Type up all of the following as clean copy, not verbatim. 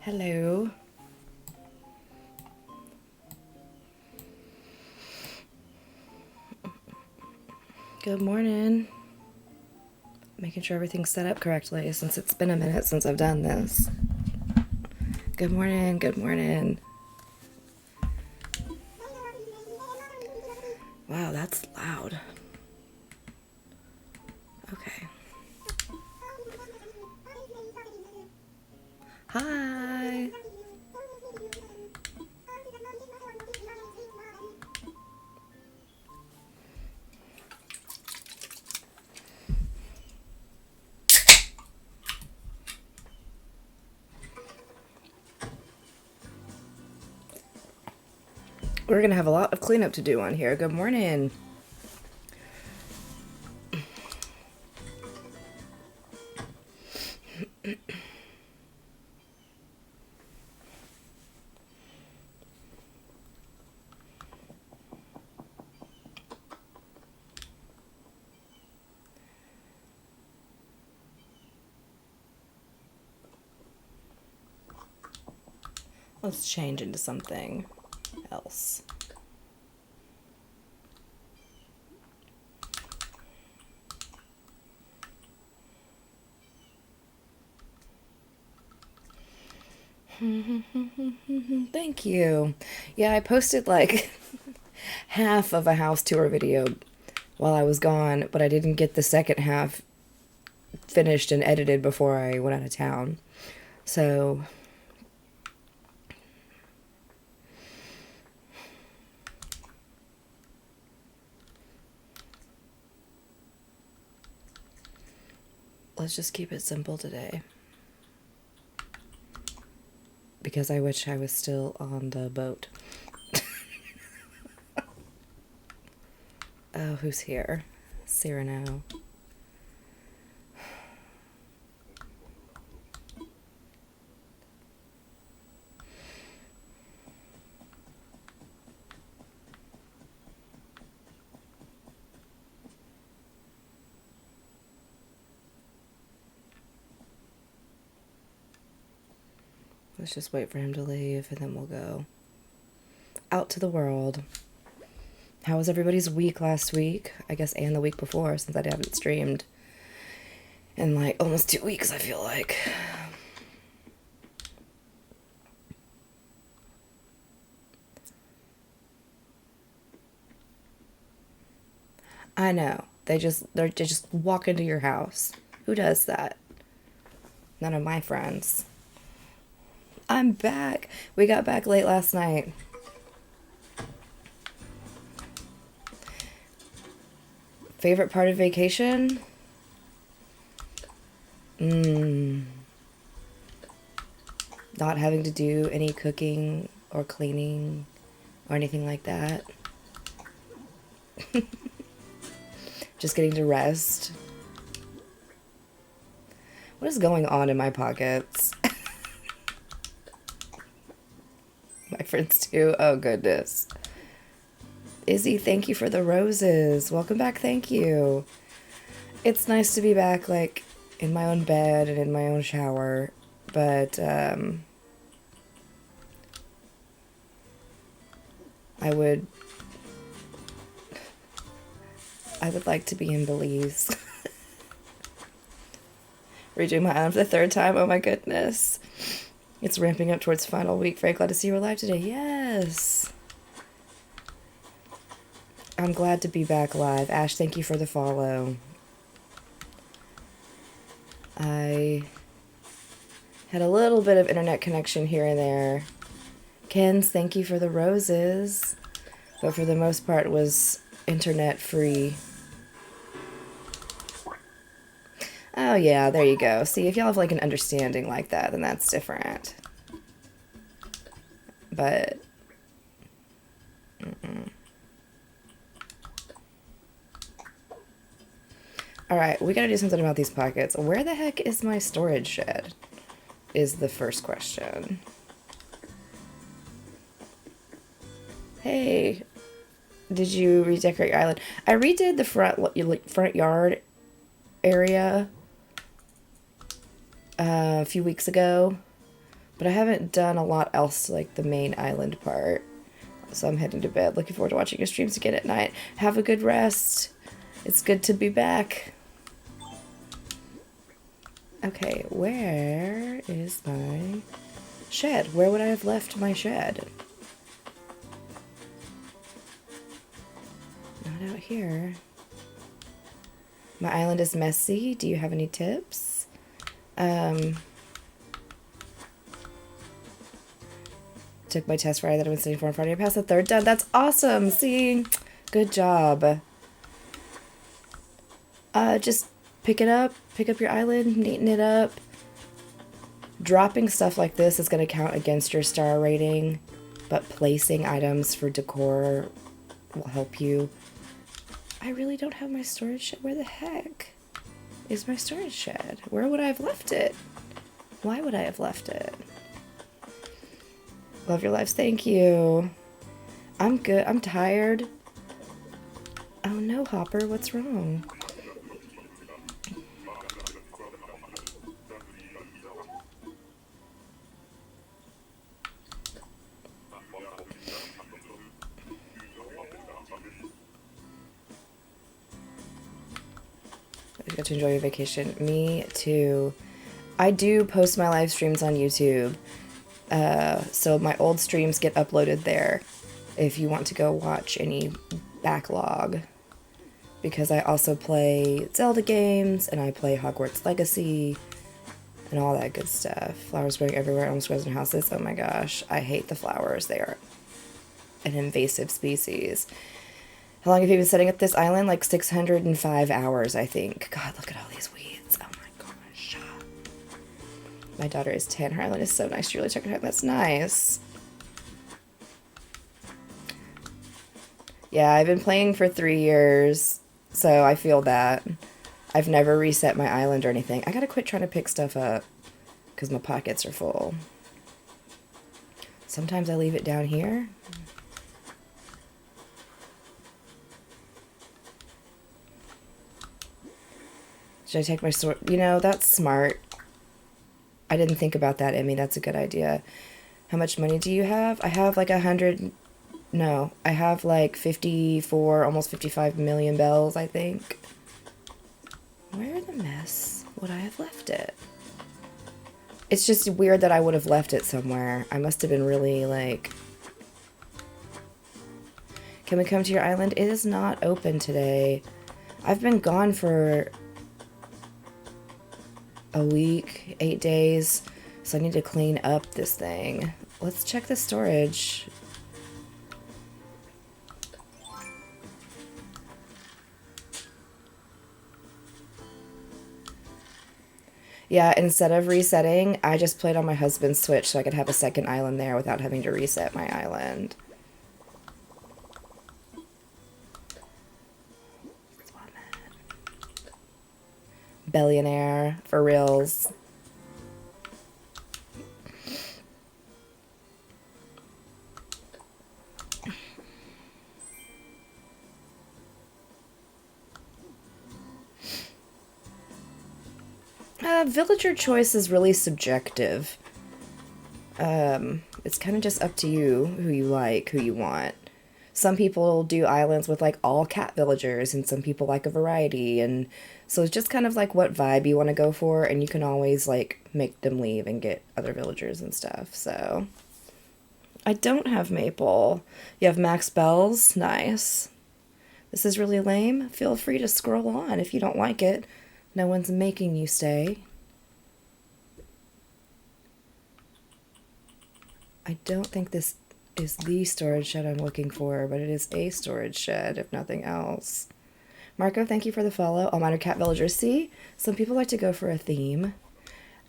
Hello. Good morning. Making sure everything's set up correctly since it's been a minute since I've done this. Good morning, good morning. Wow, that's loud. Okay. Hi. We're gonna have a lot of cleanup to do on here. Good morning. Let's change into something else. Thank you. Yeah, I posted like half of a house tour video while I was gone, but I didn't get the second half finished and edited before I went out of town. So let's just keep it simple today. Because I wish I was still on the boat. Oh, who's here? Cyrano. Let's just wait for him to leave and then we'll go out to the world. How was everybody's week last week? I guess, and the week before, since I haven't streamed in like almost 2 weeks, I feel like. I know. They just walk into your house. Who does that? None of my friends. I'm back. We got back late last night. Favorite part of vacation? Not having to do any cooking or cleaning or anything like that. Just getting to rest. What is going on in my pockets? My friends too. Oh, goodness. Izzy, thank you for the roses. Welcome back. Thank you. It's nice to be back, like, in my own bed and in my own shower. But, I would like to be in Belize. Redoing my own for the third time. Oh my goodness. It's ramping up towards final week. Very glad to see you alive today. Yes. I'm glad to be back live. Ash, thank you for the follow. I had a little bit of internet connection here and there. Ken's, thank you for the roses. But for the most part, it was internet free. Oh yeah, there you go. See, if y'all have like an understanding like that, then that's different. But alright, we gotta do something about these pockets. Where the heck is my storage shed? Is the first question. Hey, did you redecorate your island? I redid the front yard area a few weeks ago. But I haven't done a lot else to, like, the main island part. So I'm heading to bed. Looking forward to watching your streams again at night. Have a good rest. It's good to be back. Okay, where is my shed? Where would I have left my shed? Not out here. My island is messy. Do you have any tips? Took my test Friday that I've been studying for on Friday. I passed the third done. That's awesome. See? Good job. Just pick it up. Pick up your island. Neaten it up. Dropping stuff like this is going to count against your star rating. But placing items for decor will help you. I really don't have my storage shed. Where the heck is my storage shed? Where would I have left it? Why would I have left it? Love your lives. Thank you. I'm good. I'm tired. Oh no, Hopper. What's wrong? You got to enjoy your vacation. Me too. I do post my live streams on YouTube. So my old streams get uploaded there if you want to go watch any backlog. Because I also play Zelda games and I play Hogwarts Legacy and all that good stuff. Flowers growing everywhere, almost resident houses. Oh my gosh, I hate the flowers. They are an invasive species. How long have you been setting up this island? Like 605 hours, I think. God, look at all these weeds. Oh my gosh. My daughter is 10. Her island is so nice. She really took her time. That's nice. Yeah, I've been playing for 3 years, so I feel that. I've never reset my island or anything. I gotta quit trying to pick stuff up because my pockets are full. Sometimes I leave it down here. Should I take my sword? You know, that's smart. I didn't think about that, Emmy. That's a good idea. How much money do you have? I have like 100... No, I have like 54, almost 55 million bells, I think. Where the mess would I have left it? It's just weird that I would have left it somewhere. I must have been really like... Can we come to your island? It is not open today. I've been gone for a week, 8 days, so I need to clean up this thing. Let's check the storage. Yeah, instead of resetting, I just played on my husband's Switch so I could have a second island there without having to reset my island. Billionaire, for reals. Villager choice is really subjective. It's kind of just up to you who you like, who you want. Some people do islands with like all cat villagers and some people like a variety, and so it's just kind of like what vibe you want to go for, and you can always like make them leave and get other villagers and stuff. So I don't have Maple. You have Max Bells? Nice. This is really lame. Feel free to scroll on if you don't like it. No one's making you stay. I don't think this is the storage shed I'm looking for, but it is a storage shed, if nothing else. Marco, thank you for the follow. All minor cat villagers. See? Some people like to go for a theme.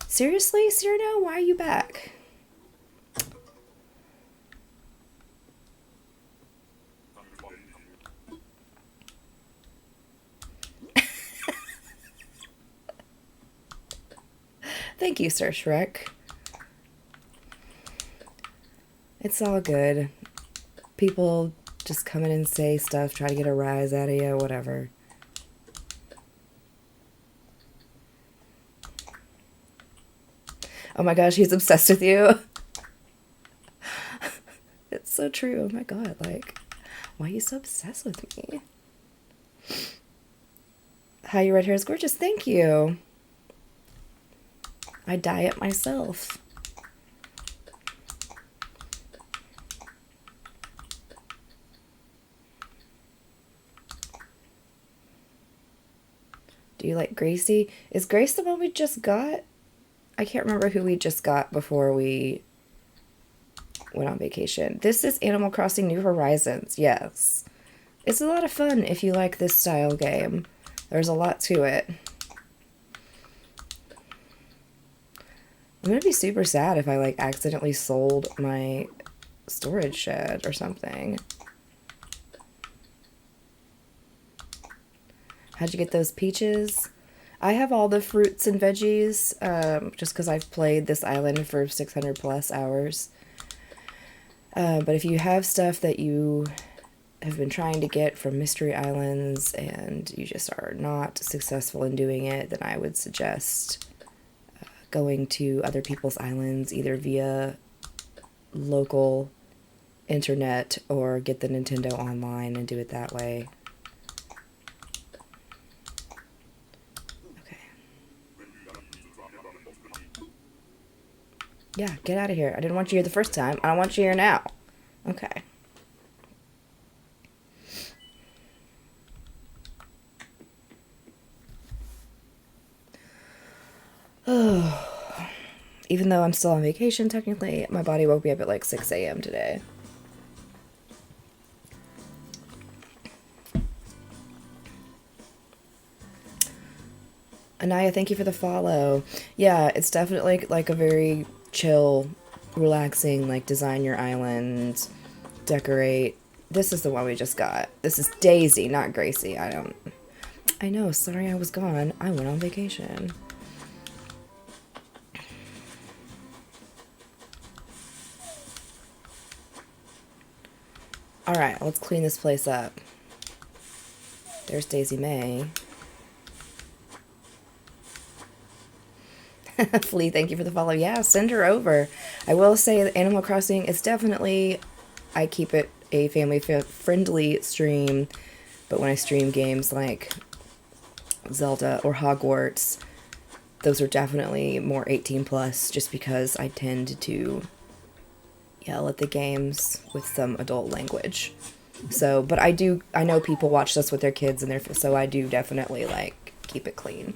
Seriously, Cyrano? Why are you back? Thank you, Sir Shrek. It's all good. People just come in and say stuff, try to get a rise out of you, whatever. Oh my gosh, he's obsessed with you. It's so true. Oh my god, like, why are you so obsessed with me? Hi, your red hair is gorgeous. Thank you. I dye it myself. Do you like Gracie? Is Grace the one we just got? I can't remember who we just got before we went on vacation. This is Animal Crossing New Horizons. Yes. It's a lot of fun if you like this style game. There's a lot to it. I'm gonna be super sad if I like accidentally sold my storage shed or something. How'd you get those peaches? I have all the fruits and veggies, just because I've played this island for 600 plus hours. But if you have stuff that you have been trying to get from Mystery Islands and you just are not successful in doing it, then I would suggest going to other people's islands, either via local internet or get the Nintendo online and do it that way. Okay. Yeah, get out of here. I didn't want you here the first time. I don't want you here now. Okay. Oh. Even though I'm still on vacation, technically, my body woke me up at like 6 a.m. today. Anaya, thank you for the follow. Yeah, it's definitely like a very chill, relaxing, like design your island, decorate. This is the one we just got. This is Daisy, not Gracie. I know, sorry I was gone. I went on vacation. Alright, let's clean this place up. There's Daisy May. Flea, thank you for the follow. Yeah, send her over. I will say that Animal Crossing is definitely, I keep it a family-friendly stream, but when I stream games like Zelda or Hogwarts, those are definitely more 18 plus, just because I tend to yell at the games with some adult language. So, but I know people watch this with their kids and so I do definitely like keep it clean.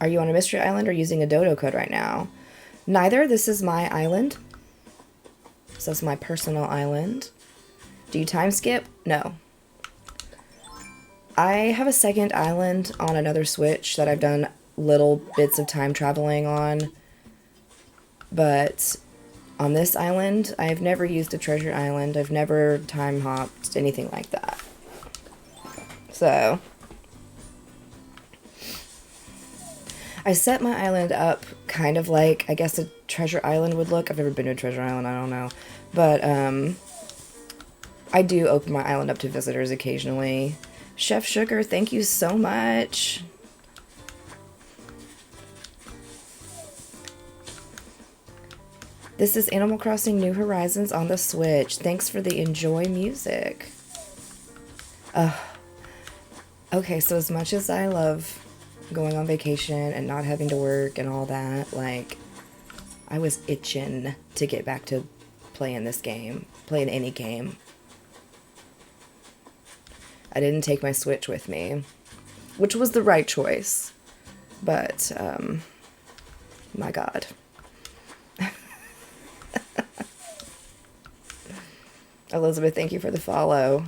Are you on a mystery island or using a dodo code right now? Neither. This is my island. So it's my personal island. Do you time skip? No. I have a second island on another Switch that I've done little bits of time traveling on. But on this island, I've never used a treasure island. I've never time hopped, anything like that. So I set my island up kind of like, I guess, a treasure island would look. I've never been to a treasure island, I don't know. But I do open my island up to visitors occasionally. Chef Sugar, thank you so much. This is Animal Crossing New Horizons on the Switch. Thanks for the enjoy music. Okay, so as much as I love going on vacation and not having to work and all that, like, I was itching to get back to playing this game, playing any game. I didn't take my Switch with me, which was the right choice, but, my God. Elizabeth, thank you for the follow.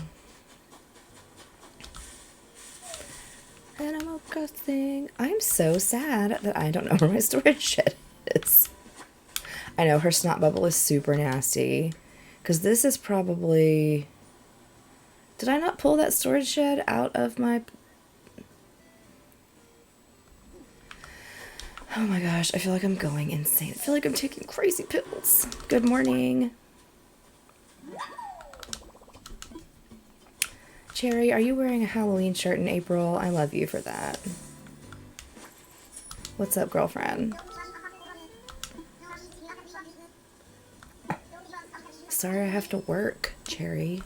Animal Crossing. I'm so sad that I don't know where my storage shed is. I know, her snot bubble is super nasty. Because this is probably... Did I not pull that storage shed out of my... Oh my gosh, I feel like I'm going insane. I feel like I'm taking crazy pills. Good morning. Cherry, are you wearing a Halloween shirt in April? I love you for that. What's up, girlfriend? Sorry I have to work, Cherry.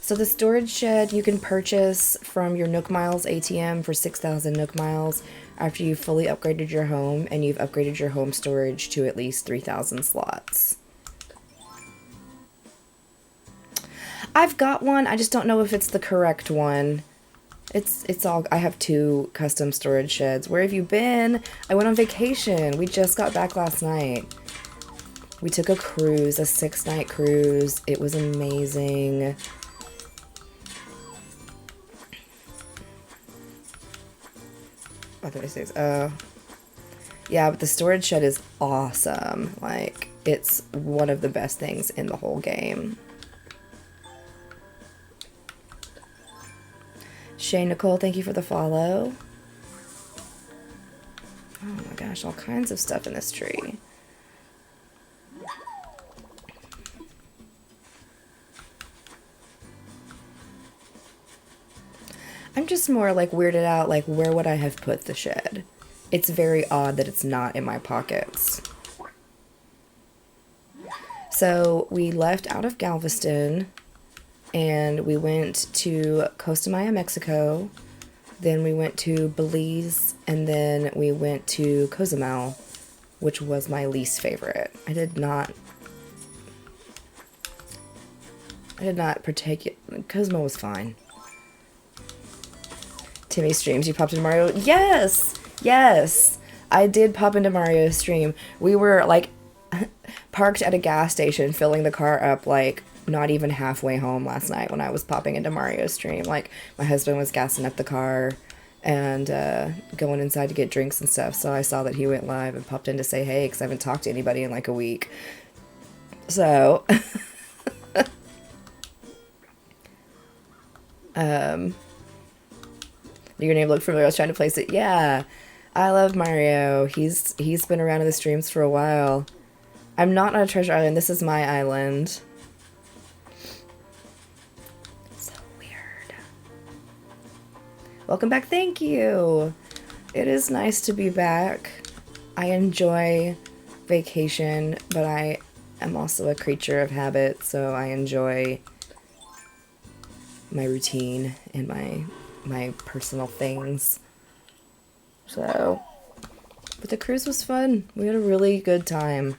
So the storage shed you can purchase from your Nook Miles ATM for 6,000 Nook Miles after you've fully upgraded your home and you've upgraded your home storage to at least 3,000 slots. I've got one, I just don't know if it's the correct one. It's all, I have 2 custom storage sheds. Where have you been? I went on vacation. We just got back last night. We took a cruise, a 6-night cruise. It was amazing. I thought I said, yeah, but the storage shed is awesome. Like, it's one of the best things in the whole game. Shay Nicole, thank you for the follow. Oh my gosh, all kinds of stuff in this tree. I'm just more like weirded out, like where would I have put the shed? It's very odd that it's not in my pockets. So we left out of Galveston and we went to Costa Maya, Mexico. Then we went to Belize and then we went to Cozumel, which was my least favorite. I did not partake it. Cozumel was fine. Timmy streams, you popped into Mario? Yes! Yes! I did pop into Mario's stream. We were, like, parked at a gas station, filling the car up, like, not even halfway home last night when I was popping into Mario's stream. Like, my husband was gassing up the car and going inside to get drinks and stuff, so I saw that he went live and popped in to say hey, because I haven't talked to anybody in, like, a week. So... Your name looked familiar. I was trying to place it. Yeah, I love Mario. He's been around in the streams for a while. I'm not on a treasure island. This is my island. So weird. Welcome back. Thank you. It is nice to be back. I enjoy vacation, but I am also a creature of habit, so I enjoy my routine and my personal things. So, but the cruise was fun. We had a really good time.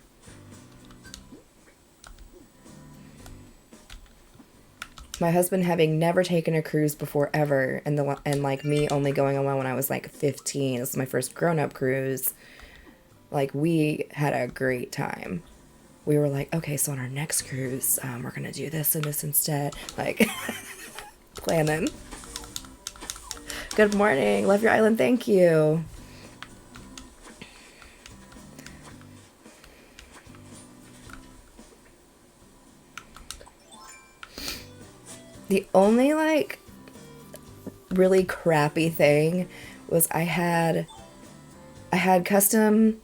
My husband having never taken a cruise before ever, and like me only going on one when I was like 15. This was my first grown-up cruise. Like, we had a great time. We were like, okay, so on our next cruise, we're gonna do this and this instead. Like, planning. Good morning. Love your island. Thank you. The only, like, really crappy thing was I had custom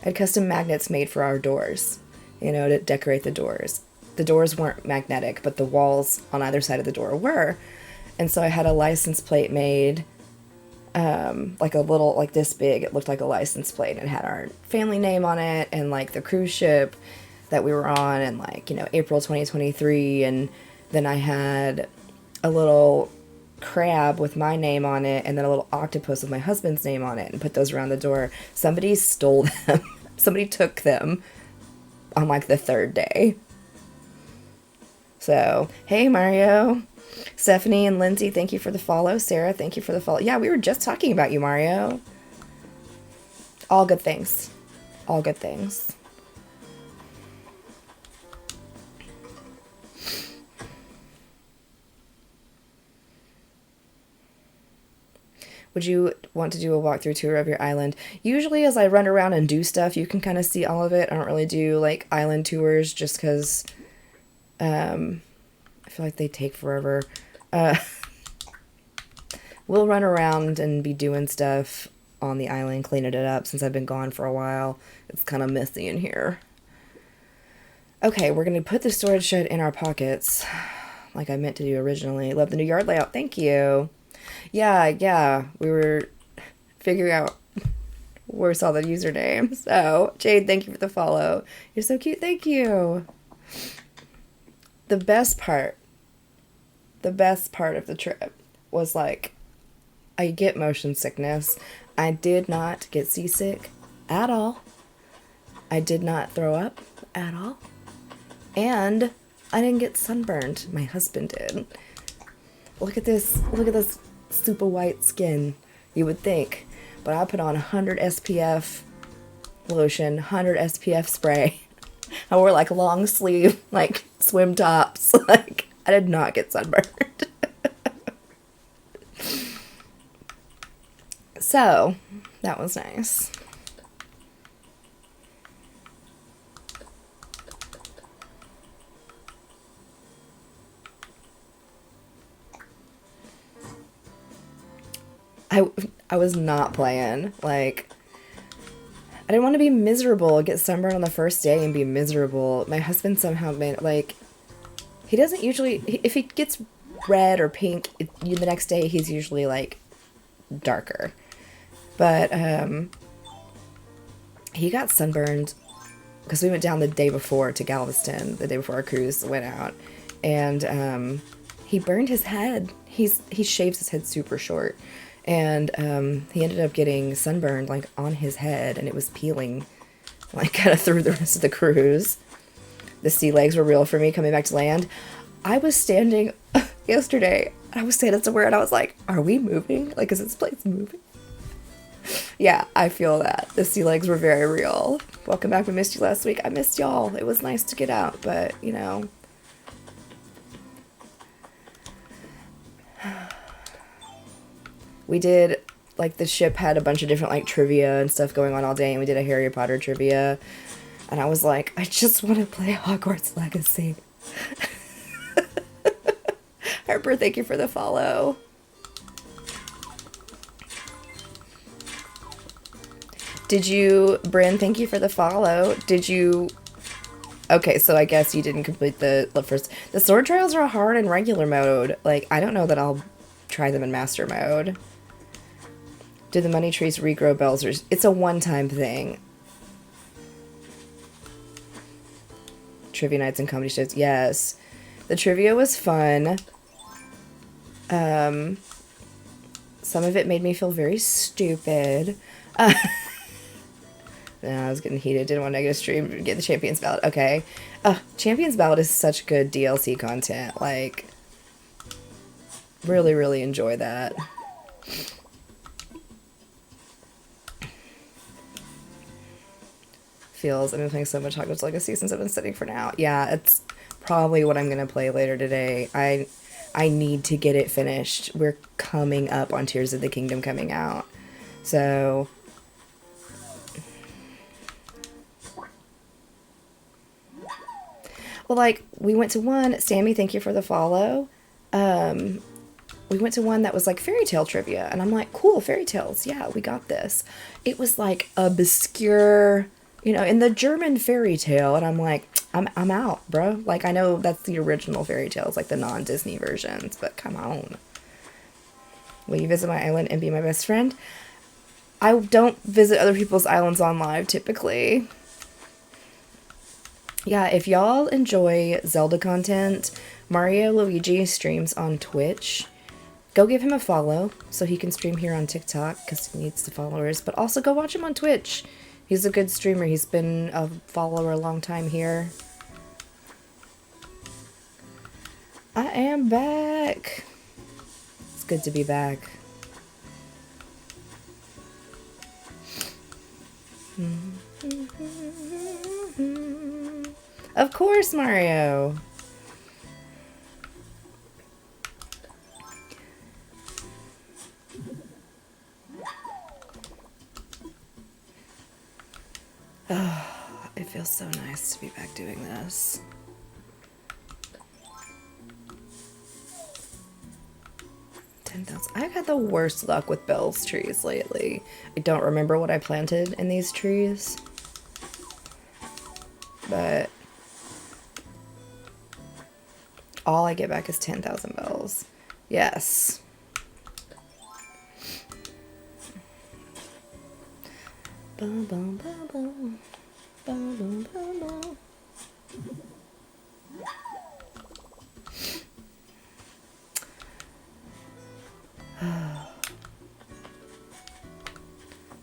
magnets made for our doors, you know, to decorate the doors. The doors weren't magnetic, but the walls on either side of the door were. And so I had a license plate made, like a little, like this big. It looked like a license plate. It had our family name on it and like the cruise ship that we were on and like, you know, April 2023. And then I had a little crab with my name on it and then a little octopus with my husband's name on it and put those around the door. Somebody stole them. Somebody took them on like the 3rd day. So, hey Mario. Stephanie and Lindsay, thank you for the follow. Sarah, thank you for the follow. Yeah, we were just talking about you, Mario. All good things. All good things. Would you want to do a walkthrough tour of your island? Usually as I run around and do stuff, you can kind of see all of it. I don't really do like island tours just because I feel like they take forever. We'll run around and be doing stuff on the island, cleaning it up since I've been gone for a while. It's kind of messy in here. Okay, we're going to put the storage shed in our pockets. like I meant to do originally. Love the new yard layout. Thank you. Yeah. We were figuring out where we saw the username. So, Jade, thank you for the follow. You're so cute. Thank you. The best part of the trip was like, I get motion sickness. I did not get seasick at all. I did not throw up at all. And I didn't get sunburned. My husband did. Look at this super white skin. You would think. But I put on 100 SPF lotion, 100 SPF spray. I wore like long sleeve, like swim tops. Like, I did not get sunburned. So, that was nice. I was not playing. Like, I didn't want to be miserable, get sunburned on the first day and be miserable. My husband somehow made, like, he doesn't usually, if he gets red or pink, the next day he's usually, like, darker. But, he got sunburned because we went down the day before to Galveston, the day before our cruise went out. And, he burned his head. He shaves his head super short. And he ended up getting sunburned, like, on his head, and it was peeling, like, kind of through the rest of the cruise. The sea legs were real for me coming back to land. I was standing yesterday, I was standing somewhere, and I was like, are we moving? Like, is this place moving? Yeah, I feel that. The sea legs were very real. Welcome back. We missed you last week. I missed y'all. It was nice to get out, but, you know. We did, like, the ship had a bunch of different, like, trivia and stuff going on all day, and we did a Harry Potter trivia, and I was like, I just want to play Hogwarts Legacy. Harper, thank you for the follow. Did you, Bryn, thank you for the follow. Did you, okay, so I guess you didn't complete the first, the sword trials are hard in regular mode. Like, I don't know that I'll try them in master mode. Do the money trees regrow bells? It's a one-time thing. Trivia nights and comedy shows. Yes. The trivia was fun. Some of it made me feel very stupid. I was getting heated. Didn't want negative stream. Get the Champions Ballot. Okay. Champions Ballot is such good DLC content. Like, really, really enjoy that. I've been playing so much Hogwarts Legacy since I've been studying for now. Yeah, it's probably what I'm gonna play later today. I need to get it finished. We're coming up on Tears of the Kingdom coming out. So well, like, we went to one, Sammy, thank you for the follow. We went to one that was like fairy tale trivia, and I'm like, cool, fairy tales, yeah, we got this. It was like obscure, you know, in the German fairy tale, and I'm like, I'm out, bro. Like, I know that's the original fairy tales, like the non-Disney versions, but come on. Will you visit my island and be my best friend? I don't visit other people's islands on live, typically. Yeah, if y'all enjoy Zelda content, Mario Luigi streams on Twitch. Go give him a follow so he can stream here on TikTok because he needs the followers, but also go watch him on Twitch. He's a good streamer. He's been a follower a long time here. I am back. It's good to be back. Of course, Mario. Oh, it feels so nice to be back doing this. I've had the worst luck with Belle's trees lately. I don't remember what I planted in these trees. But all I get back is 10,000 bells. Yes. Bum, bum, bum, bum. Bum, bum, bum, bum.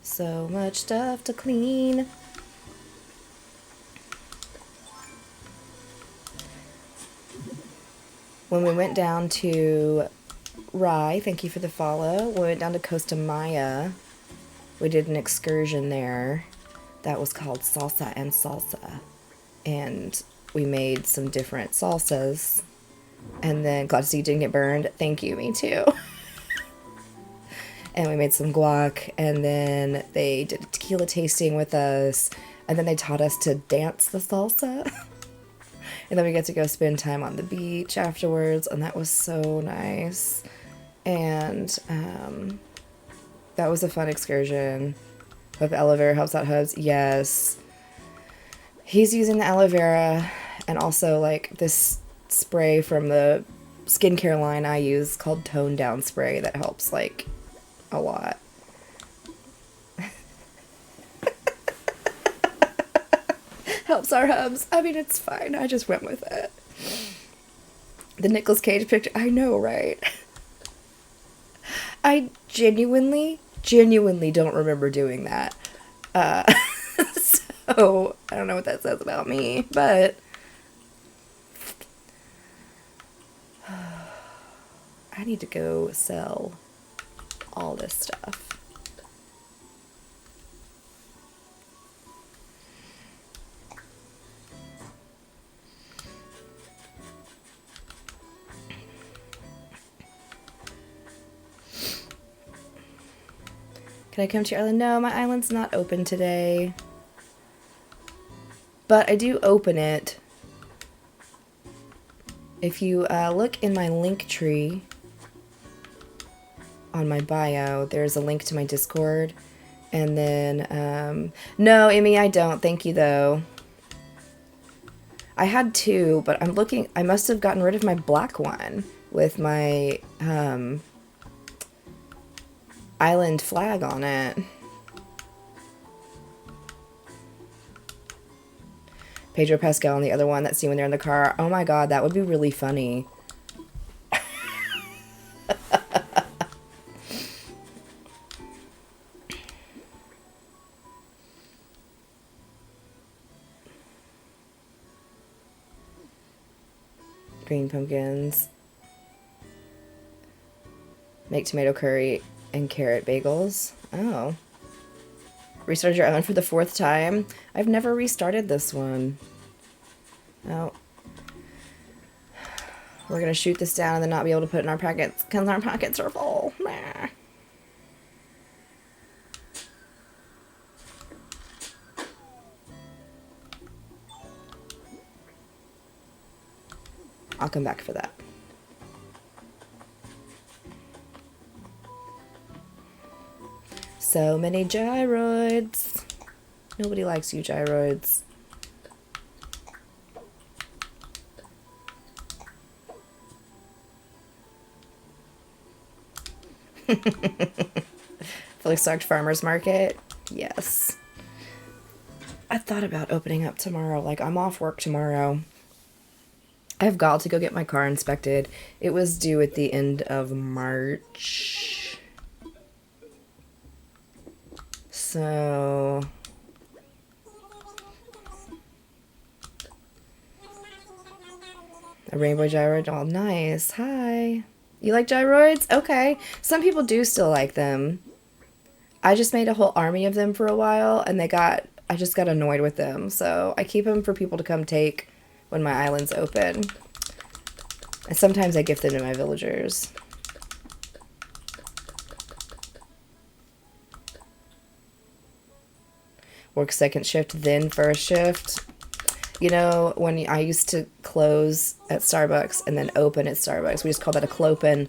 So much stuff to clean. When we went down to Rye, thank you for the follow. We went down to Costa Maya. We did an excursion there that was called Salsa and Salsa. And we made some different salsas. And then, glad to see you didn't get burned. Thank you, me too. And we made some guac. And then they did a tequila tasting with us. And then they taught us to dance the salsa. And then we get to go spend time on the beach afterwards. And that was so nice. And that was a fun excursion. Hope aloe vera helps out Hubs. Yes. He's using the aloe vera and also like this spray from the skincare line I use called Tone Down Spray that helps like a lot. Helps our Hubs. I mean, it's fine. I just went with it. The Nicolas Cage picture. I know, right? I genuinely don't remember doing that. So, I don't know what that says about me, but I need to go sell all this stuff. Can I come to your island? No, my island's not open today. But I do open it. If you look in my link tree on my bio, there's a link to my Discord. And then, no, Emmy, I don't. Thank you, though. I had two, but I'm looking, I must have gotten rid of my black one with my, island flag on it. Pedro Pascal and the other one, that scene when they're in the car. Oh my god, that would be really funny. Green pumpkins. Make tomato curry and carrot bagels. Oh. Restarted your oven for the 4th time? I've never restarted this one. Oh. We're gonna shoot this down and then not be able to put it in our pockets because our pockets are full. Nah. I'll come back for that. So many gyroids. Nobody likes you, gyroids. Fully stocked farmer's market? Yes. I thought about opening up tomorrow. Like, I'm off work tomorrow. I've got to go get my car inspected. It was due at the end of March. So... a rainbow gyroid. Oh, nice. Hi. You like gyroids? Okay. Some people do still like them. I just made a whole army of them for a while, and I just got annoyed with them. So I keep them for people to come take when my island's open. And sometimes I gift them to my villagers. Work second shift, then first shift. You know, when I used to close at Starbucks and then open at Starbucks, we just call that a clopen,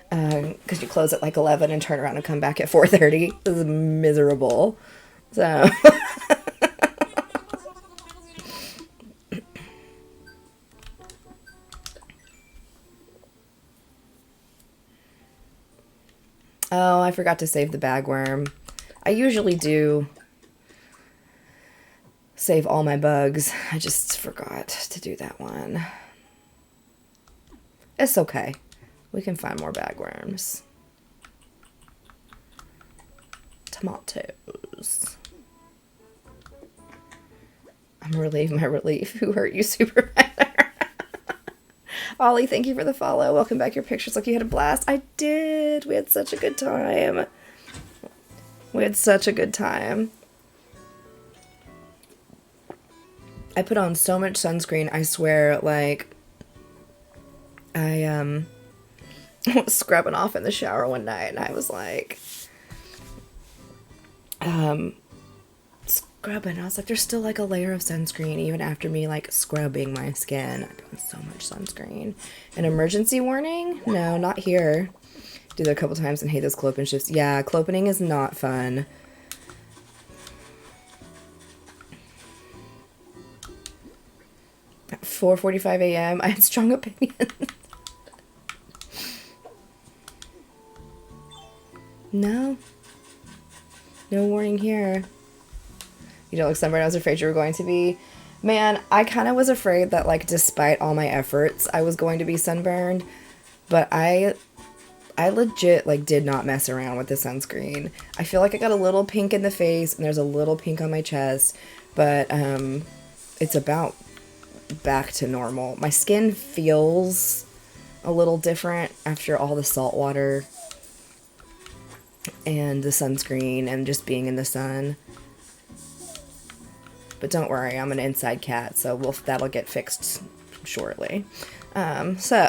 because you close at like 11 and turn around and come back at 4:30. This is miserable. So... Oh, I forgot to save the bagworm. I usually do save all my bugs. I just forgot to do that one. It's okay. We can find more bagworms. Tomatoes. I'm relieving my relief. Who hurt you, Superman? Ollie, thank you for the follow. Welcome back. Your pictures like you had a blast. I did. We had such a good time. We had such a good time. I put on so much sunscreen, I swear, like, I was scrubbing off in the shower one night, and I was like, scrubbing. I was like, there's still like a layer of sunscreen even after me like scrubbing my skin. I put on so much sunscreen. An emergency warning? No, not here. Do that a couple times and hate those clopen shifts. Yeah, clopening is not fun. At 4:45 a.m. I had strong opinions. No. No warning here. You don't look sunburned. I was afraid you were going to be. Man, I kind of was afraid that, like, despite all my efforts, I was going to be sunburned. But I legit, like, did not mess around with the sunscreen. I feel like I got a little pink in the face, and there's a little pink on my chest. But, it's about back to normal. My skin feels a little different after all the salt water and the sunscreen and just being in the sun. But don't worry, I'm an inside cat, so that'll get fixed shortly. So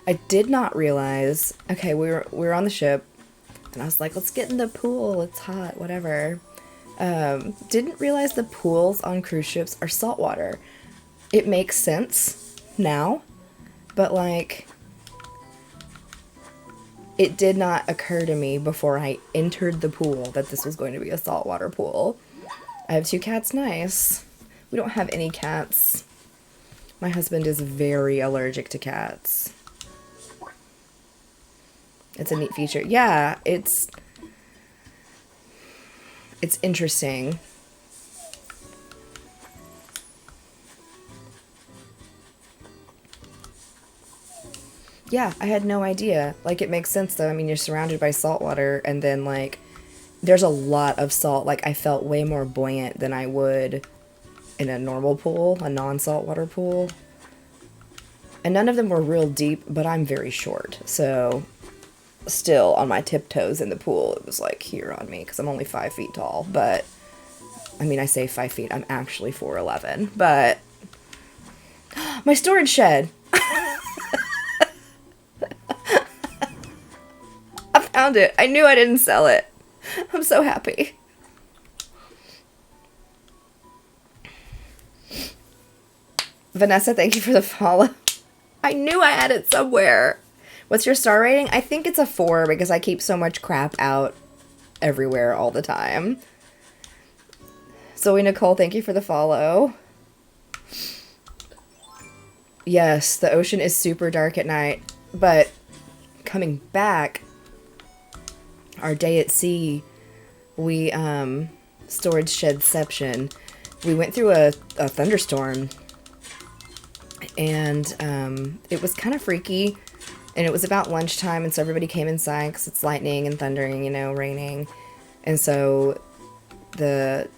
I did not realize. Okay, we were on the ship, and I was like, let's get in the pool. It's hot, whatever. Didn't realize the pools on cruise ships are saltwater. It makes sense now, but like, it did not occur to me before I entered the pool that this was going to be a saltwater pool. I have 2 cats, nice. We don't have any cats. My husband is very allergic to cats. It's a neat feature. Yeah, it's interesting. Yeah, I had no idea. Like, it makes sense, though. I mean, you're surrounded by salt water, and then, like, there's a lot of salt. Like, I felt way more buoyant than I would in a normal pool, a non-saltwater pool. And none of them were real deep, but I'm very short. So, still, on my tiptoes in the pool, it was, like, here on me, because I'm only 5 feet tall. But, I mean, I say 5 feet. I'm actually 4'11". But, my storage shed! Found it. I knew I didn't sell it. I'm so happy. Vanessa, thank you for the follow. I knew I had it somewhere. What's your star rating? I think it's a 4 because I keep so much crap out everywhere all the time. Zoe Nicole, thank you for the follow. Yes, the ocean is super dark at night, but coming back, our day at sea, we, storage shedception, we went through a thunderstorm, and, it was kind of freaky, and it was about lunchtime, and so everybody came inside, because it's lightning and thundering, you know, raining, and so the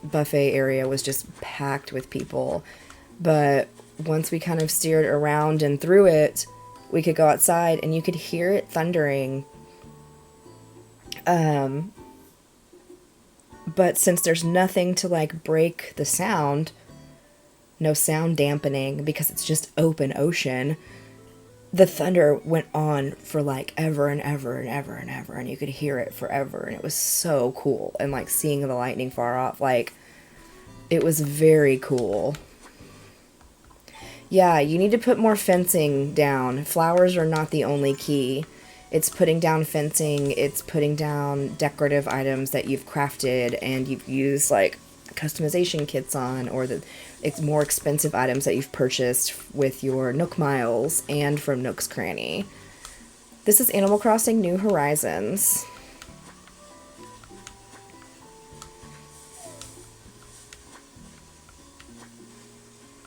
buffet area was just packed with people, but once we kind of steered around and through it, we could go outside, and you could hear it thundering. But since there's nothing to, like, break the sound, no sound dampening, because it's just open ocean, the thunder went on for, like, ever and ever and ever and ever, and you could hear it forever, and it was so cool, and, like, seeing the lightning far off, like, it was very cool. Yeah, you need to put more fencing down. Flowers are not the only key. It's putting down fencing, it's putting down decorative items that you've crafted and you've used, like, customization kits on, or the more expensive items that you've purchased with your Nook Miles and from Nook's Cranny. This is Animal Crossing New Horizons.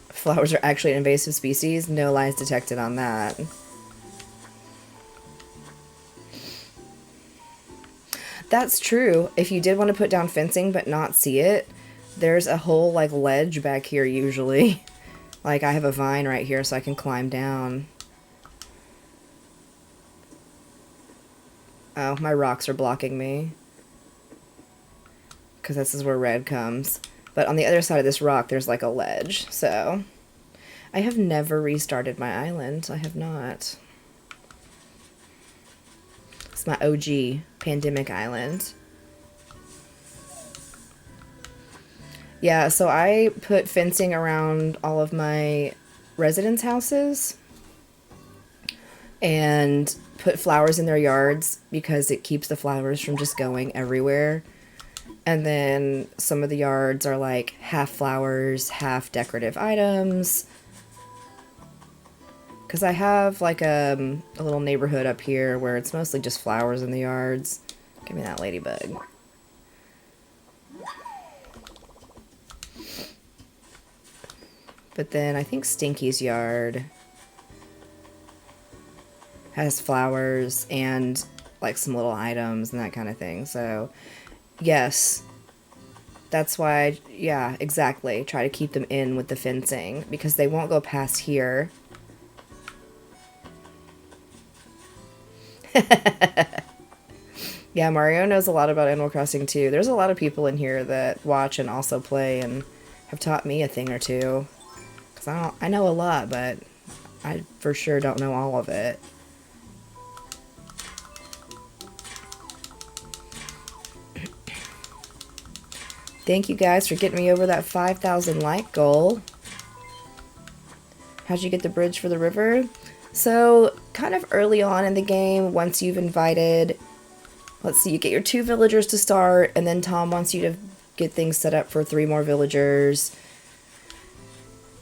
Flowers are actually an invasive species. No lies detected on that. That's true. If you did want to put down fencing but not see it, there's a whole like ledge back here usually. Like I have a vine right here so I can climb down. Oh, my rocks are blocking me. Because this is where red comes. But on the other side of this rock, there's like a ledge, so... I have never restarted my island. I have not. It's my OG pandemic island. Yeah, so I put fencing around all of my residence houses. And put flowers in their yards because it keeps the flowers from just going everywhere. And then some of the yards are like half flowers, half decorative items. Because I have like a little neighborhood up here where it's mostly just flowers in the yards. Give me that ladybug. But then I think Stinky's yard has flowers and like some little items and that kind of thing. So yes, that's why, yeah, exactly. Try to keep them in with the fencing because they won't go past here. Yeah, Mario knows a lot about Animal Crossing too. There's a lot of people in here that watch and also play and have taught me a thing or two. Because I know a lot, but I for sure don't know all of it. Thank you guys for getting me over that 5,000 like goal. How'd you get the bridge for the river? So, kind of early on in the game, once you've invited, let's see, you get your 2 villagers to start, and then Tom wants you to get things set up for 3 more villagers.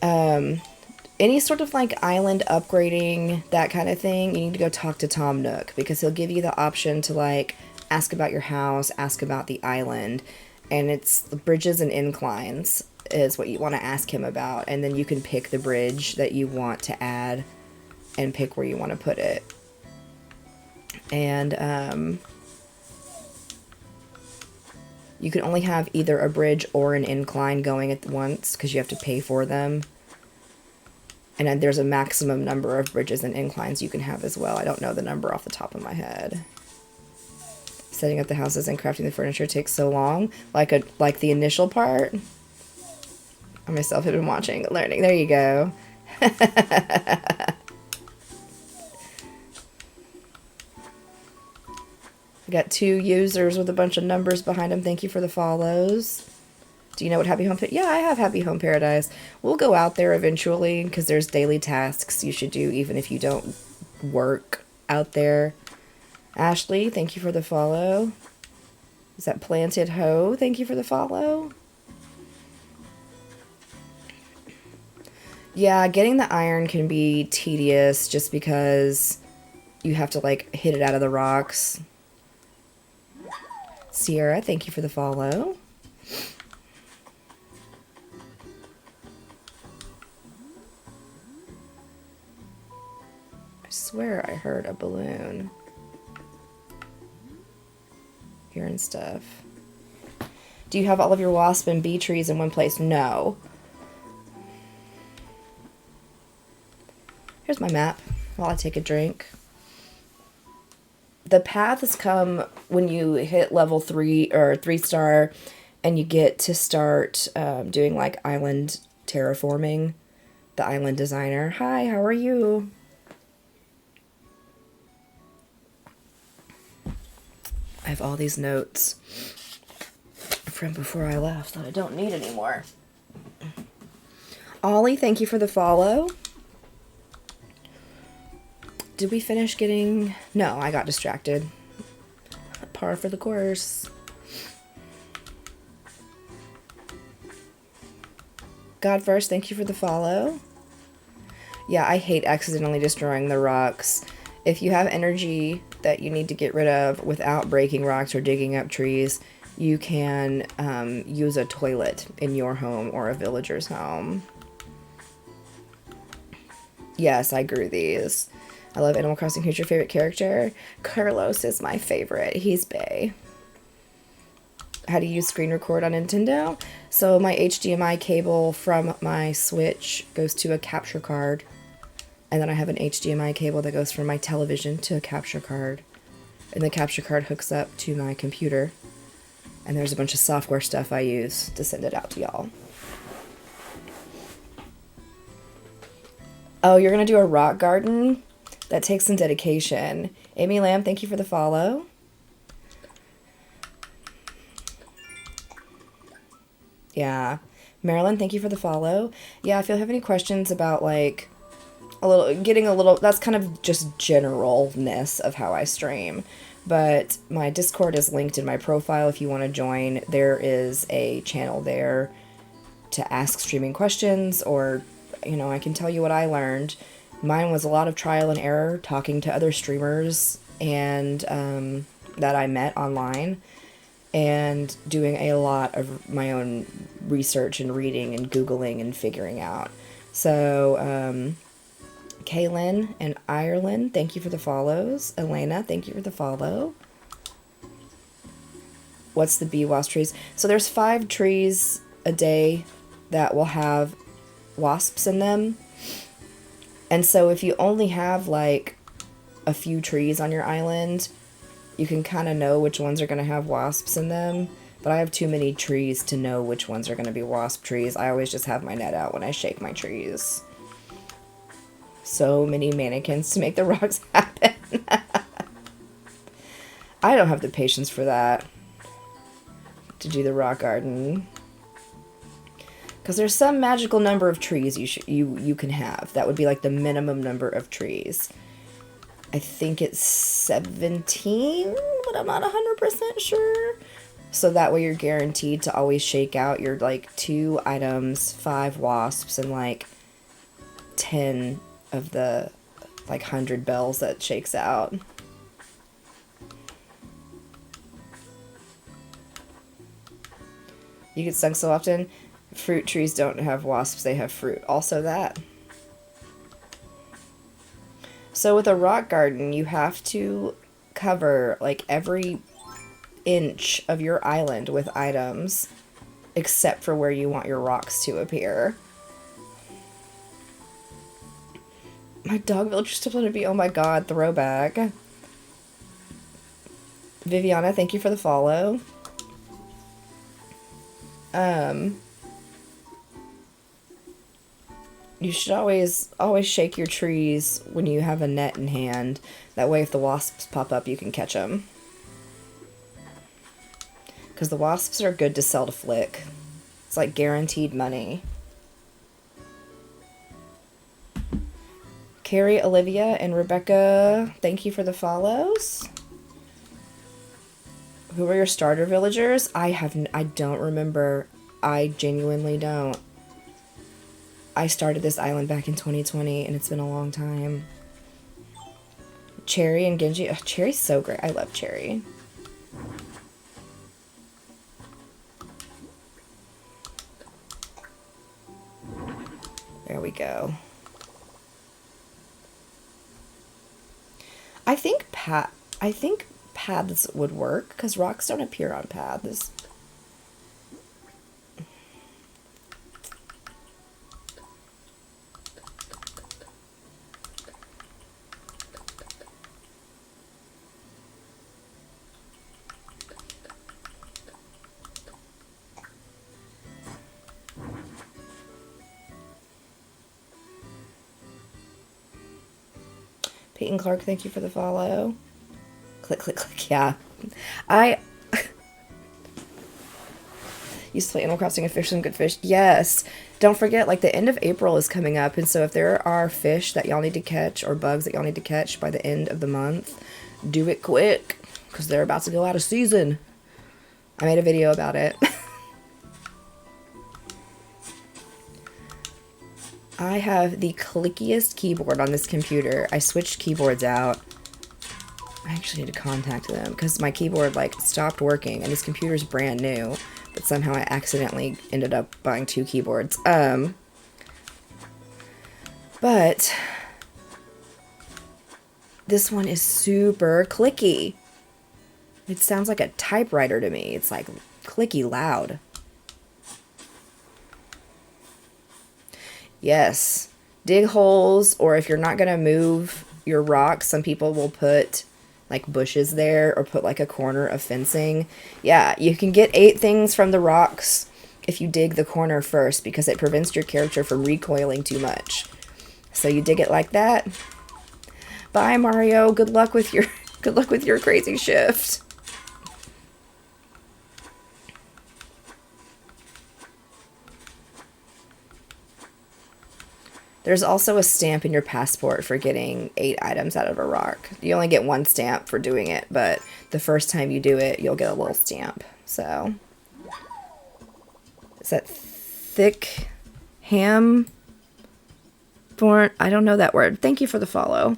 Any sort of like island upgrading, that kind of thing, you need to go talk to Tom Nook, because he'll give you the option to like ask about your house, ask about the island, and it's the bridges and inclines is what you want to ask him about, and then you can pick the bridge that you want to add and pick where you want to put it. And you can only have either a bridge or an incline going at once because you have to pay for them. And then there's a maximum number of bridges and inclines you can have as well. I don't know the number off the top of my head. Setting up the houses and crafting the furniture takes so long. Like the initial part. I myself have been watching, learning. There you go. I got 2 users with a bunch of numbers behind them. Thank you for the follows. Do you know what Happy Home Paradise? Yeah, I have Happy Home Paradise. We'll go out there eventually because there's daily tasks you should do even if you don't work out there. Ashley, thank you for the follow. Is that Planted Hoe? Thank you for the follow. Yeah, getting the iron can be tedious just because you have to like hit it out of the rocks. Sierra, thank you for the follow. I swear I heard a balloon. Hearing stuff. Do you have all of your wasp and bee trees in one place? No. Here's my map while I take a drink. The paths come when you hit level 3 or 3-star and you get to start doing like island terraforming. The island designer. Hi, how are you? I have all these notes from before I left that I don't need anymore. Ollie, thank you for the follow. Did we finish getting... No, I got distracted. Par for the course. God first, thank you for the follow. Yeah, I hate accidentally destroying the rocks. If you have energy that you need to get rid of without breaking rocks or digging up trees, you can use a toilet in your home or a villager's home. Yes, I grew these. I love Animal Crossing. Who's your favorite character? Carlos is my favorite. He's bae. How do you use screen record on Nintendo? So my HDMI cable from my Switch goes to a capture card. And then I have an HDMI cable that goes from my television to a capture card. And the capture card hooks up to my computer. And there's a bunch of software stuff I use to send it out to y'all. Oh, you're going to do a rock garden? That takes some dedication. Amy Lamb, thank you for the follow. Yeah. Marilyn, thank you for the follow. Yeah, if you have any questions about like that's kind of just generalness of how I stream. But my Discord is linked in my profile if you want to join. There is a channel there to ask streaming questions, or, you know, I can tell you what I learned. Mine was a lot of trial and error, talking to other streamers and that I met online, and doing a lot of my own research and reading and Googling and figuring out. So, Kaylin and Ireland, thank you for the follows. Elena, thank you for the follow. What's the bee wasp trees? So there's 5 trees a day that will have wasps in them. And so if you only have like a few trees on your island, you can kind of know which ones are going to have wasps in them. But I have too many trees to know which ones are going to be wasp trees. I always just have my net out when I shake my trees. So many mannequins to make the rocks happen. I don't have the patience for that, to do the rock garden. Because there's some magical number of trees you can have. That would be like the minimum number of trees. I think it's 17, but I'm not 100% sure. So that way you're guaranteed to always shake out your like 2 items, 5 wasps, and like 10 of the like 100 bells that shakes out. You get stung so often. Fruit trees don't have wasps, they have fruit. Also that. So with a rock garden, you have to cover like every inch of your island with items, except for where you want your rocks to appear. My dog villager still going to be, oh my god, throwback. Viviana, thank you for the follow. You should always shake your trees when you have a net in hand. That way if the wasps pop up, you can catch them. Because the wasps are good to sell to Flick. It's like guaranteed money. Carrie, Olivia, and Rebecca, thank you for the follows. Who are your starter villagers? I don't remember. I genuinely don't. I started this island back in 2020, and it's been a long time. Cherry and Genji. Oh, Cherry's so great. I love Cherry. There we go. I think paths would work, because rocks don't appear on paths. Peyton Clark, thank you for the follow. Click, click, click, yeah. I used to play Animal Crossing and fish some good fish. Yes. Don't forget, like, the end of April is coming up, and so if there are fish that y'all need to catch, or bugs that y'all need to catch by the end of the month, do it quick, because they're about to go out of season. I made a video about it. I have the clickiest keyboard on this computer. I switched keyboards out. I actually need to contact them because my keyboard like stopped working and this computer's brand new, but somehow I accidentally ended up buying 2 keyboards. But this one is super clicky. It sounds like a typewriter to me. It's like clicky loud. Yes. Dig holes, or if you're not going to move your rocks, some people will put like bushes there or put like a corner of fencing. Yeah, you can get 8 things from the rocks if you dig the corner first because it prevents your character from recoiling too much. So you dig it like that. Bye, Mario. Good luck with your crazy shift. There's also a stamp in your passport for getting 8 items out of a rock. You only get 1 stamp for doing it, but the first time you do it, you'll get a little stamp. So, is that thick ham? Born? I don't know that word. Thank you for the follow.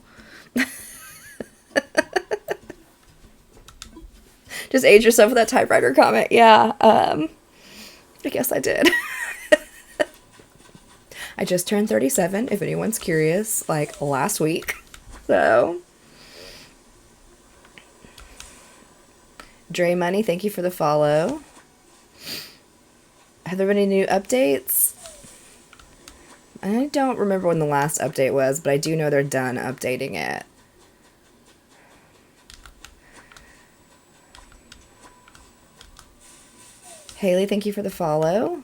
Just age yourself with that typewriter comment. Yeah, I guess I did. I just turned 37, if anyone's curious, like last week. So, Dre Money, thank you for the follow. Have there been any new updates? I don't remember when the last update was, but I do know they're done updating it. Haley, thank you for the follow.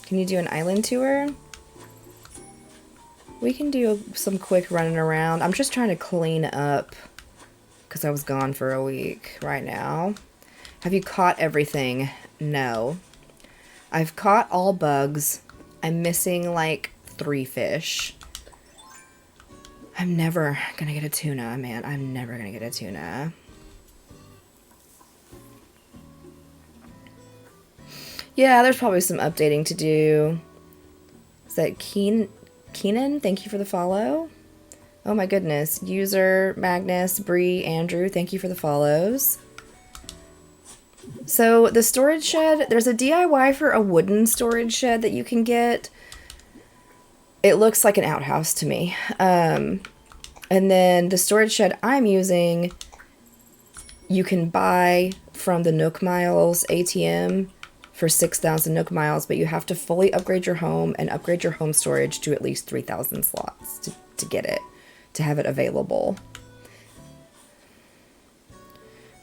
Can you do an island tour? We can do some quick running around. I'm just trying to clean up because I was gone for a week right now. Have you caught everything? No. I've caught all bugs. I'm missing like 3 fish. I'm never gonna get a tuna, man. I'm never gonna get a tuna. Yeah, there's probably some updating to do. Is that Keenan? Thank you for the follow. Oh my goodness. User, Magnus, Bree, Andrew, thank you for the follows. So the storage shed, there's a DIY for a wooden storage shed that you can get. It looks like an outhouse to me. And then the storage shed I'm using, you can buy from the Nook Miles ATM for 6,000 Nook Miles, but you have to fully upgrade your home and upgrade your home storage to at least 3,000 slots to get it, to have it available.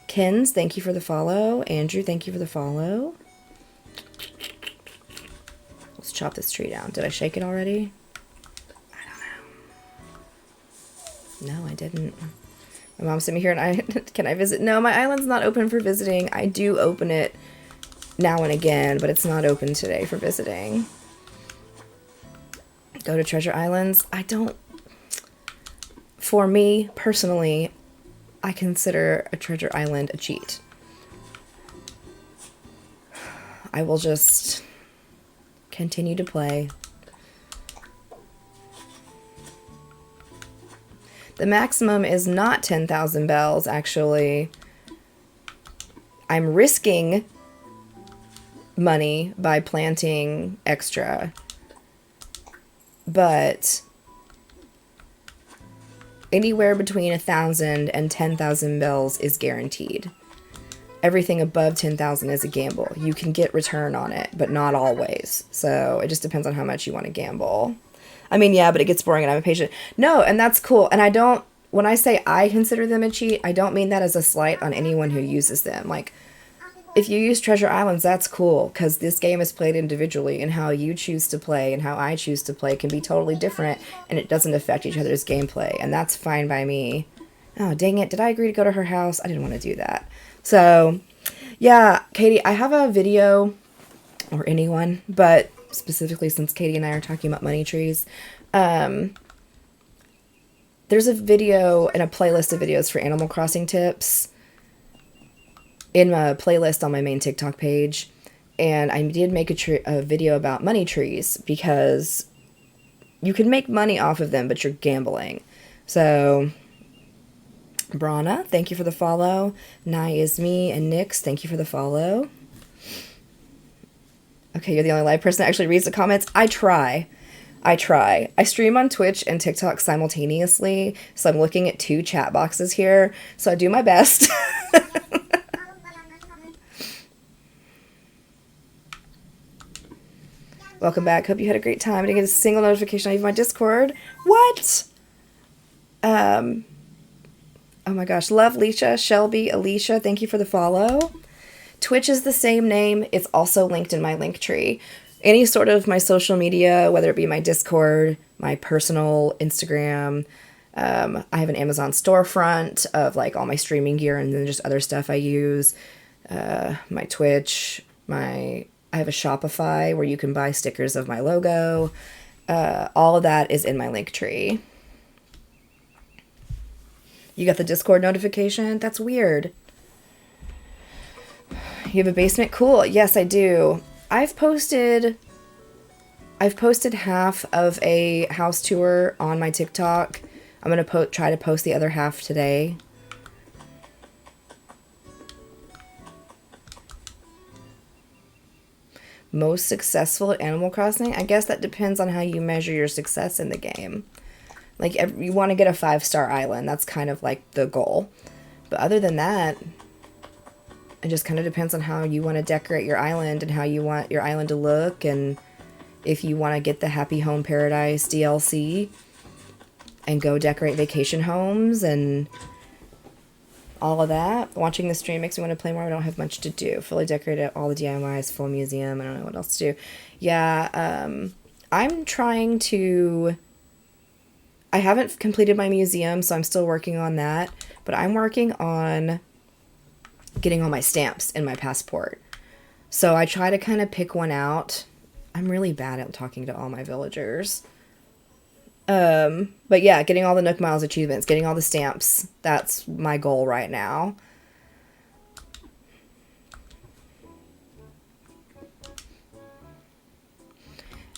Kens, thank you for the follow. Andrew, thank you for the follow. Let's chop this tree down. Did I shake it already? I don't know. No, I didn't. My mom sent me here and can I visit? No, my island's not open for visiting. I do open it now and again, but it's not open today for visiting. Go to Treasure Islands. For me, personally, I consider a treasure island a cheat. I will just continue to play. The maximum is not 10,000 bells, actually. I'm risking money by planting extra, but anywhere between 1,000 and 10,000 bells is guaranteed. Everything above 10,000 is a gamble. You can get return on it, but not always. So it just depends on how much you want to gamble. I mean, yeah, but it gets boring and I'm impatient. No, and that's cool. And when I say I consider them a cheat, I don't mean that as a slight on anyone who uses them. Like, if you use Treasure Islands, that's cool, because this game is played individually, and how you choose to play and how I choose to play can be totally different, and it doesn't affect each other's gameplay, and that's fine by me. Oh, dang it. Did I agree to go to her house? I didn't want to do that. So, yeah, Katie, I have a video, or anyone, but specifically since Katie and I are talking about money trees, there's a video and a playlist of videos for Animal Crossing tips. in my playlist on my main TikTok page. And I did make a video about money trees because you can make money off of them, but you're gambling. So, Brana, thank you for the follow. Naizmi and Nix, thank you for the follow. Okay, you're the only live person that actually reads the comments. I try. I stream on Twitch and TikTok simultaneously, so I'm looking at 2 chat boxes here, so I do my best. Welcome back. Hope you had a great time. I didn't get a single notification on even my Discord. What? Oh my gosh. Love, Leisha, Shelby, Alicia. Thank you for the follow. Twitch is the same name. It's also linked in my link tree. Any sort of my social media, whether it be my Discord, my personal Instagram. I have an Amazon storefront of like all my streaming gear and then just other stuff I use. My Twitch, I have a Shopify where you can buy stickers of my logo. All of that is in my link tree. You got the Discord notification? That's weird. You have a basement? Cool. Yes, I do. I've posted half of a house tour on my TikTok. I'm going to try to post the other half today. Most successful at Animal Crossing? I guess that depends on how you measure your success in the game. Like, you want to get a 5-star island. That's kind of like the goal. But other than that, it just kind of depends on how you want to decorate your island and how you want your island to look. And if you want to get the Happy Home Paradise DLC and go decorate vacation homes and all of that. Watching the stream makes me want to play more. I don't have much to do. Fully decorated, all the DIYs, full museum. I don't know what else to do. Yeah, I'm trying to... I haven't completed my museum, so I'm still working on that. But I'm working on getting all my stamps in my passport. So I try to kind of pick one out. I'm really bad at talking to all my villagers. But yeah, getting all the Nook Miles achievements, getting all the stamps. That's my goal right now.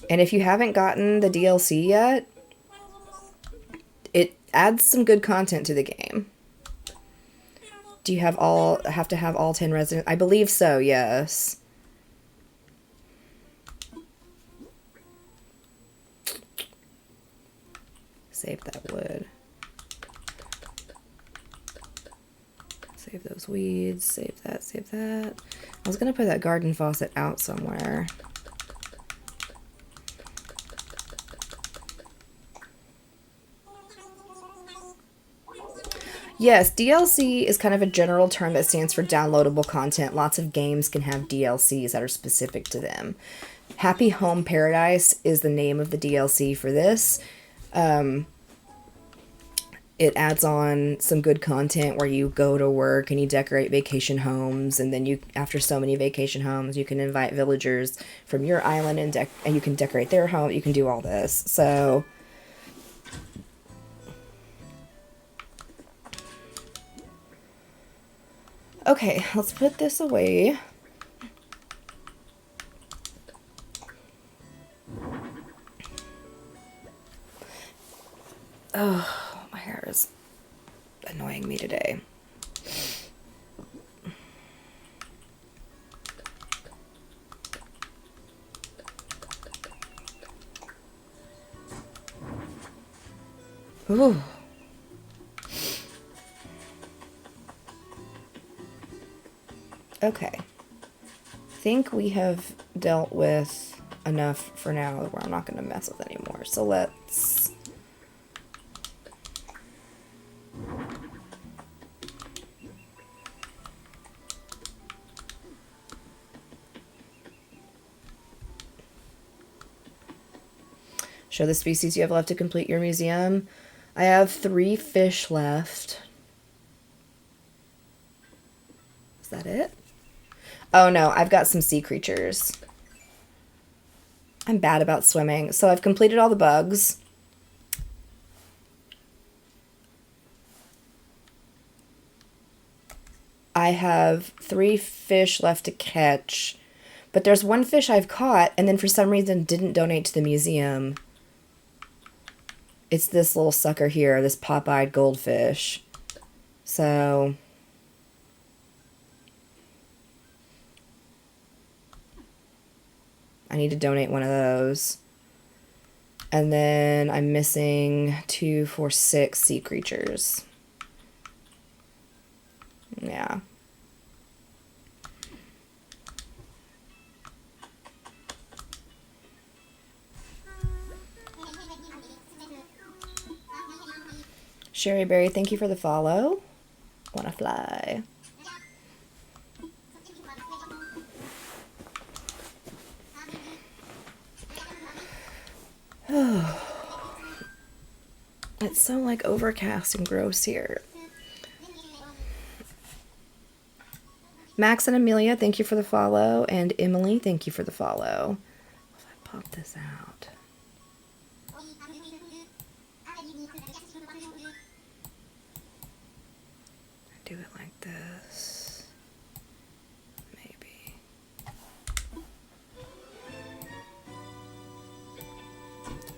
And if you haven't gotten the DLC yet, it adds some good content to the game. Do you have to have all 10 residents? I believe so, yes. Save that wood. Save those weeds. Save that, save that. I was going to put that garden faucet out somewhere. Yes, DLC is kind of a general term that stands for downloadable content. Lots of games can have DLCs that are specific to them. Happy Home Paradise is the name of the DLC for this. It adds on some good content where you go to work and you decorate vacation homes, and then you, after so many vacation homes, you can invite villagers from your island and you can decorate their home. You can do all this. So okay, let's put this away. Oh, my hair is annoying me today. Ooh. Okay. I think we have dealt with enough for now where I'm not going to mess with anymore. So let's... show the species you have left to complete your museum. I have 3 fish left. Is that it? Oh no, I've got some sea creatures. I'm bad about swimming. So I've completed all the bugs. I have 3 fish left to catch. But there's 1 fish I've caught and then for some reason didn't donate to the museum. It's this little sucker here, this pop-eyed goldfish. So I need to donate 1 of those. And then I'm missing 2, 4, 6 sea creatures. Yeah. Sherry Berry, thank you for the follow. Wanna fly. It's so like overcast and gross here. Max and Amelia, thank you for the follow. And Emily, thank you for the follow. If I pop this out. Do it like this. Maybe.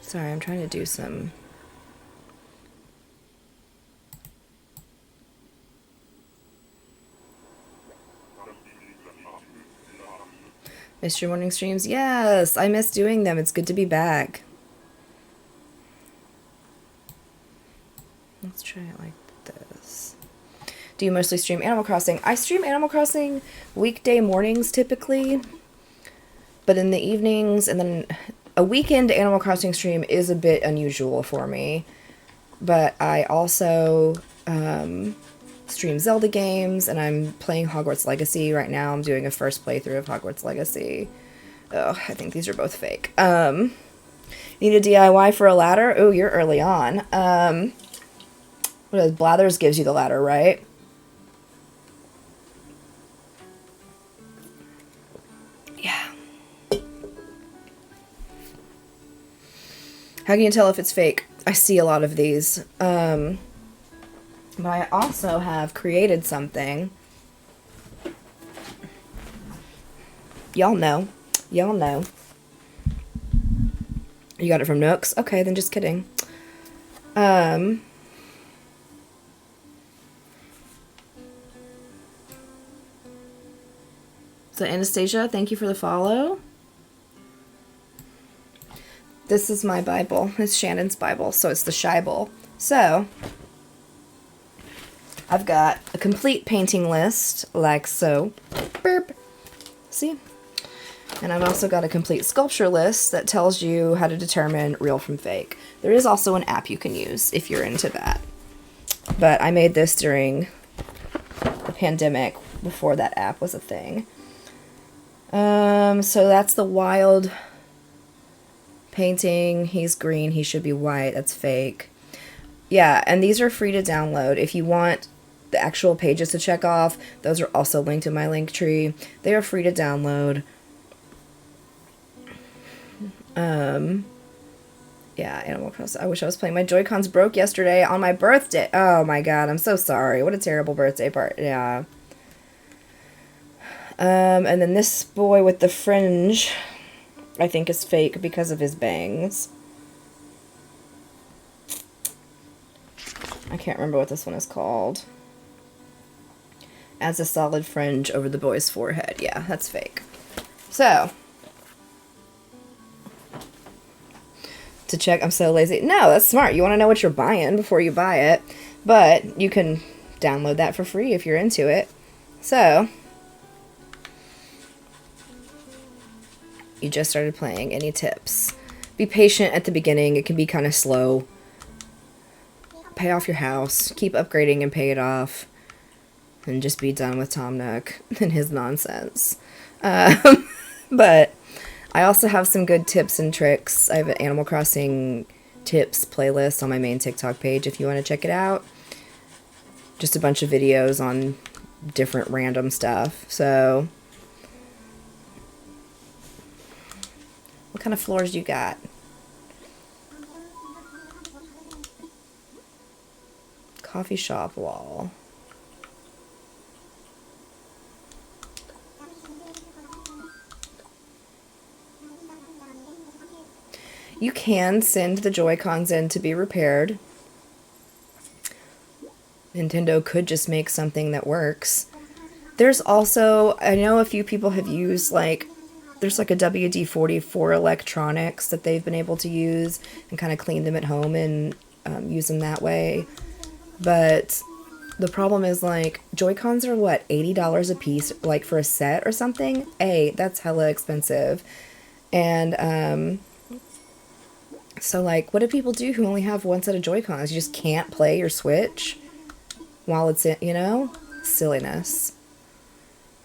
Sorry, I'm trying to do some. Missed your morning streams? Yes, I miss doing them. It's good to be back. Let's try it like this. Do you mostly stream Animal Crossing? I stream Animal Crossing weekday mornings typically, but in the evenings, and then a weekend Animal Crossing stream is a bit unusual for me. But I also stream Zelda games, and I'm playing Hogwarts Legacy right now. I'm doing a first playthrough of Hogwarts Legacy. Oh, I think these are both fake. Need a DIY for a ladder? Oh, you're early on. What is Blathers gives you the ladder, right? Yeah. How can you tell if it's fake? I see a lot of these. But I also have created something. Y'all know. Y'all know. You got it from Nooks? Okay, then just kidding. So Anastasia, thank you for the follow. This is my Bible. It's Shannon's Bible, so it's the Scheibel. So I've got a complete painting list, like so. Burp. See? And I've also got a complete sculpture list that tells you how to determine real from fake. There is also an app you can use if you're into that. But I made this during the pandemic, before that app was a thing. So that's the wild painting. He's green, he should be white. That's fake. Yeah, and these are free to download. If you want the actual pages to check off, those are also linked in my link tree. They are free to download. Yeah, Animal Crossing. I wish I was playing. My Joy-Cons broke yesterday on my birthday. Oh my god, I'm so sorry. What a terrible birthday part. Yeah. And then this boy with the fringe, I think is fake because of his bangs. I can't remember what this one is called. Adds a solid fringe over the boy's forehead. Yeah, that's fake. So, to check, I'm so lazy. No, that's smart. You want to know what you're buying before you buy it. But you can download that for free if you're into it. So, you just started playing. Any tips? Be patient at the beginning. It can be kind of slow. Pay off your house. Keep upgrading and pay it off. And just be done with Tom Nook and his nonsense. But I also have some good tips and tricks. I have an Animal Crossing tips playlist on my main TikTok page if you want to check it out. Just a bunch of videos on different random stuff. So, what kind of floors you got? Coffee shop wall. You can send the Joy-Cons in to be repaired. Nintendo could just make something that works. There's also, I know a few people have used, like, there's like a WD-40 for electronics that they've been able to use and kind of clean them at home and use them that way. But the problem is, like, Joy-Cons are what, $80 a piece, like, for a set or something? That's hella expensive. And, so, like, what do people do who only have one set of Joy-Cons? You just can't play your Switch while it's in, you know? Silliness.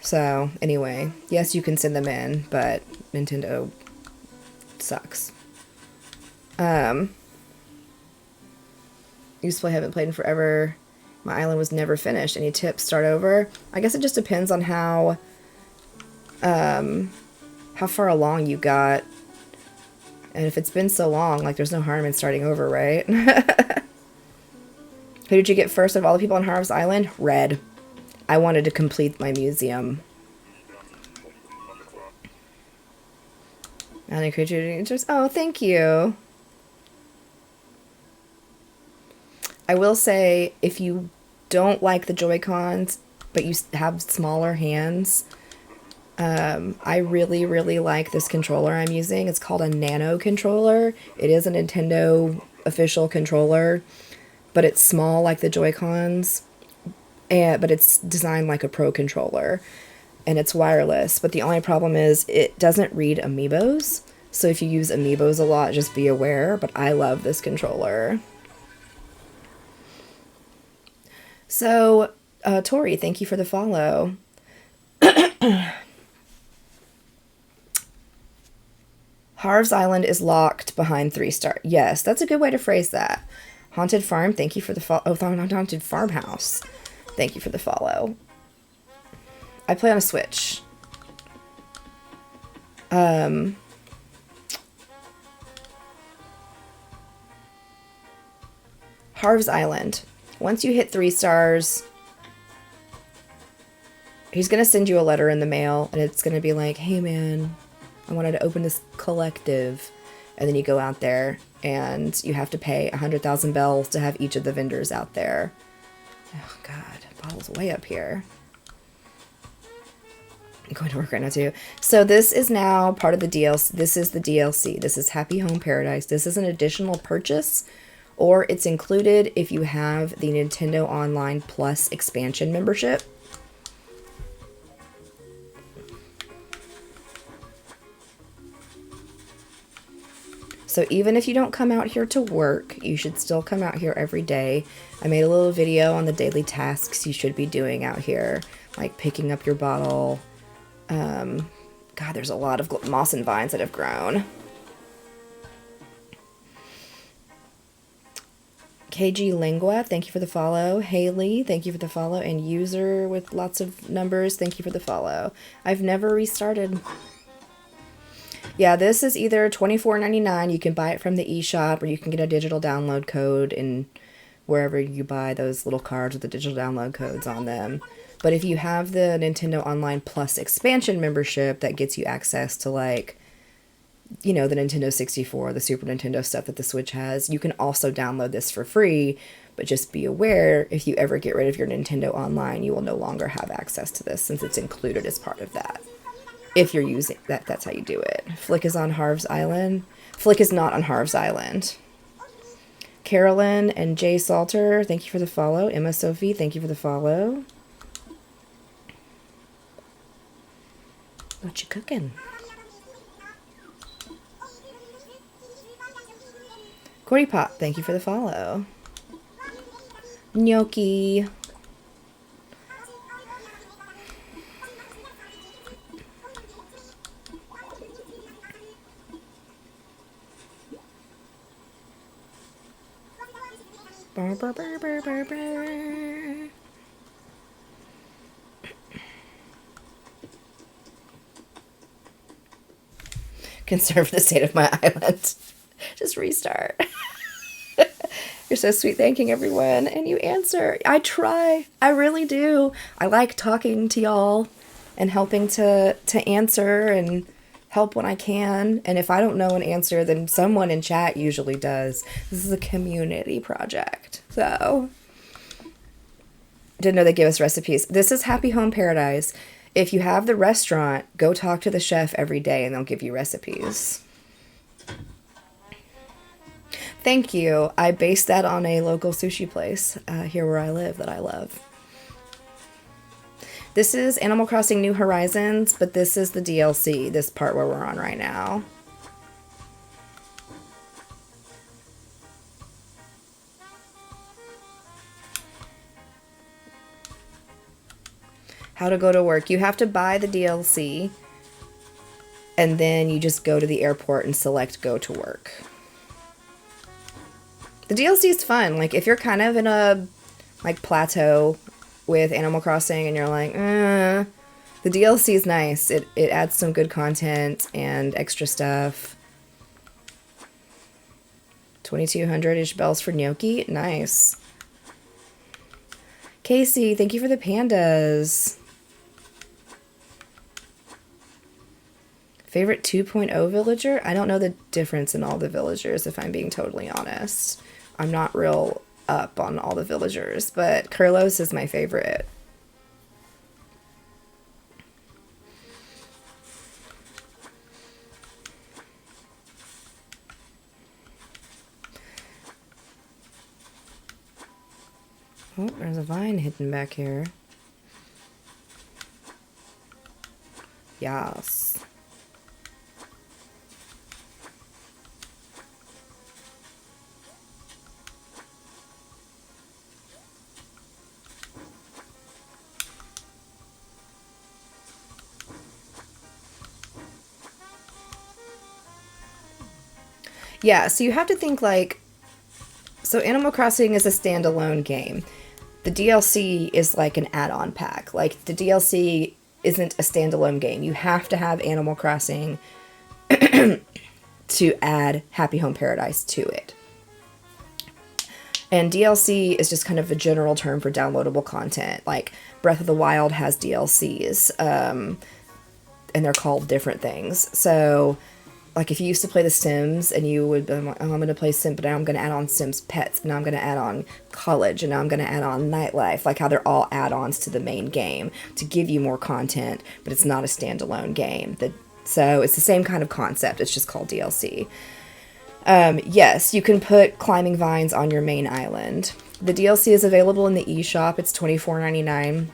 So, anyway, yes, you can send them in, but Nintendo sucks. Used to play, haven't played in forever. My island was never finished. Any tips? Start over? I guess it just depends on how far along you got. And if it's been so long, like, there's no harm in starting over, right? Who did you get first of all the people on Harv's Island? Red. I wanted to complete my museum. Any creature interest? Oh, thank you. I will say, if you don't like the Joy-Cons, but you have smaller hands, I really, really like this controller I'm using. It's called a Nano controller. It is a Nintendo official controller, but it's small like the Joy-Cons, but it's designed like a Pro controller, and it's wireless. But the only problem is it doesn't read amiibos, so if you use amiibos a lot, just be aware. But I love this controller. So, Tori, thank you for the follow. Harv's Island is locked behind 3-star. Yes, that's a good way to phrase that. Haunted Farm, thank you for the follow. Oh, Haunted Farmhouse, thank you for the follow. I play on a Switch. Harv's Island. Once you hit 3 stars, he's going to send you a letter in the mail, and it's going to be like, hey man, I wanted to open this collective. And then you go out there, and you have to pay 100,000 bells to have each of the vendors out there. Oh god, bottle's way up here. I'm going to work right now too. So this is now part of the DLC. This is the DLC. This is Happy Home Paradise. This is an additional purchase, or it's included if you have the Nintendo Online Plus expansion membership. So even if you don't come out here to work, you should still come out here every day. I made a little video on the daily tasks you should be doing out here, like picking up your bottle. God, there's a lot of moss and vines that have grown. KG Lingua, thank you for the follow. Haley, thank you for the follow. And user with lots of numbers, thank you for the follow. I've never restarted. Yeah, this is either $24.99. You can buy it from the eShop, or you can get a digital download code in wherever you buy those little cards with the digital download codes on them. But if you have the Nintendo Online Plus expansion membership, that gets you access to, like, you know, the Nintendo 64, the Super Nintendo stuff that the Switch has. You can also download this for free, but just be aware, if you ever get rid of your Nintendo Online, you will no longer have access to this, since it's included as part of that. If you're using that, that's how you do it. Flick is on Harv's Island. Flick is not on Harv's Island. Carolyn and Jay Salter, thank you for the follow. Emma Sophie, thank you for the follow. What you cooking? Cordy Pop, thank you for the follow. Gnocchi. Conserve the state of my island. Just restart. You're so sweet, thanking everyone, and you answer. I try. I really do. I like talking to y'all and helping to answer and help when I can. And if I don't know an answer, then someone in chat usually does. This is a community project. So, didn't know they give us recipes. This is Happy Home Paradise. If you have the restaurant, go talk to the chef every day and they'll give you recipes. Thank you. I based that on a local sushi place here where I live that I love. This is Animal Crossing New Horizons, but this is the DLC, this part where we're on right now. How to go to work. You have to buy the DLC, and then you just go to the airport and select go to work. The DLC is fun. Like, if you're kind of in a, like, plateau with Animal Crossing and you're like, the DLC is nice. It adds some good content and extra stuff. 2,200-ish bells for gnocchi. Nice. Casey, thank you for the pandas. Favorite 2.0 villager? I don't know the difference in all the villagers, if I'm being totally honest. I'm not real up on all the villagers, but Kurlos is my favorite. Oh, there's a vine hidden back here. Yes. Yeah, so you have to think like, so Animal Crossing is a standalone game. The DLC is like an add-on pack. Like, the DLC isn't a standalone game. You have to have Animal Crossing to add Happy Home Paradise to it. And DLC is just kind of a general term for downloadable content. Like, Breath of the Wild has DLCs, and they're called different things. So, like, if you used to play The Sims and you would be like, oh, I'm going to play Sims, but now I'm going to add on Sims Pets, and now I'm going to add on College, and now I'm going to add on Nightlife. Like, how they're all add-ons to the main game to give you more content, but it's not a standalone game. So it's the same kind of concept. It's just called DLC. Yes, you can put climbing vines on your main island. The DLC is available in the eShop. It's $24.99.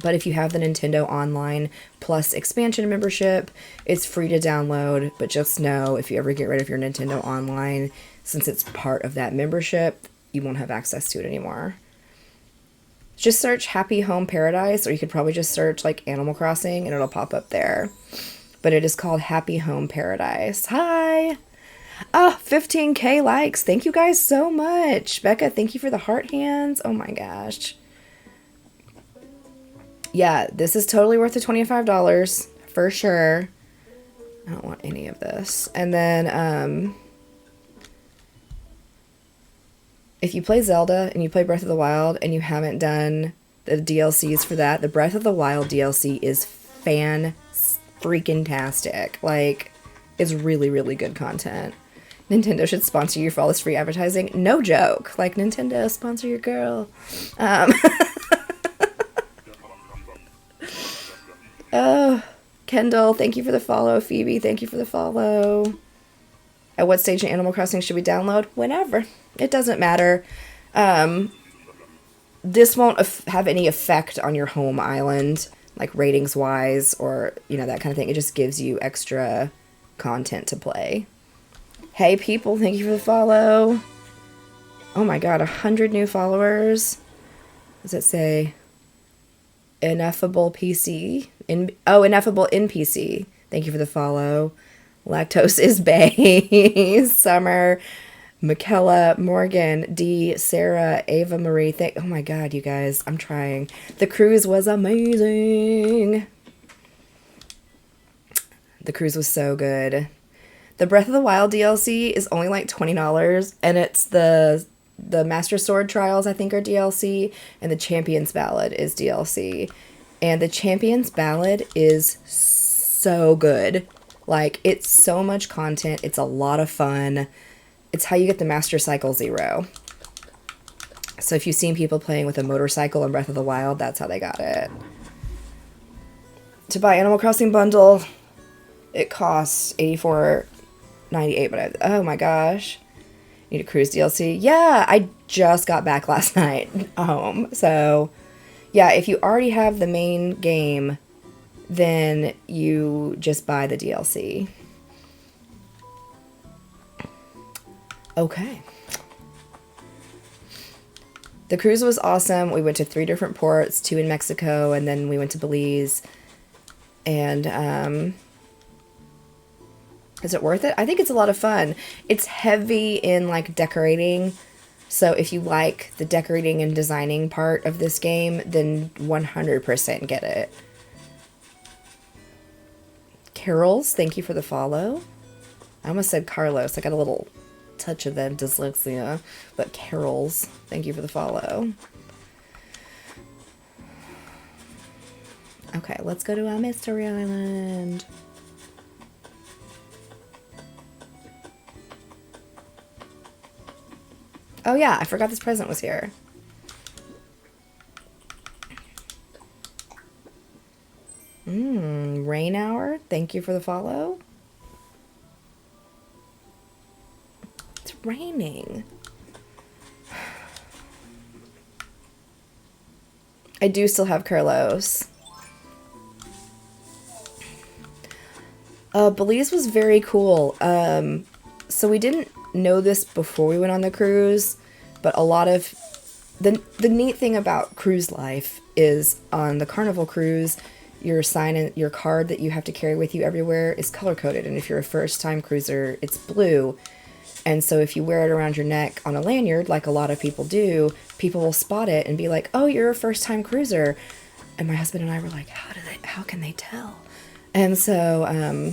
But if you have the Nintendo Online Plus expansion membership, it's free to download. But just know, if you ever get rid of your Nintendo Online, since it's part of that membership, you won't have access to it anymore. Just search Happy Home Paradise, or you could probably just search like Animal Crossing and it'll pop up there. But it is called Happy Home Paradise. Hi! Oh, 15K likes. Thank you guys so much. Becca, thank you for the heart hands. Oh my gosh. Yeah, this is totally worth the $25 for sure. I don't want any of this. And then, if you play Zelda and you play Breath of the Wild and you haven't done the DLCs for that, the Breath of the Wild DLC is fan-freaking-tastic. Like, it's really, really good content. Nintendo should sponsor you for all this free advertising. No joke. Like, Nintendo, sponsor your girl. Oh, Kendall, thank you for the follow. Phoebe, thank you for the follow. At what stage in Animal Crossing should we download? Whenever. It doesn't matter. This won't have any effect on your home island, like ratings-wise, or, you know, that kind of thing. It just gives you extra content to play. Hey, people, thank you for the follow. Oh my god, 100 new followers. What does it say? Ineffable PC. Ineffable NPC. Thank you for the follow. Lactose is bae. Summer. Michaela. Morgan. D. Sarah. Ava Marie. Oh my god, you guys. I'm trying. The cruise was amazing. The cruise was so good. The Breath of the Wild DLC is only like $20, and it's the Master Sword Trials, I think, are DLC, and the Champion's Ballad is DLC. And the Champion's Ballad is so good. Like, it's so much content. It's a lot of fun. It's how you get the Master Cycle Zero. So if you've seen people playing with a motorcycle in Breath of the Wild, that's how they got it. To buy Animal Crossing bundle, it costs $84.98, but oh my gosh. Need a cruise DLC? Yeah, I just got back last night home. So, yeah, if you already have the main game, then you just buy the DLC. Okay. The cruise was awesome. We went to 3 different ports, 2 in Mexico, and then we went to Belize. And, is it worth it? I think it's a lot of fun. It's heavy in, like, decorating. So if you like the decorating and designing part of this game, then 100% get it. Carols, thank you for the follow. I almost said Carlos. I got a little touch of that dyslexia. But Carols, thank you for the follow. Okay, let's go to our Mystery Island. Oh yeah, I forgot this present was here. Rain Hour, thank you for the follow. It's raining. I do still have Carlos. Belize was very cool. So we didn't know this before we went on the cruise, but a lot of the neat thing about cruise life is on the Carnival cruise, your sign and your card that you have to carry with you everywhere is color coded, and if you're a first time cruiser, it's blue. And so if you wear it around your neck on a lanyard, like a lot of people do, people will spot it and be like, "Oh, you're a first time cruiser." And my husband and I were like, how can they tell? And so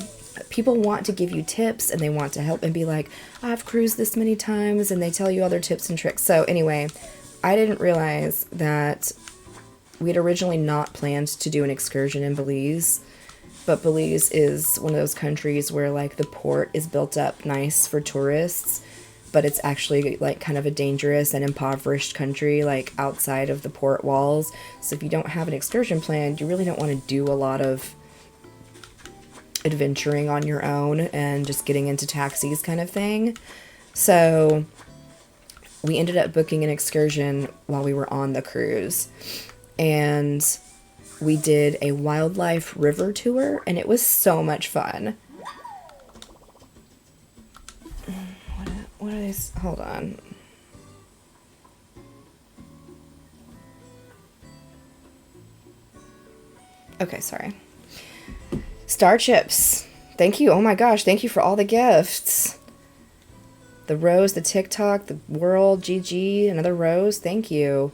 people want to give you tips and they want to help and be like, "I've cruised this many times," and they tell you all their tips and tricks. So anyway, I didn't realize that we had originally not planned to do an excursion in Belize, but Belize is one of those countries where like the port is built up nice for tourists, but it's actually like kind of a dangerous and impoverished country like outside of the port walls. So if you don't have an excursion planned, you really don't want to do a lot of adventuring on your own and just getting into taxis kind of thing. So we ended up booking an excursion while we were on the cruise, and we did a wildlife river tour, and it was so much fun. What are these? Hold on. Okay, sorry. Star Chips. Thank you. Oh my gosh, thank you for all the gifts. The rose, the TikTok, the world, GG, another rose. Thank you.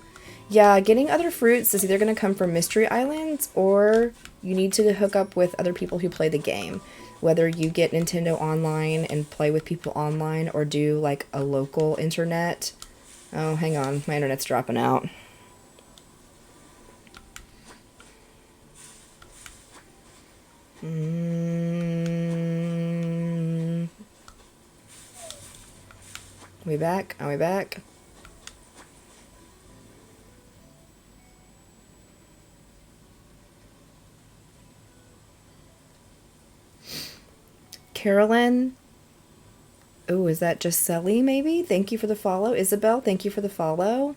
Yeah, getting other fruits is either going to come from Mystery Islands or you need to hook up with other people who play the game. Whether you get Nintendo Online and play with people online or do like a local internet. Oh, hang on. My internet's dropping out. We back? Are we back? Carolyn. Oh, is that just Selly maybe? Thank you for the follow. Isabel, thank you for the follow.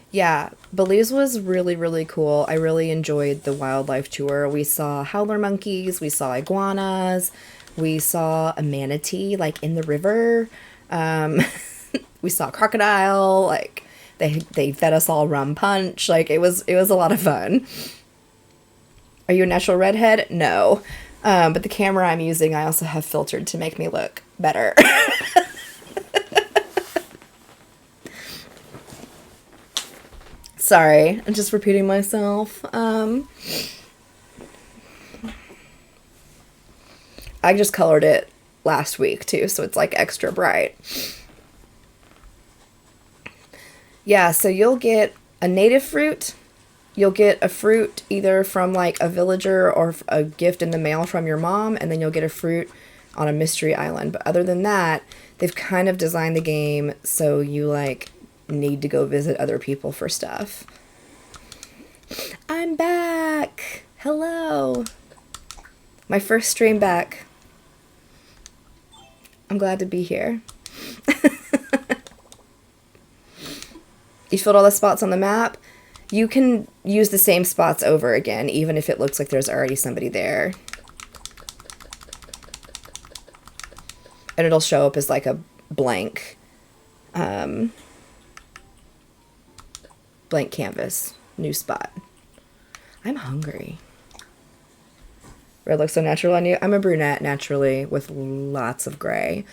Yeah, Belize was really, really cool. I really enjoyed the wildlife tour. We saw howler monkeys, we saw iguanas, we saw a manatee like in the river. We saw a crocodile. Like they fed us all rum punch. Like it was a lot of fun. Are you a natural redhead? No. But the camera I'm using, I also have filtered to make me look better. Sorry, I'm just repeating myself. I just colored it last week too, so it's like extra bright. Yeah, so you'll get a native fruit, you'll get a fruit either from like a villager or a gift in the mail from your mom, and then you'll get a fruit on a mystery island. But other than that, they've kind of designed the game so you like need to go visit other people for stuff. I'm back. Hello. My first stream back. I'm glad to be here. You filled all the spots on the map. You can use the same spots over again, even if it looks like there's already somebody there. And it'll show up as like a blank, blank canvas, new spot. I'm hungry. Red looks so natural on you. I'm a brunette naturally with lots of gray.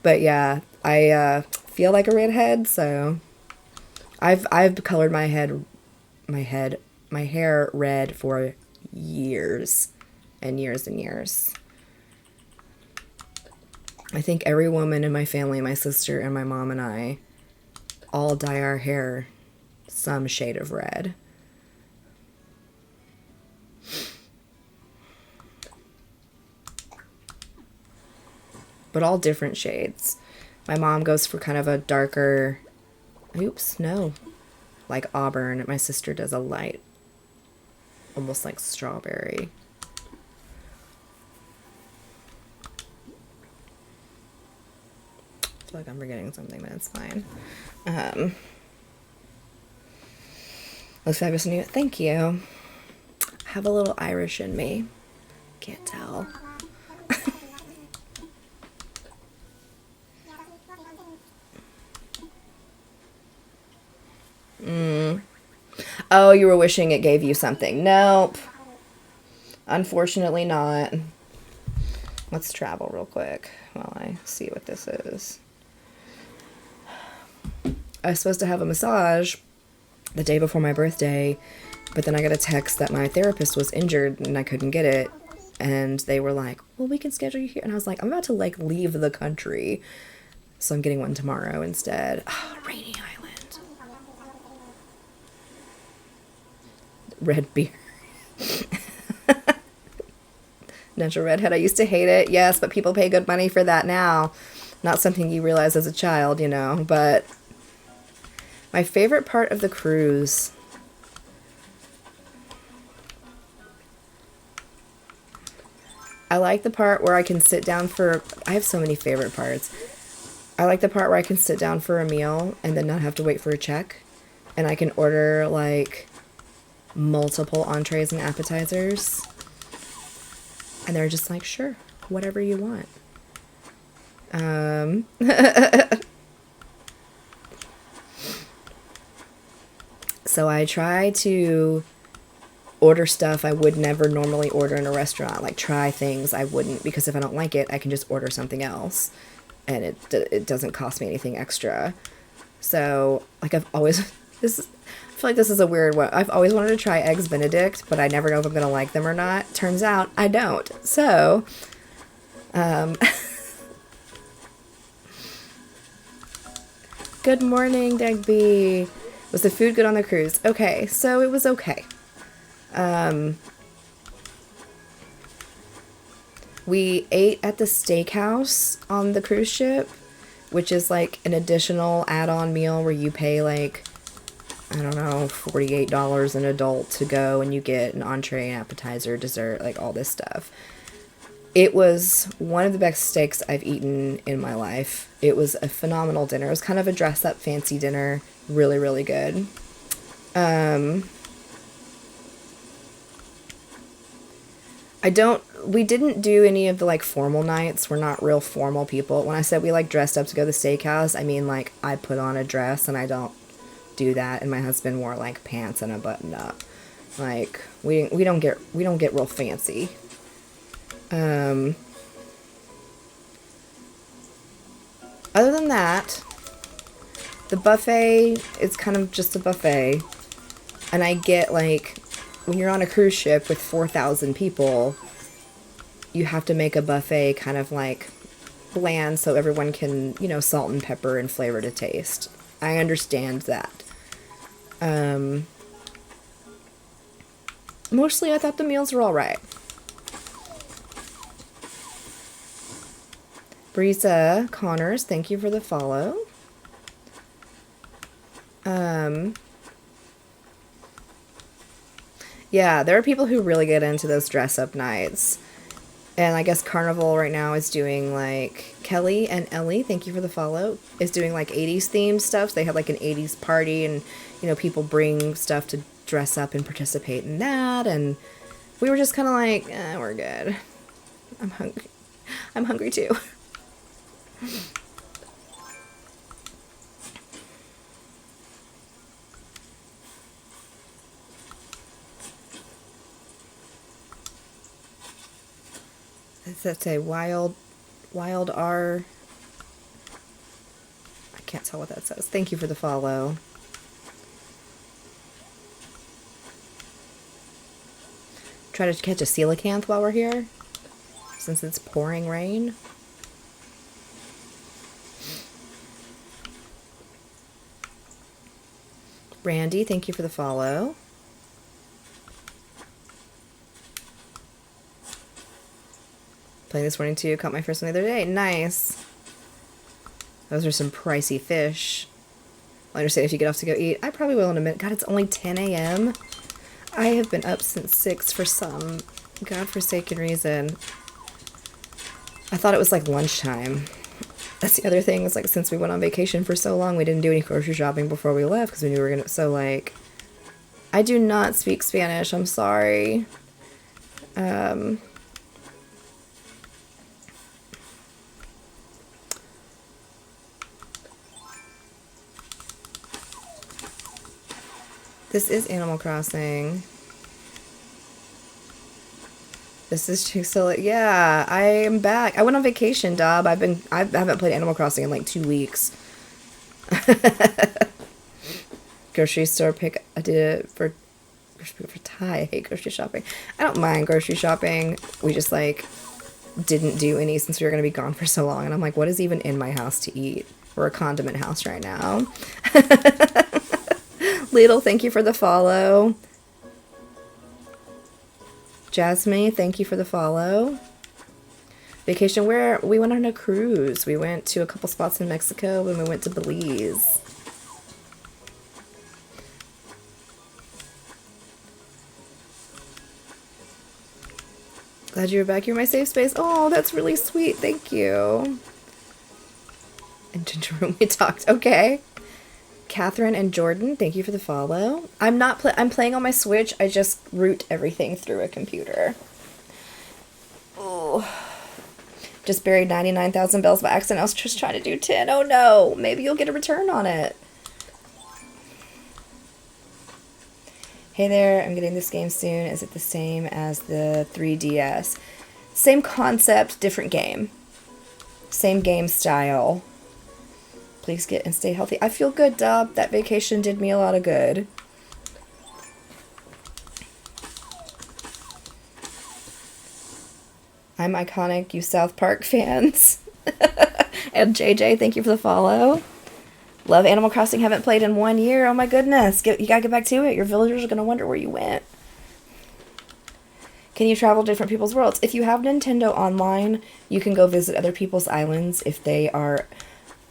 But yeah, I feel like a redhead, so I've colored my hair red for years and years and years. I think every woman in my family, my sister and my mom and I, all dye our hair some shade of red. But all different shades. My mom goes for kind of a darker, like auburn. My sister does a light, almost like strawberry. I feel like I'm forgetting something, but it's fine. Looks fabulous on you. Thank you. I have a little Irish in me. Can't tell. Oh, you were wishing it gave you something. Nope. Unfortunately not. Let's travel real quick while I see what this is. I was supposed to have a massage the day before my birthday, but then I got a text that my therapist was injured and I couldn't get it. And they were like, well, we can schedule you here. And I was like, I'm about to like leave the country. So I'm getting one tomorrow instead. Oh, Rainy Island. Red beer. Natural redhead. I used to hate it. Yes, but people pay good money for that now. Not something you realize as a child, you know. But my favorite part of the cruise... I like the part where I can sit down for... I have so many favorite parts. I like the part where I can sit down for a meal and then not have to wait for a check. And I can order, like, multiple entrees and appetizers. And they're just like, sure, whatever you want. So I try to order stuff I would never normally order in a restaurant, like try things I wouldn't, because if I don't like it, I can just order something else and it doesn't cost me anything extra. So like I've always I feel like this is a weird one. I've always wanted to try eggs Benedict, but I never know if I'm gonna like them or not. Turns out I don't. So good morning, Degby. Was the food good on the cruise? Okay, so it was okay. We ate at the steakhouse on the cruise ship, which is like an additional add-on meal where you pay like, I don't know, $48 an adult to go and you get an entree, an appetizer, dessert, like all this stuff. It was one of the best steaks I've eaten in my life. It was a phenomenal dinner. It was kind of a dress-up fancy dinner. Really, really good. We didn't do any of the like formal nights. We're not real formal people. When I said we like dressed up to go to the steakhouse, I mean like I put on a dress and I don't do that, and my husband wore like pants and a button up. Like we don't get real fancy. Other than that, the buffet is kind of just a buffet, and I get like, when you're on a cruise ship with 4,000 people, you have to make a buffet kind of like bland so everyone can, you know, salt and pepper and flavor to taste. I understand that. Mostly I thought the meals were alright. Brisa Connors, thank you for the follow. Yeah, there are people who really get into those dress-up nights. And I guess Carnival right now is doing, like, Kelly and Ellie, thank you for the follow, is doing, like, 80s themed stuff. So they had, like, an 80s party, and, you know, people bring stuff to dress up and participate in that. And we were just kind of like, we're good. I'm hungry. I'm hungry, too. That's a wild R. I can't tell what that says. Thank you for the follow. Try to catch a coelacanth while we're here, since it's pouring rain. Randy, thank you for the follow. Playing this morning too. Caught my first one the other day. Nice. Those are some pricey fish. I'll understand if you get off to go eat. I probably will in a minute. God, it's only 10 a.m. I have been up since 6 for some godforsaken reason. I thought it was like lunchtime. That's the other thing. It's like since we went on vacation for so long, we didn't do any grocery shopping before we left because we knew we were going to. So, like, I do not speak Spanish. I'm sorry. This is Animal Crossing. This is Chick-fil-A. Yeah, I am back. I went on vacation, Dob. I haven't played Animal Crossing in like 2 weeks. Grocery store pick. I did it for Ty. I hate grocery shopping. I don't mind grocery shopping. We just like didn't do any since we were going to be gone for so long. And I'm like, what is even in my house to eat? We're a condiment house right now. Lidl, thank you for the follow. Jasmine, thank you for the follow. Vacation where we went on a cruise. We went to a couple spots in Mexico and we went to Belize. Glad you're back. You're my safe space. Oh, that's really sweet. Thank you. And Ginger Room, we talked. Okay. Catherine and Jordan, thank you for the follow. I'm playing on my Switch. I just root everything through a computer. Oh. Just buried 99,000 bells by accident. I was just trying to do 10. Oh no. Maybe you'll get a return on it. Hey there, I'm getting this game soon. Is it the same as the 3DS? Same concept, different game. Same game style. Please get and stay healthy. I feel good, Dub. That vacation did me a lot of good. I'm iconic, you South Park fans. And JJ, thank you for the follow. Love Animal Crossing. Haven't played in 1 year. Oh my goodness. You gotta get back to it. Your villagers are gonna wonder where you went. Can you travel to different people's worlds? If you have Nintendo Online, you can go visit other people's islands if they are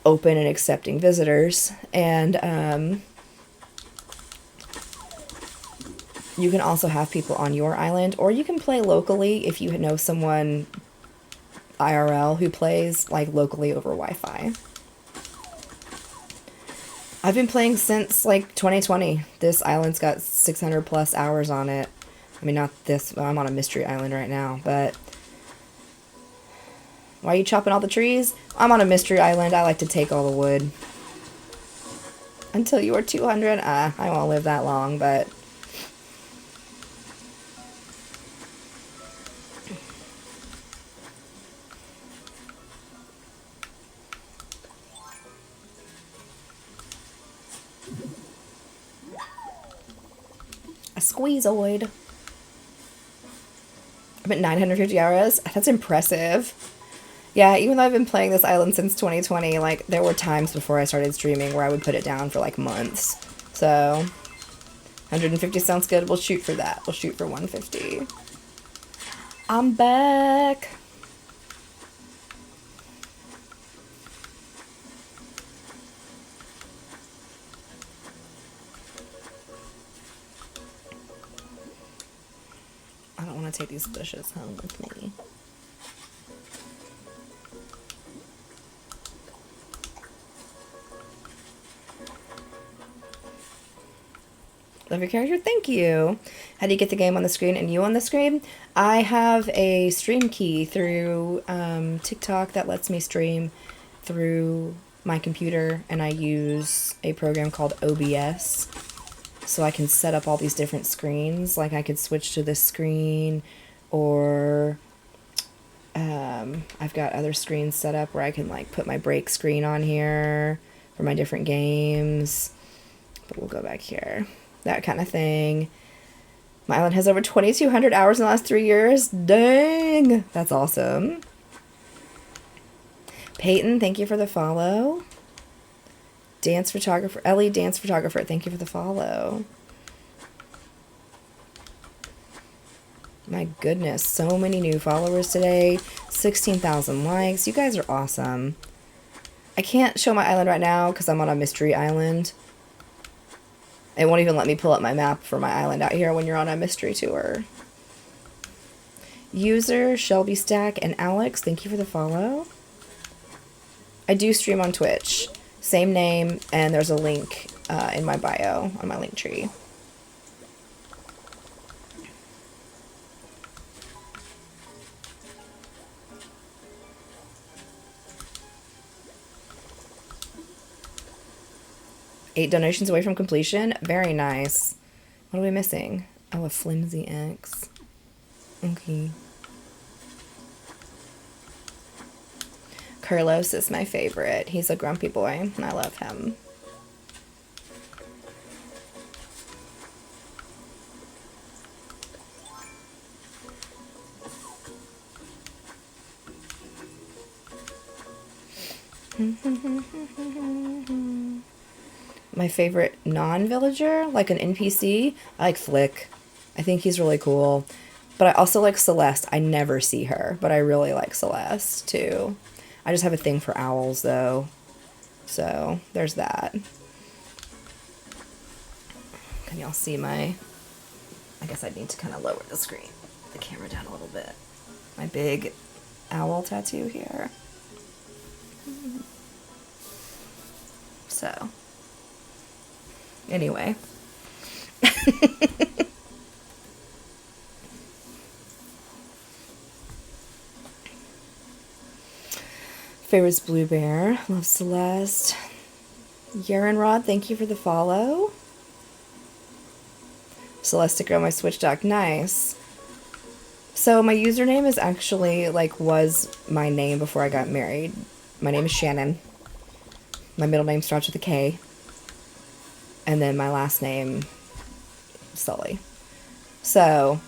open and accepting visitors, and you can also have people on your island, or you can play locally if you know someone IRL who plays like locally over Wi-Fi. I've been playing since like 2020. This island's got 600 plus hours on it. I mean, not this, I'm on a mystery island right now, but why are you chopping all the trees? I'm on a mystery island. I like to take all the wood. Until you are 200. I won't live that long, but a squeezoid. I'm at 950 hours. That's impressive. Yeah, even though I've been playing this island since 2020, like, there were times before I started streaming where I would put it down for, like, months. So, 150 sounds good. We'll shoot for that. We'll shoot for 150. I'm back. I don't want to take these bushes home with me. Love your character. Thank you. How do you get the game on the screen and you on the screen? I have a stream key through TikTok that lets me stream through my computer, and I use a program called OBS. So I can set up all these different screens. Like I could switch to this screen, or I've got other screens set up where I can like put my break screen on here for my different games. But we'll go back here. That kind of thing. My island has over 2,200 hours in the last 3 years. Dang! That's awesome. Peyton, thank you for the follow. Dance photographer, Ellie, dance photographer, thank you for the follow. My goodness, so many new followers today. 16,000 likes. You guys are awesome. I can't show my island right now because I'm on a mystery island. It won't even let me pull up my map for my island out here when you're on a mystery tour. User, Shelby Stack, and Alex, thank you for the follow. I do stream on Twitch. Same name, and there's a link in my bio on my link tree. Eight donations away from completion. Very nice. What are we missing? Oh, a flimsy X. Okay. Carlos is my favorite. He's a grumpy boy, and I love him. My favorite non-villager, like an NPC, I like Flick. I think he's really cool. But I also like Celeste. I never see her, but I really like Celeste, too. I just have a thing for owls, though. So, there's that. Can y'all see my... I guess I need to kind of lower the screen, the camera down a little bit. My big owl tattoo here. So... Anyway. Favorites Blue Bear. Love Celeste. Yaren Rod, thank you for the follow. Celeste girl, my Switch dock. Nice. So my username is actually, like, was my name before I got married. My name is Shannon. My middle name starts with a K. And then my last name, Sully. So,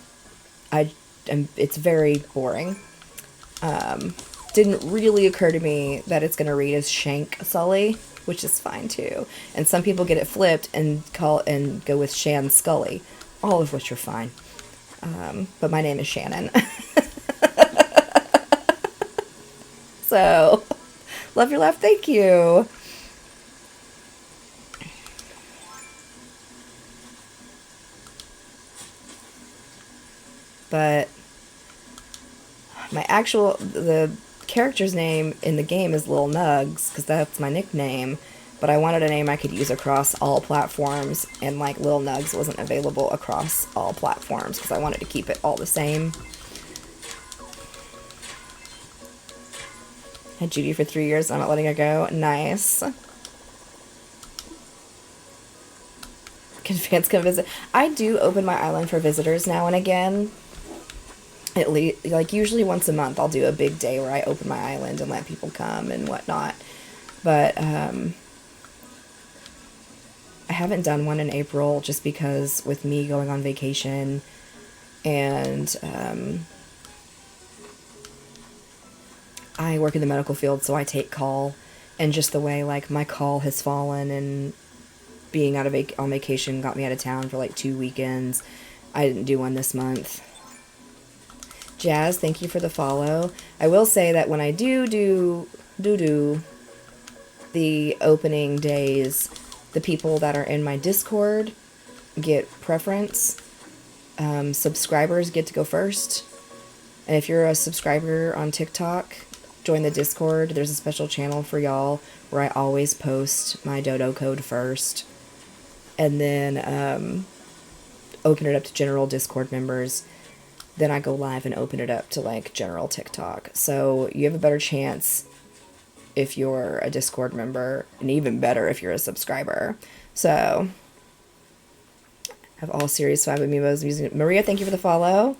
it's very boring. Didn't really occur to me that it's going to read as Shank Sully, which is fine too. And some people get it flipped and go with Shan Scully, all of which are fine. But my name is Shannon. So, love your laugh. Thank you. But the character's name in the game is Lil Nugs, because that's my nickname, but I wanted a name I could use across all platforms, and like Lil Nugs wasn't available across all platforms, because I wanted to keep it all the same. Had Judy for 3 years, I'm not letting her go. Nice. Can fans come visit? I do open my island for visitors now and again. At least, like, usually once a month I'll do a big day where I open my island and let people come and whatnot. But I haven't done one in April just because with me going on vacation and I work in the medical field, so I take call, and just the way like my call has fallen and being on vacation got me out of town for like 2 weekends. I didn't do one this month. Jazz, thank you for the follow. I will say that when I do the opening days, the people that are in my Discord get preference. Subscribers get to go first. And if you're a subscriber on TikTok, join the Discord. There's a special channel for y'all where I always post my dodo code first. And then open it up to general Discord members. Then I go live and open it up to like general TikTok. So you have a better chance if you're a Discord member, and even better if you're a subscriber. So have all Series 5 amiibos using Maria, thank you for the follow.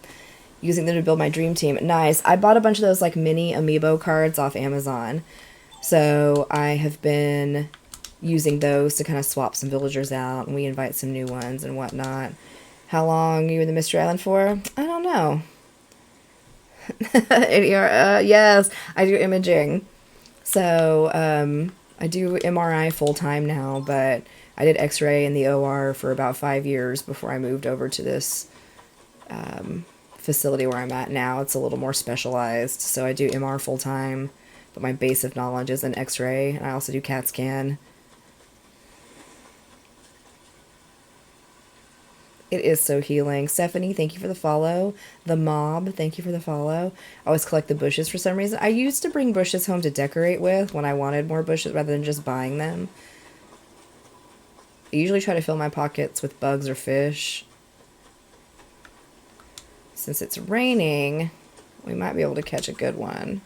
Using them to build my dream team. Nice. I bought a bunch of those like mini amiibo cards off Amazon. So I have been using those to kind of swap some villagers out, and we invite some new ones and whatnot. How long are you in the Mystery Island for? I don't know. Yes, I do imaging. So I do MRI full-time now, but I did x-ray in the OR for about 5 years before I moved over to this facility where I'm at now. It's a little more specialized, so I do MR full-time, but my base of knowledge is in x-ray, and I also do CAT scan. It is so healing. Stephanie, thank you for the follow. The Mob, thank you for the follow. I always collect the bushes for some reason. I used to bring bushes home to decorate with when I wanted more bushes rather than just buying them. I usually try to fill my pockets with bugs or fish. Since it's raining, we might be able to catch a good one.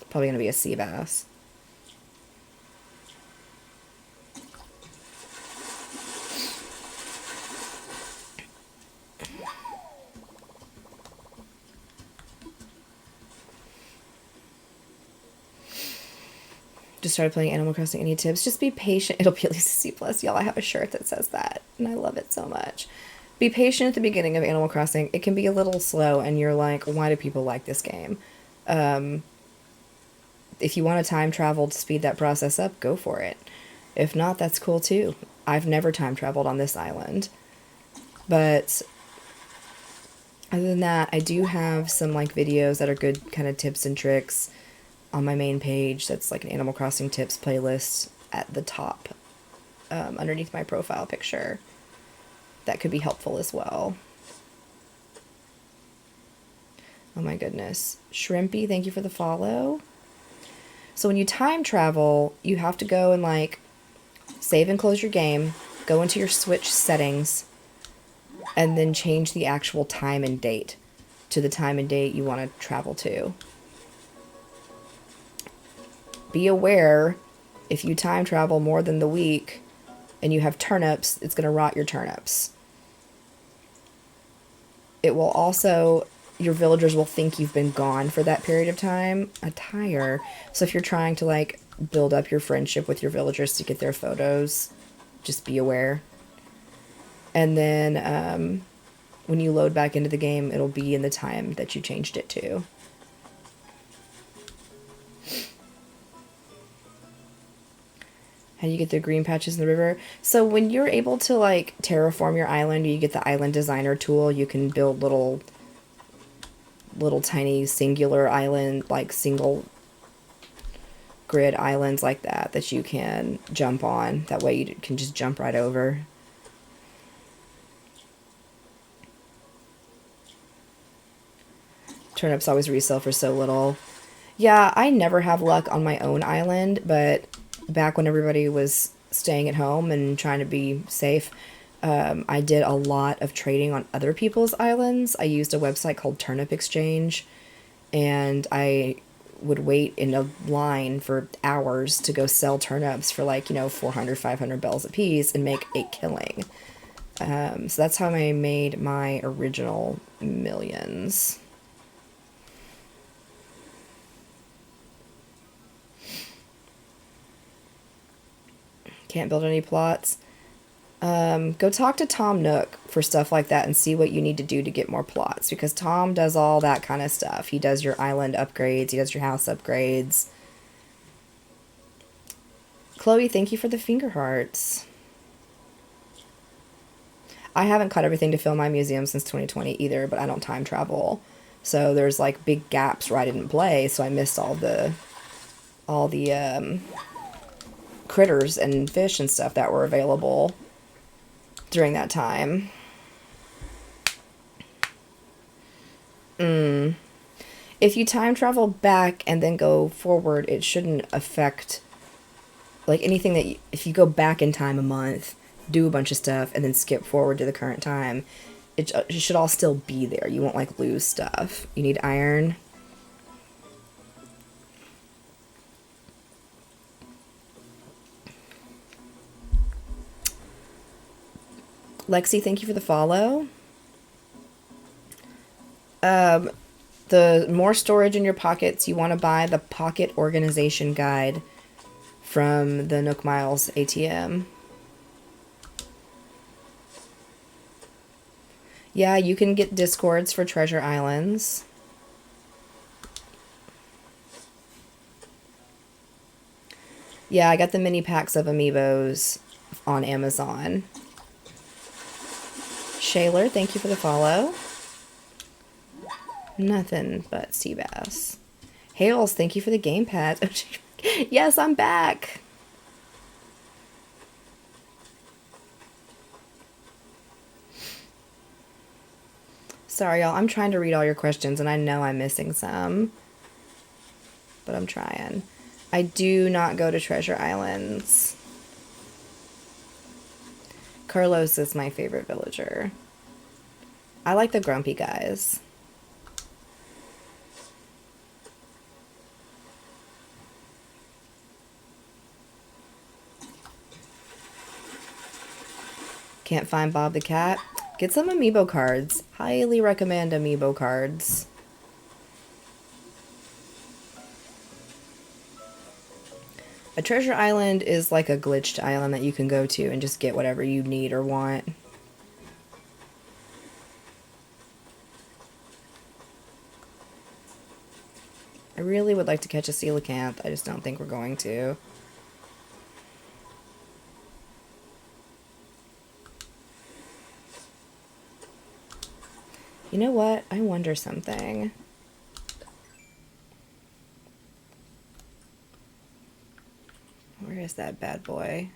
Probably going to be a sea bass. Just started playing Animal Crossing. Any tips? Just be patient. It'll be at least a C+. Y'all, I have a shirt that says that, and I love it so much. Be patient at the beginning of Animal Crossing. It can be a little slow, and you're like, why do people like this game? If you want to time travel to speed that process up, go for it. If not, that's cool too. I've never time traveled on this island. But other than that, I do have some like videos that are good kind of tips and tricks on my main page. That's like an Animal Crossing tips playlist at the top, underneath my profile picture. That could be helpful as well. Oh my goodness. Shrimpy, thank you for the follow. So when you time travel, you have to go and like save and close your game, go into your Switch settings, and then change the actual time and date to the time and date you want to travel to. Be aware, if you time travel more than the week and you have turnips, it's going to rot your turnips. It will also, your villagers will think you've been gone for that period of time. A tire. So if you're trying to like build up your friendship with your villagers to get their photos, just be aware. And then when you load back into the game, it'll be in the time that you changed it to. How do you get the green patches in the river? So when you're able to like terraform your island, you get the island designer tool, you can build little tiny singular island, like single grid islands like that you can jump on. That way you can just jump right over. Turnips always resell for so little. Yeah, I never have luck on my own island, but back when everybody was staying at home and trying to be safe, I did a lot of trading on other people's islands. I used a website called Turnip Exchange, and I would wait in a line for hours to go sell turnips for like, 400, 500 bells a piece and make a killing. So that's how I made my original millions. Can't build any plots. Go talk to Tom Nook for stuff like that and see what you need to do to get more plots, because Tom does all that kind of stuff. He does your island upgrades, he does your house upgrades. Chloe, thank you for the finger hearts. I haven't caught everything to fill my museum since 2020 either, but I don't time travel. So there's like big gaps where I didn't play, so I missed all the critters and fish and stuff that were available during that time. If you time travel back and then go forward, it shouldn't affect like anything that if you go back in time a month, do a bunch of stuff, and then skip forward to the current time, it should all still be there. You won't like lose stuff. You need iron. Lexi, thank you for the follow. The more storage in your pockets, you want to buy the Pocket Organization Guide from the Nook Miles ATM. Yeah, you can get Discords for Treasure Islands. Yeah, I got the mini packs of amiibos on Amazon. Shaler, thank you for the follow. Nothing but sea bass. Hales, thank you for the gamepad. Yes, I'm back. Sorry, y'all. I'm trying to read all your questions, and I know I'm missing some. But I'm trying. I do not go to Treasure Islands. Carlos is my favorite villager. I like the grumpy guys. Can't find Bob the Cat? Get some amiibo cards. Highly recommend amiibo cards. A treasure island is like a glitched island that you can go to and just get whatever you need or want. I really would like to catch a coelacanth. I just don't think we're going to. You know what? I wonder something. Where is that bad boy?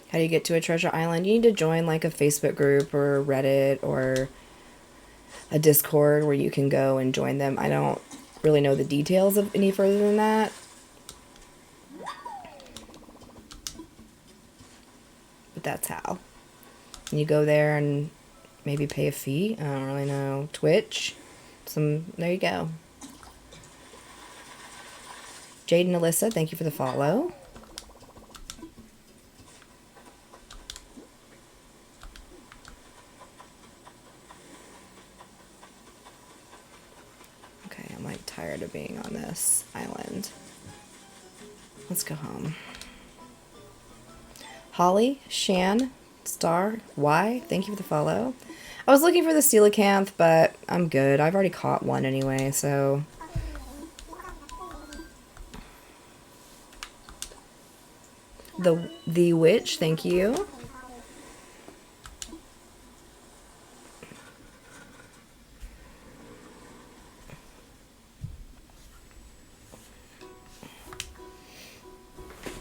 How do you get to a treasure island? You need to join like a Facebook group or Reddit or a Discord where you can go and join them. I don't really know the details of any further than that. But that's how. You go there and maybe pay a fee. I don't really know. Twitch. There you go. Jade and Alyssa, thank you for the follow. Okay, I'm like tired of being on this island. Let's go home. Holly, Shan, Star, Y, thank you for the follow. I was looking for the coelacanth, but I'm good. I've already caught one anyway, so... The witch, thank you.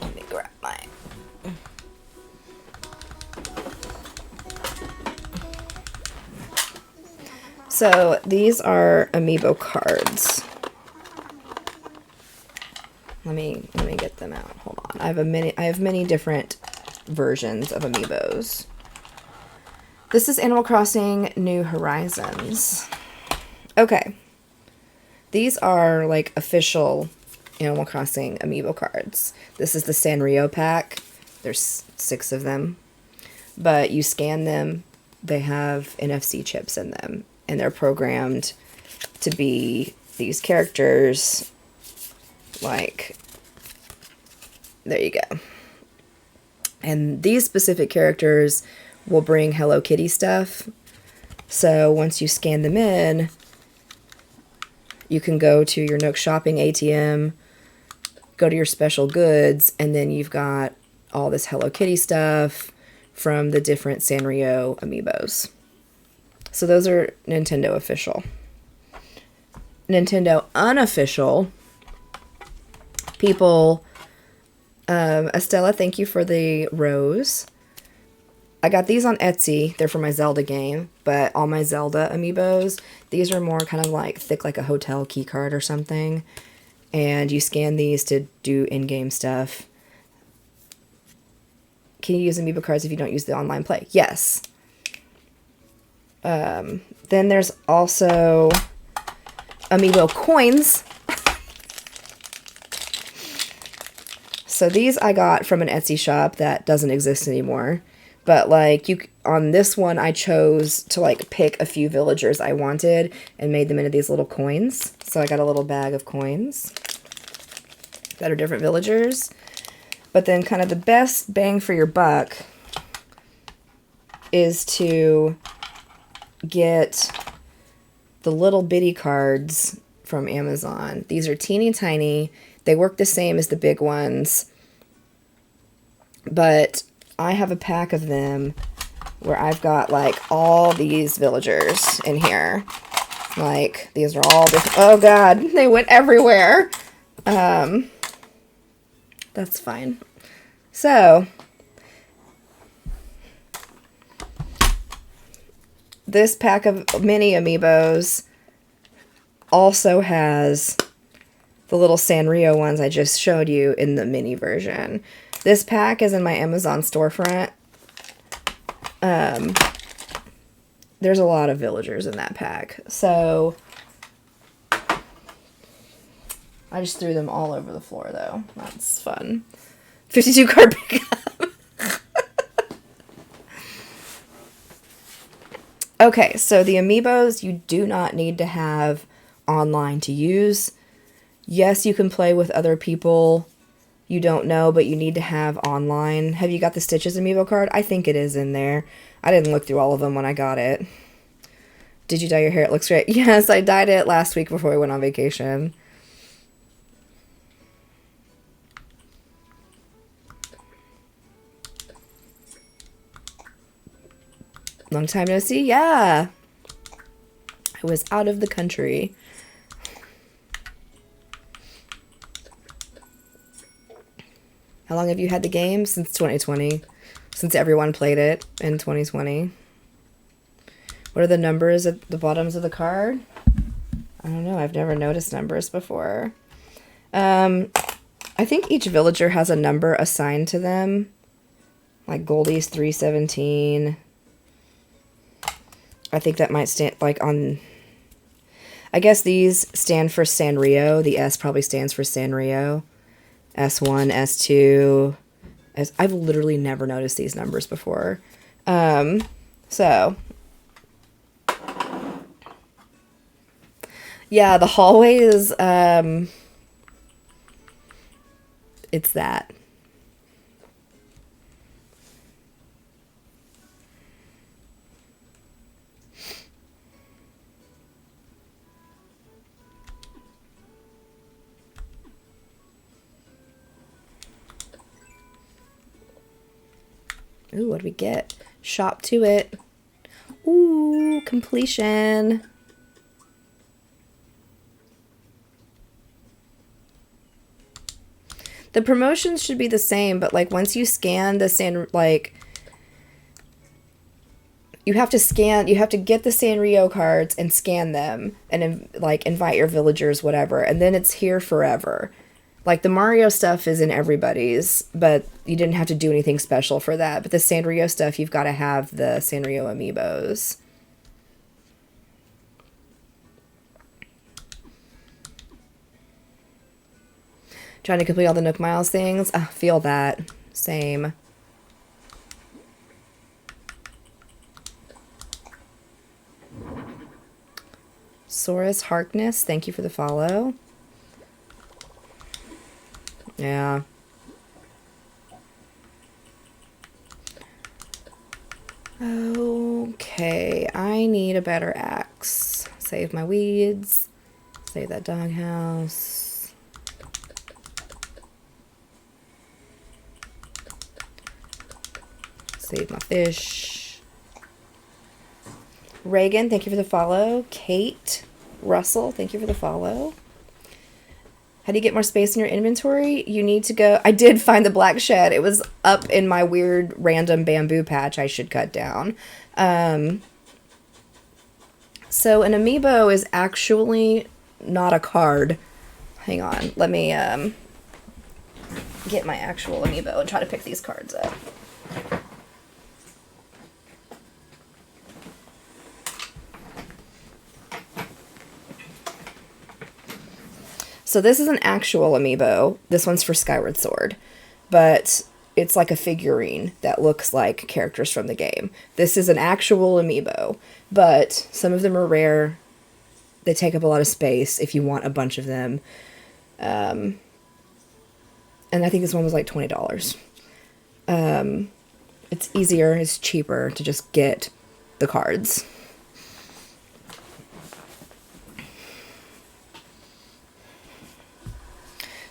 Let me grab mine. So these are amiibo cards. Let me get them out. Hold on. I have many different versions of amiibos. This is Animal Crossing New Horizons. Okay. These are like official Animal Crossing amiibo cards. This is the Sanrio pack. There's 6 of them. But you scan them, they have NFC chips in them. And they're programmed to be these characters Like, there you go. And these specific characters will bring Hello Kitty stuff. So once you scan them in, you can go to your Nook Shopping ATM, go to your special goods, and then you've got all this Hello Kitty stuff from the different Sanrio amiibos. So those are Nintendo official. Nintendo unofficial, people, Estella, thank you for the rose. I got these on Etsy. They're for my Zelda game, but all my Zelda amiibos, these are more kind of like thick, like a hotel key card or something. And you scan these to do in-game stuff. Can you use amiibo cards if you don't use the online play? Yes. Then there's also amiibo coins. So these I got from an Etsy shop that doesn't exist anymore. But like on this one, I chose to like pick a few villagers I wanted and made them into these little coins. So I got a little bag of coins that are different villagers. But then kind of the best bang for your buck is to get the little bitty cards from Amazon. These are teeny tiny. They work the same as the big ones. But I have a pack of them where I've got like all these villagers in here. Like these are all different. Oh God, they went everywhere. That's fine. So this pack of mini amiibos also has the little Sanrio ones I just showed you in the mini version. This pack is in my Amazon storefront. There's a lot of villagers in that pack. So I just threw them all over the floor though. That's fun. 52 card pickup. Okay, so the amiibos you do not need to have online to use. Yes, you can play with other people you don't know, but you need to have online. Have you got the Stitches amiibo card? I think it is in there. I didn't look through all of them when I got it. Did you dye your hair? It looks great. Yes, I dyed it last week before we went on vacation. Long time no see? Yeah. I was out of the country. How long have you had the game? Since 2020. Since everyone played it in 2020. What are the numbers at the bottoms of the card? I don't know. I've never noticed numbers before. I think each villager has a number assigned to them. Like Goldie's 317. I think that might stand like on... I guess these stand for Sanrio. The S probably stands for Sanrio. S1, S2. I've literally never noticed these numbers before. So... yeah, the hallway is... it's that. Ooh, what do we get? Shop to it. Ooh, completion. The promotions should be the same, but like once you scan the you have to get the Sanrio cards and scan them and like invite your villagers, whatever, and then it's here forever. Like the Mario stuff is in everybody's, but you didn't have to do anything special for that. But the Sanrio stuff, you've got to have the Sanrio amiibos. Trying to complete all the Nook Miles things. I feel that. Same. Saurus Harkness, thank you for the follow. Yeah. Okay, I need a better axe. Save my weeds. Save that doghouse. Save my fish. Reagan, thank you for the follow. Kate Russell, thank you for the follow. How do you get more space in your inventory? You need to go... I did find the black shed. It was up in my weird random bamboo patch I should cut down. So an amiibo is actually not a card. Hang on. Let me get my actual amiibo and try to pick these cards up. So this is an actual amiibo. This one's for Skyward Sword. But it's like a figurine that looks like characters from the game. This is an actual amiibo. But some of them are rare. They take up a lot of space if you want a bunch of them. And I think this one was like $20. It's easier, it's cheaper to just get the cards.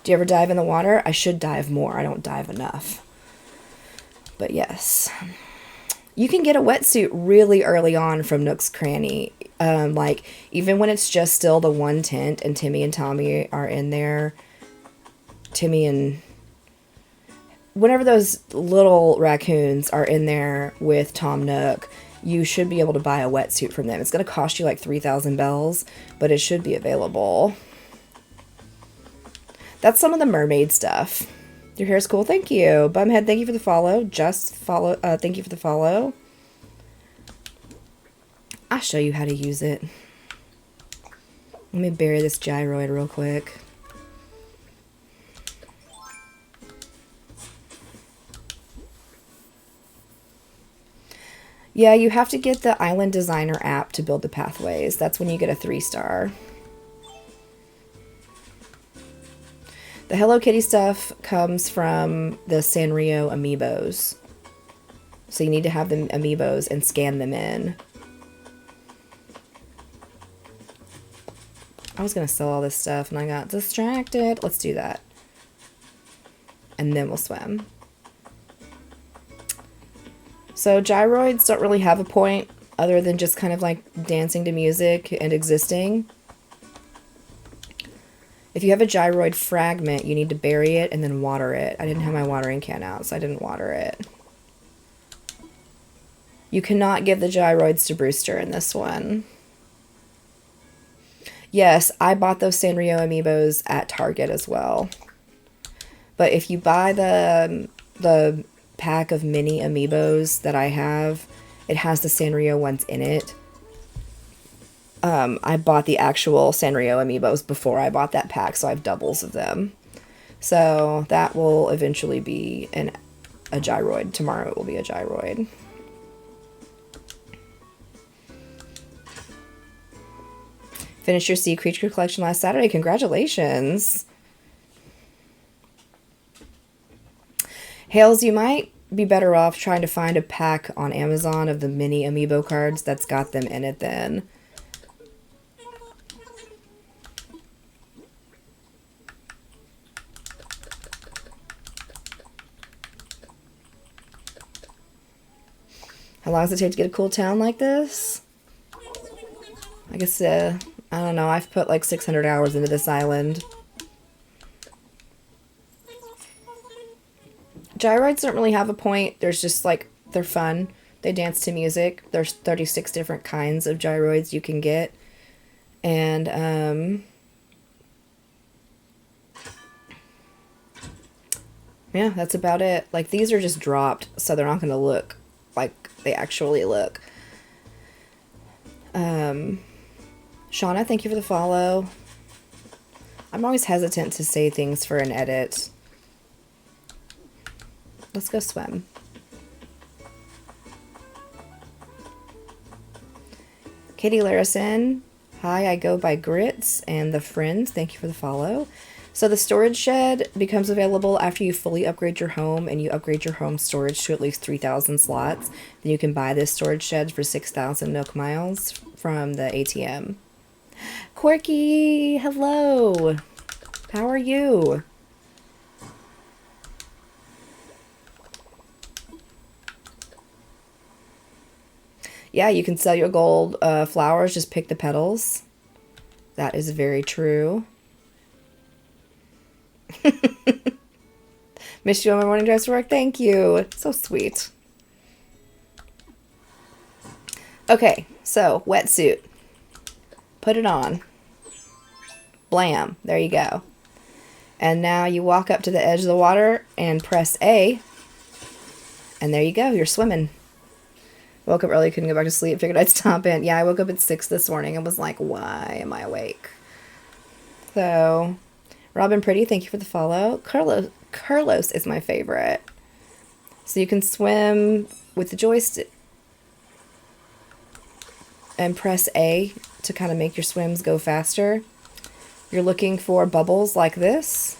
Do you ever dive in the water? I should dive more. I don't dive enough. But yes. You can get a wetsuit really early on from Nook's Cranny. Like, even when it's just still the one tent and Timmy and Tommy are in there. Timmy and... Whenever those little raccoons are in there with Tom Nook, you should be able to buy a wetsuit from them. It's going to cost you like 3,000 bells, but it should be available. That's some of the mermaid stuff. Your hair's cool. Thank you. Bumhead, thank you for the follow. Just follow. Thank you for the follow. I'll show you how to use it. Let me bury this gyroid real quick. Yeah, you have to get the Island Designer app to build the pathways. That's when you get a 3-star. The Hello Kitty stuff comes from the Sanrio amiibos. So you need to have the amiibos and scan them in. I was going to sell all this stuff and I got distracted. Let's do that. And then we'll swim. So gyroids don't really have a point other than just kind of like dancing to music and existing. If you have a gyroid fragment, you need to bury it and then water it. I didn't have my watering can out, so I didn't water it. You cannot give the gyroids to Brewster in this one. Yes, I bought those Sanrio amiibos at Target as well. But if you buy the pack of mini amiibos that I have, it has the Sanrio ones in it. I bought the actual Sanrio amiibos before I bought that pack, so I have doubles of them. So that will eventually be a gyroid. Tomorrow it will be a gyroid. Finished your sea creature collection last Saturday. Congratulations. Hales, you might be better off trying to find a pack on Amazon of the mini amiibo cards that's got them in it then. How long does it take to get a cool town like this? I guess, I don't know. I've put like 600 hours into this island. Gyroids don't really have a point. There's just like, they're fun. They dance to music. There's 36 different kinds of gyroids you can get. And, yeah, that's about it. Like, these are just dropped, so they're not going to look like they actually look. Shauna, thank you for the follow. I'm always hesitant to say things for an edit. Let's go swim. Katie Larison, hi, I go by Grits and the Friends. Thank you for the follow. So the storage shed becomes available after you fully upgrade your home and you upgrade your home storage to at least 3,000 slots. Then you can buy this storage shed for 6,000 Nook miles from the ATM. Corky, hello. How are you? Yeah, you can sell your gold flowers, just pick the petals. That is very true. Missed you on my morning dress to work. Thank you. So sweet. Okay, so wetsuit. Put it on. Blam. There you go. And now you walk up to the edge of the water and press A. And there you go. You're swimming. Woke up early, couldn't go back to sleep. Figured I'd stop in. Yeah, I woke up at 6 this morning and was like, why am I awake? So, Robin Pretty, thank you for the follow. Carlos is my favorite. So you can swim with the joystick and press A to kind of make your swims go faster. You're looking for bubbles like this.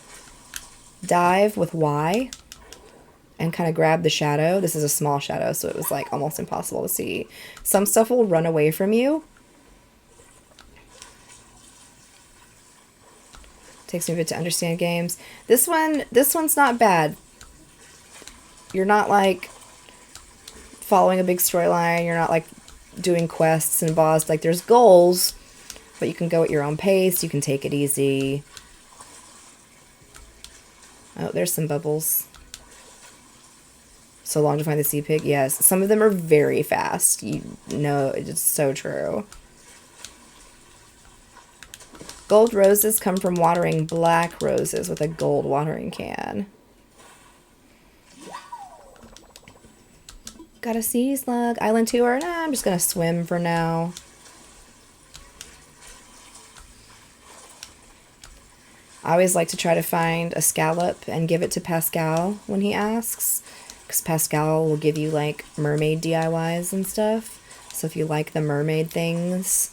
Dive with Y and kind of grab the shadow. This is a small shadow, so it was like almost impossible to see. Some stuff will run away from you. Takes me a bit to understand games. This one's not bad. You're not like following a big storyline. You're not like doing quests and boss. Like there's goals, but you can go at your own pace. You can take it easy. Oh, there's some bubbles. So long to find the sea pig. Yes, some of them are very fast. You know, it's so true. Gold roses come from watering black roses with a gold watering can. Got a sea slug. Island tour? Nah, I'm just going to swim for now. I always like to try to find a scallop and give it to Pascal when he asks. Because Pascal will give you like mermaid DIYs and stuff. So if you like the mermaid things.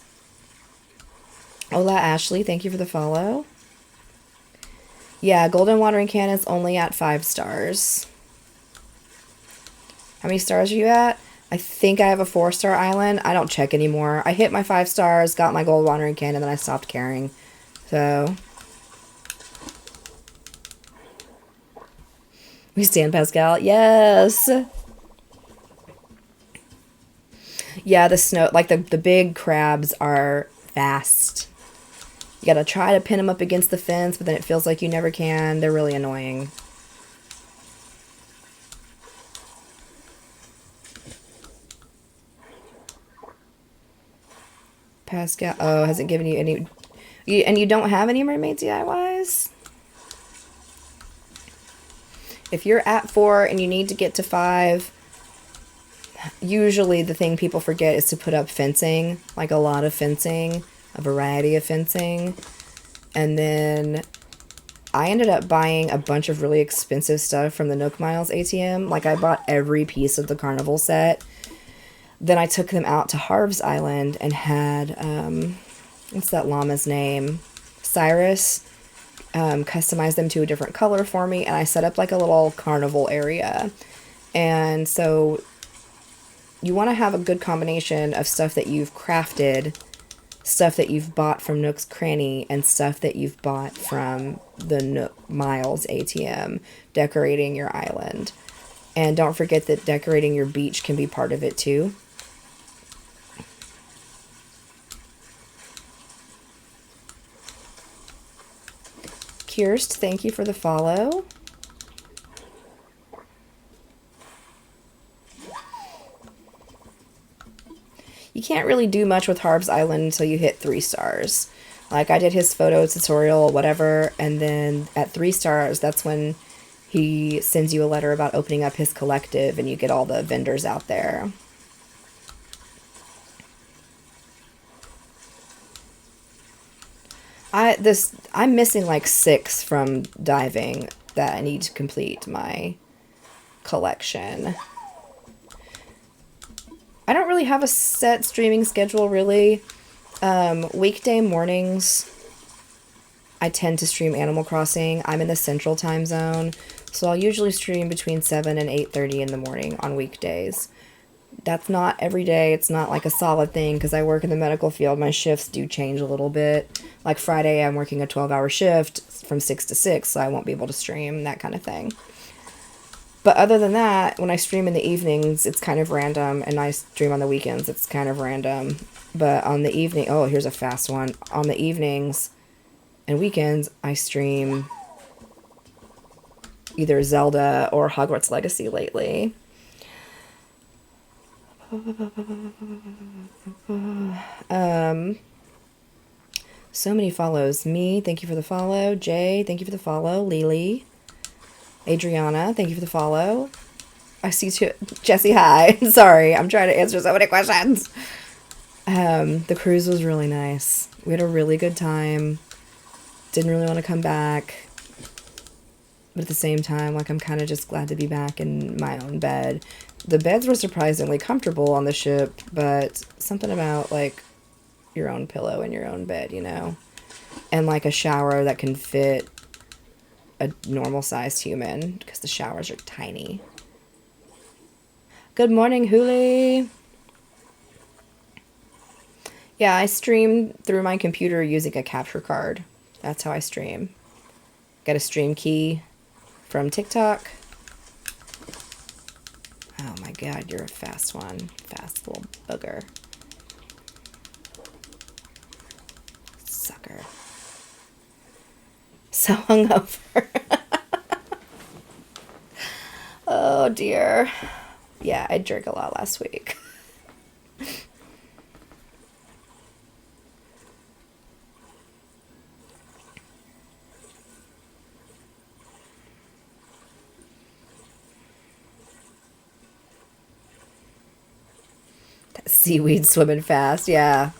Hola Ashley, thank you for the follow. Yeah, golden watering can is only at 5 stars. How many stars are you at? I think I have a 4-star island. I don't check anymore. I hit my 5 stars, got my gold watering can, and then I stopped caring. So we stand Pascal. Yes. Yeah, the snow, like the big crabs are fast. You gotta try to pin them up against the fence, but then it feels like you never can. They're really annoying. Pascal, oh, hasn't given you any, and you don't have any mermaid DIYs? If you're at 4 and you need to get to 5, usually the thing people forget is to put up fencing, like a lot of fencing, a variety of fencing. And then I ended up buying a bunch of really expensive stuff from the Nook Miles ATM. Like I bought every piece of the carnival set. Then I took them out to Harv's Island and had, what's that llama's name? Cyrus. Customize them to a different color for me, and I set up like a little carnival area. And so you want to have a good combination of stuff that you've crafted, stuff that you've bought from Nook's Cranny, and stuff that you've bought from the Nook Miles ATM, decorating your island. And don't forget that decorating your beach can be part of it too. Kirst, thank you for the follow. You can't really do much with Harv's Island until you hit 3 stars. Like I did his photo tutorial, whatever, and then at 3 stars, that's when he sends you a letter about opening up his collective and you get all the vendors out there. I'm missing like 6 from diving that I need to complete my collection. I don't really have a set streaming schedule, really. Weekday mornings, I tend to stream Animal Crossing. I'm in the central time zone, so I'll usually stream between 7 and 8:30 in the morning on weekdays. That's not every day. It's not like a solid thing because I work in the medical field. My shifts do change a little bit. Like Friday, I'm working a 12-hour shift from 6 to 6, so I won't be able to stream, that kind of thing. But other than that, when I stream in the evenings, it's kind of random, and I stream on the weekends, it's kind of random. But on the evening, oh, here's a fast one. On the evenings and weekends, I stream either Zelda or Hogwarts Legacy lately. So many follows. Me, thank you for the follow. Jay, thank you for the follow. Lily. Adriana, thank you for the follow. I see you. Jesse, hi. Sorry, I'm trying to answer so many questions. The cruise was really nice. We had a really good time. Didn't really want to come back. But at the same time, like, I'm kind of just glad to be back in my own bed. The beds were surprisingly comfortable on the ship, but something about, like, your own pillow in your own bed, you know? And, like, a shower that can fit a normal-sized human, because the showers are tiny. Good morning, Huli. Yeah, I stream through my computer using a capture card. That's how I stream. Got a stream key from TikTok. Oh my god, you're a fast one. Fast little booger. Sucker. So hungover. Oh dear. Yeah, I drank a lot last week. That seaweed swimming fast, yeah.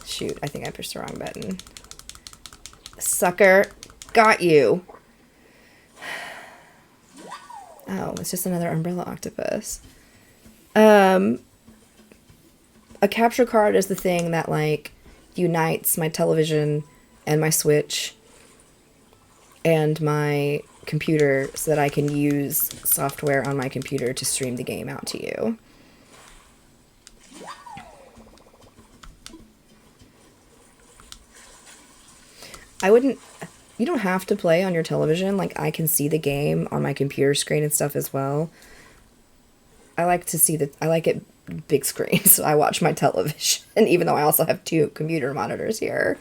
Shoot, I think I pushed the wrong button. Sucker. Got you. Oh, it's just another umbrella octopus. A capture card is the thing that, like, unites my television and my Switch and my computer so that I can use software on my computer to stream the game out to you. You don't have to play on your television. Like, I can see the game on my computer screen and stuff as well. I like it big screen, so I watch my television, even though I also have 2 computer monitors here.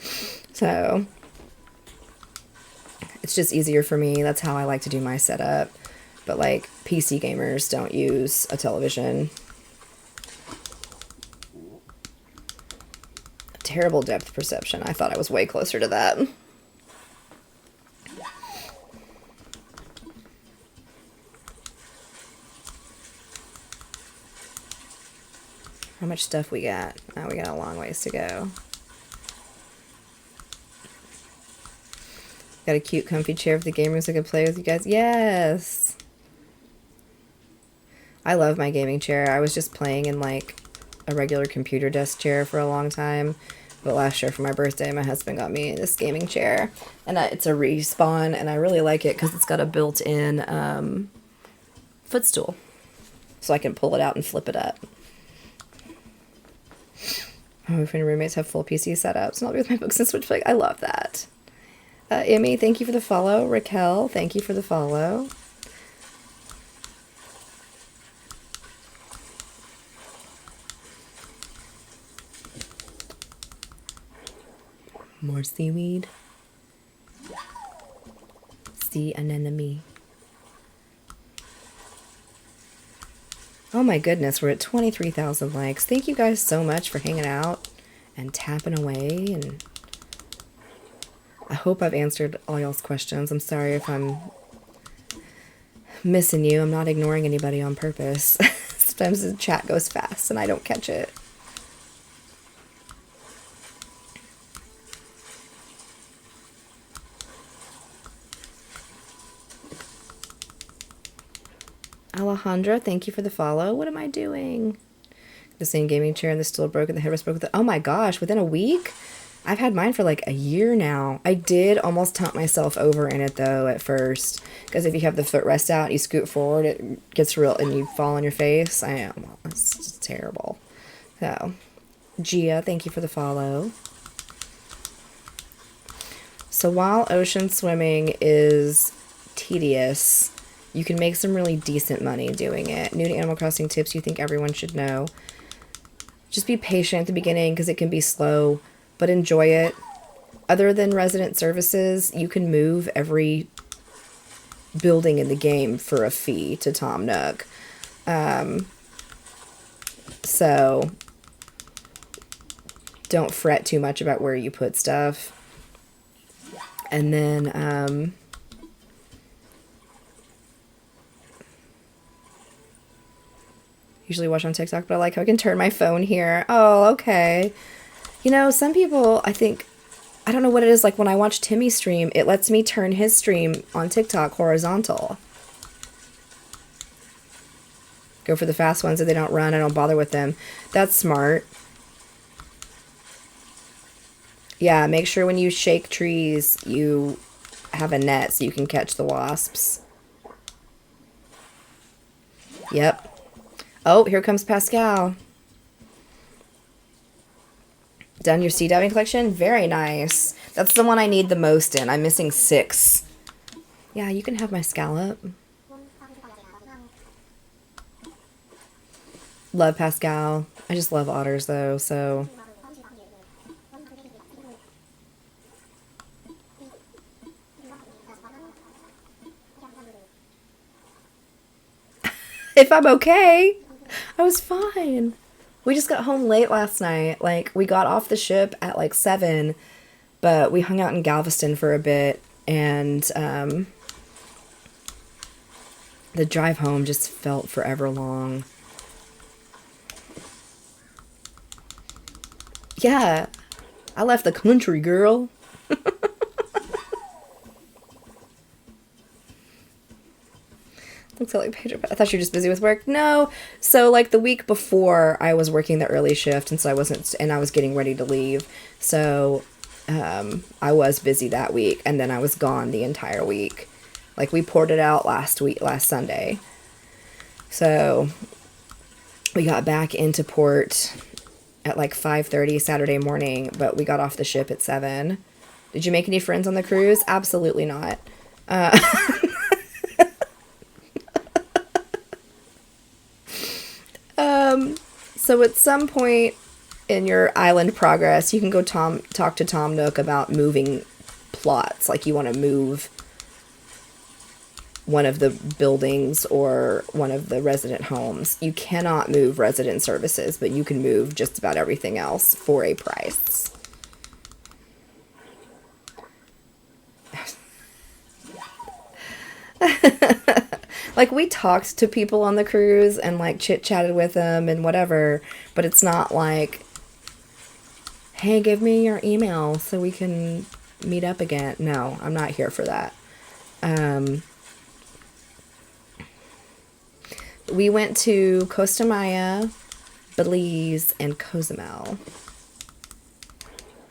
So, it's just easier for me. That's how I like to do my setup. But, like, PC gamers don't use a television. Terrible depth perception. I thought I was way closer to that. How much stuff we got? Oh, we got a long ways to go. Got a cute comfy chair for the gamers so I can play with you guys. Yes! I love my gaming chair. I was just playing in, like, a regular computer desk chair for a long time. But last year for my birthday, my husband got me this gaming chair. And it's a Respawn, and I really like it because it's got a built-in footstool. So I can pull it out and flip it up. My boyfriend and roommates have full PC setups, and I'll be with my books and Switch play. I love that. Emmy, thank you for the follow. Raquel, thank you for the follow. More seaweed. Sea anemone. Oh my goodness, we're at 23,000 likes. Thank you guys so much for hanging out and tapping away. And I hope I've answered all y'all's questions. I'm sorry if I'm missing you. I'm not ignoring anybody on purpose. Sometimes the chat goes fast and I don't catch it. Alejandra, thank you for the follow. What am I doing? The same gaming chair and the still broken. The headrest broke. Oh my gosh, within a week? I've had mine for like a year now. I did almost tump myself over in it though at first, because if you have the footrest out, you scoot forward, it gets real, and you fall on your face. I am. It's just terrible. So, Gia, thank you for the follow. So while ocean swimming is tedious, you can make some really decent money doing it. New to Animal Crossing tips you think everyone should know. Just be patient at the beginning because it can be slow, but enjoy it. Other than resident services, you can move every building in the game for a fee to Tom Nook. So don't fret too much about where you put stuff. And then usually watch on TikTok, but I like how I can turn my phone here. Oh, okay. You know, some people, I think, I don't know what it is, like when I watch Timmy stream, it lets me turn his stream on TikTok horizontal. Go for the fast ones so they don't run, I don't bother with them. That's smart. Yeah, make sure when you shake trees, you have a net so you can catch the wasps. Yep. Oh, here comes Pascal. Done your sea diving collection? Very nice. That's the one I need the most in. I'm missing 6. Yeah, you can have my scallop. Love Pascal. I just love otters though, so... If I'm okay. I was fine. We just got home late last night. Like, we got off the ship at like 7, but we hung out in Galveston for a bit, and the drive home just felt forever long. Yeah, I left the country, girl. Looks like Pedro. I thought you were just busy with work. No. So like the week before I was working the early shift, and so I wasn't, and I was getting ready to leave. So I was busy that week, and then I was gone the entire week. Like we ported out last Sunday. So we got back into port at like 5:30 Saturday morning, but we got off the ship at 7. Did you make any friends on the cruise? Absolutely not. So at some point in your island progress, you can go talk to Tom Nook about moving plots. Like you want to move one of the buildings or one of the resident homes. You cannot move resident services, but you can move just about everything else for a price. Like, we talked to people on the cruise and, like, chit-chatted with them and whatever, but it's not like, hey, give me your email so we can meet up again. No, I'm not here for that. We went to Costa Maya, Belize, and Cozumel.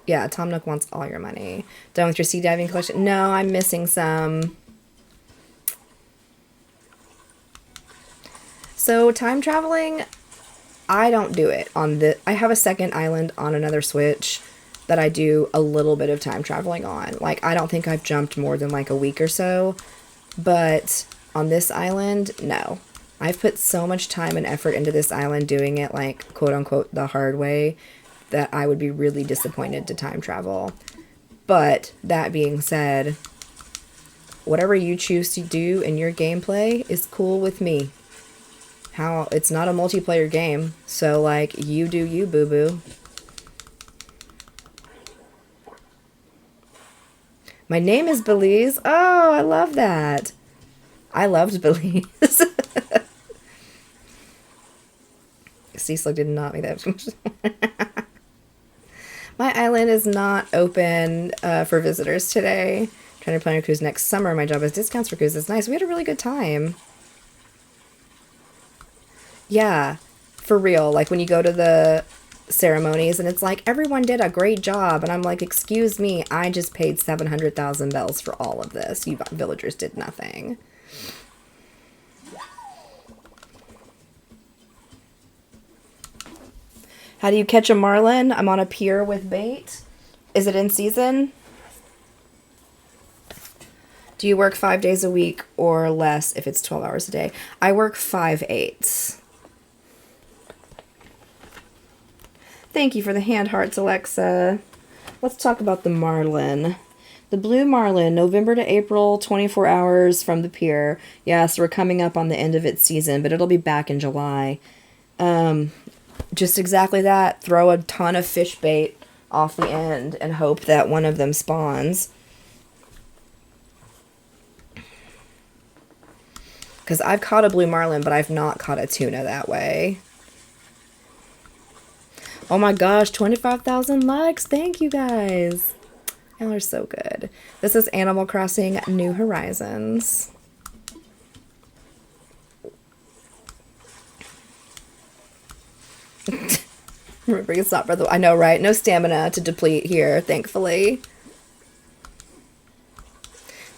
Yeah, Tom Nook wants all your money. Done with your sea diving collection? No, I'm missing some. So time traveling, I don't do it on the... I have a second island on another Switch that I do a little bit of time traveling on. Like, I don't think I've jumped more than like a week or so. But on this island, no. I've put so much time and effort into this island doing it like, quote unquote, the hard way, that I would be really disappointed to time travel. But that being said, whatever you choose to do in your gameplay is cool with me. It's not a multiplayer game, so like, you do you, boo-boo. My name is Belize. Oh, I love that. I loved Belize. Cecil did not make that. My island is not open for visitors today. Trying to plan a cruise next summer. My job is discounts for cruises. Nice. We had a really good time. Yeah, for real. Like when you go to the ceremonies, and it's like everyone did a great job, and I'm like, excuse me, I just paid 700,000 bells for all of this. You villagers did nothing. How do you catch a marlin? I'm on a pier with bait. Is it in season? Do you work 5 days a week or less if it's 12 hours a day? I work 5/8. Thank you for the hand hearts, Alexa. Let's talk about the marlin. The blue marlin, November to April, 24 hours from the pier. Yes, we're coming up on the end of its season, but it'll be back in July. Just exactly that. Throw a ton of fish bait off the end and hope that one of them spawns. Because I've caught a blue marlin, but I've not caught a tuna that way. Oh my gosh, 25,000 likes. Thank you guys. Y'all are so good. This is Animal Crossing New Horizons. Remember, it's not brother. I know, right? No stamina to deplete here, thankfully.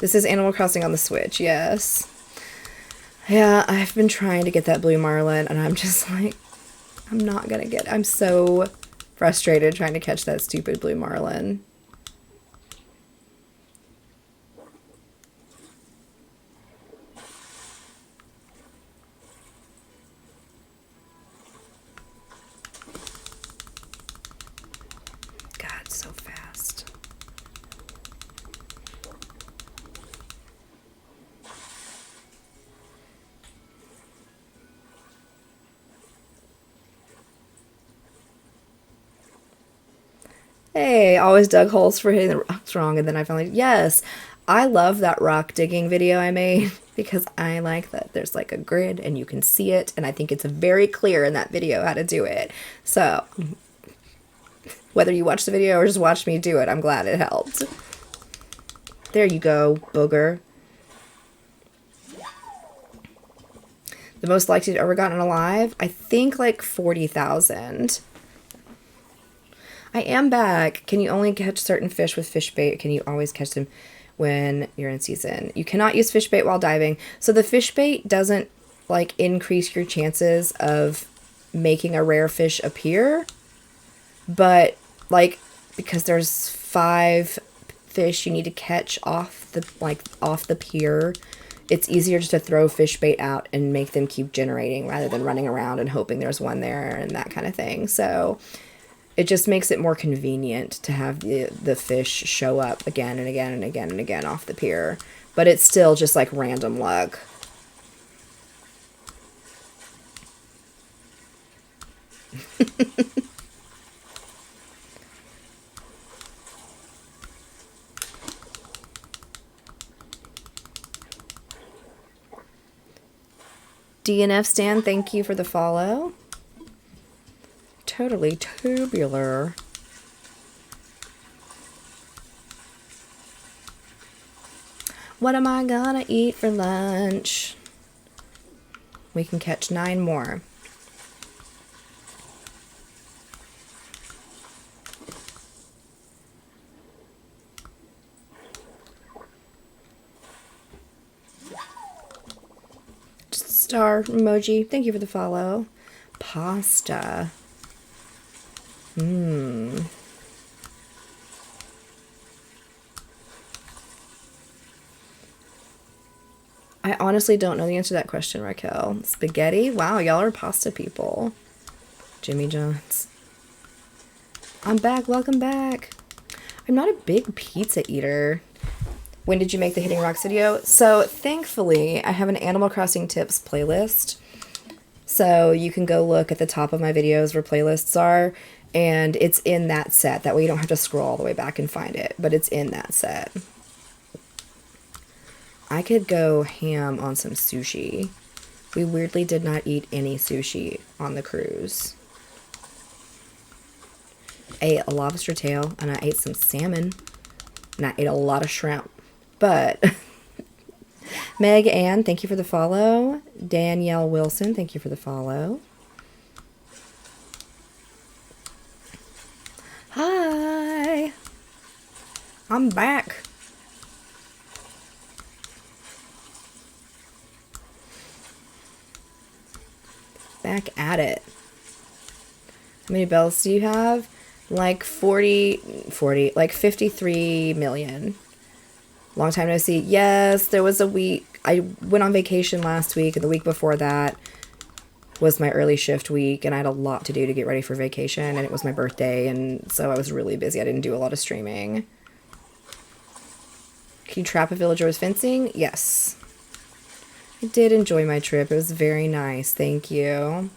This is Animal Crossing on the Switch, yes. Yeah, I've been trying to get that blue marlin, and I'm just like, I'm not gonna get it. I'm so frustrated trying to catch that stupid blue marlin. God, so fast. Hey, always dug holes for hitting the rocks wrong, and then I finally, yes, I love that rock digging video I made because I like that there's like a grid and you can see it, and I think it's very clear in that video how to do it. So, whether you watch the video or just watch me do it, I'm glad it helped. There you go, booger. The most liked you've ever gotten alive? I think like 40,000. I am back. Can you only catch certain fish with fish bait? Can you always catch them when you're in season? You cannot use fish bait while diving. So the fish bait doesn't like increase your chances of making a rare fish appear. But like, because there's 5 fish you need to catch off the pier, it's easier just to throw fish bait out and make them keep generating rather than running around and hoping there's one there and that kind of thing. So it just makes it more convenient to have the fish show up again and again and again and again off the pier. But it's still just like random luck. DNF Stan, thank you for the follow. Totally tubular. What am I gonna eat for lunch? We can catch 9 more. Star emoji, thank you for the follow. Pasta. I honestly don't know the answer to that question, Raquel. Spaghetti? Wow, y'all are pasta people. Jimmy John's. I'm back. Welcome back. I'm not a big pizza eater. When did you make the Hitting Rocks video? So thankfully, I have an Animal Crossing tips playlist. So you can go look at the top of my videos where playlists are, and it's in that set. That way you don't have to scroll all the way back and find it, but it's in that set. I could go ham on some sushi. We weirdly did not eat any sushi on the cruise. I ate a lobster tail, and I ate some salmon, and I ate a lot of shrimp. But Meg Ann, thank you for the follow. Danielle Wilson, thank you for the follow. Hi. I'm back. Back at it. How many bells do you have? Like 40, like 53 million. Long time no see. Yes, there was a week. I went on vacation last week, and the week before that was my early shift week, and I had a lot to do to get ready for vacation, and it was my birthday, and so I was really busy. I didn't do a lot of streaming. Can you trap a villager with fencing? Yes. I did enjoy my trip. It was very nice. Thank you.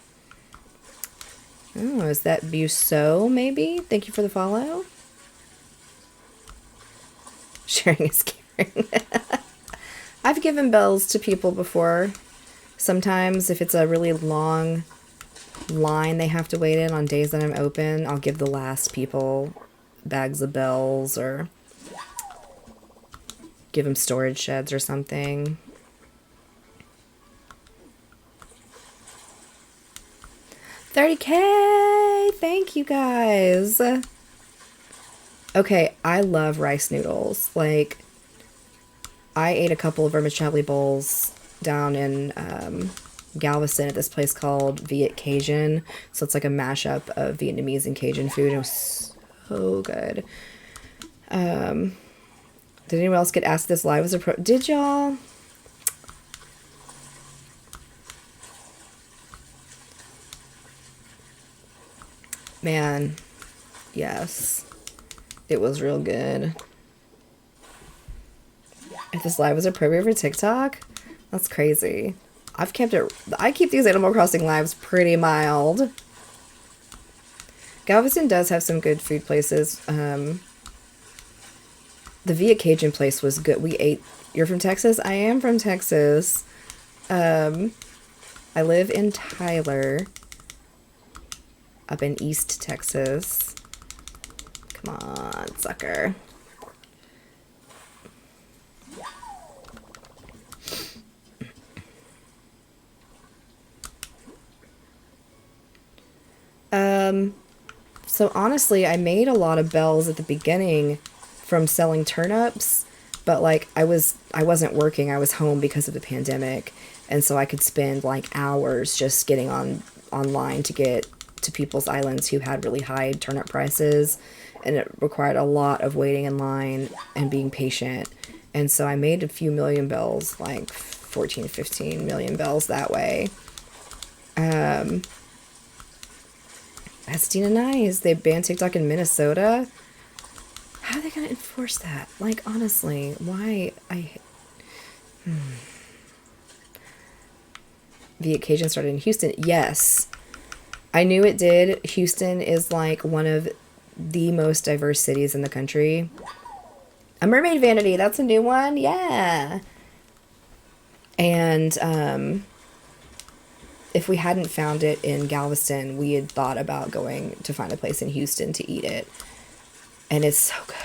Oh, is that Busso, maybe? Thank you for the follow. Sharing is caring. I've given bells to people before. Sometimes if it's a really long line they have to wait in on days that I'm open, I'll give the last people bags of bells or give them storage sheds or something. $30K! Thank you guys. Okay, I love rice noodles. Like, I ate a couple of vermicelli bowls down in Galveston at this place called Viet Cajun. So it's like a mashup of Vietnamese and Cajun food. It was so good. Did anyone else get asked this live as a pro? Did y'all? Man, yes. It was real good. If this live was appropriate for TikTok, that's crazy. I keep these Animal Crossing lives pretty mild. Galveston does have some good food places. The Via Cajun place was good. We ate. You're from Texas? I am from Texas. I live in Tyler, up in East Texas. Come on, sucker. So honestly, I made a lot of bells at the beginning from selling turnips, but like I wasn't working. I was home because of the pandemic, and so I could spend like hours just getting online to get to people's islands who had really high turnip prices, and it required a lot of waiting in line and being patient. And so I made a few million bells, like 14, 15 million bells that way. Pasadena Nice. They banned TikTok in Minnesota. How are they going to enforce that? Like, honestly, why? The occasion started in Houston. Yes. I knew it did. Houston is like one of the most diverse cities in the country. A Mermaid Vanity. That's a new one. Yeah. And, if we hadn't found it in Galveston, we had thought about going to find a place in Houston to eat it. And it's so good.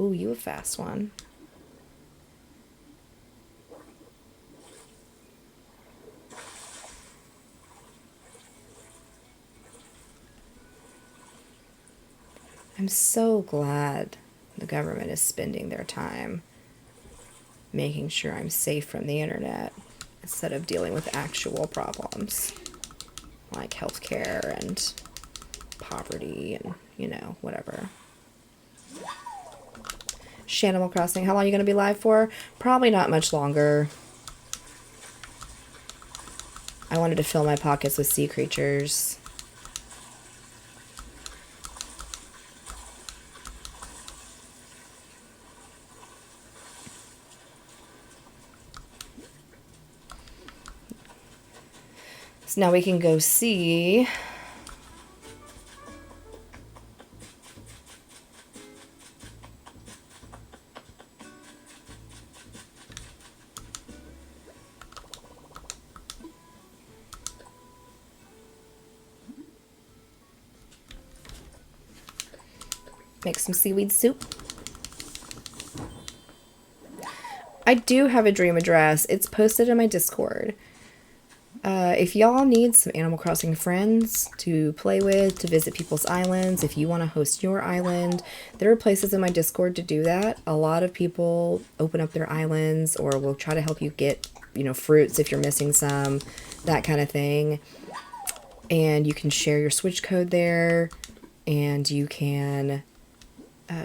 Ooh, you a fast one. I'm so glad the government is spending their time making sure I'm safe from the internet instead of dealing with actual problems like healthcare and poverty and, whatever. Animal Crossing, how long are you going to be live for? Probably not much longer. I wanted to fill my pockets with sea creatures. So now we can go see make some seaweed soup. I do have a dream address. It's posted in my Discord. If y'all need some Animal Crossing friends to play with, to visit people's islands, if you want to host your island, there are places in my Discord to do that. A lot of people open up their islands or will try to help you get, fruits if you're missing some, that kind of thing. And you can share your Switch code there, and you can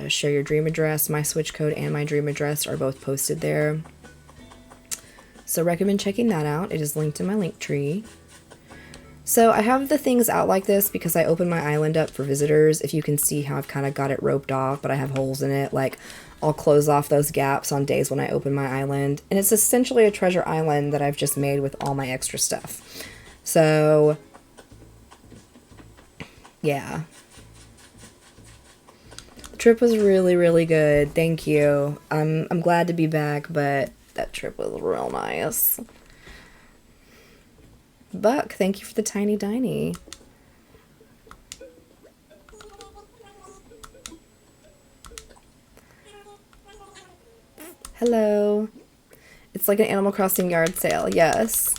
share your dream address. My Switch code and my dream address are both posted there. So recommend checking that out. It is linked in my link tree. So I have the things out like this because I opened my island up for visitors. If you can see how I've kind of got it roped off, but I have holes in it. Like, I'll close off those gaps on days when I open my island. And it's essentially a treasure island that I've just made with all my extra stuff. So, yeah. The trip was really, really good. Thank you. I'm glad to be back, but that trip was real nice. Buck, thank you for the tiny diny. Hello. It's like an Animal Crossing yard sale, yes.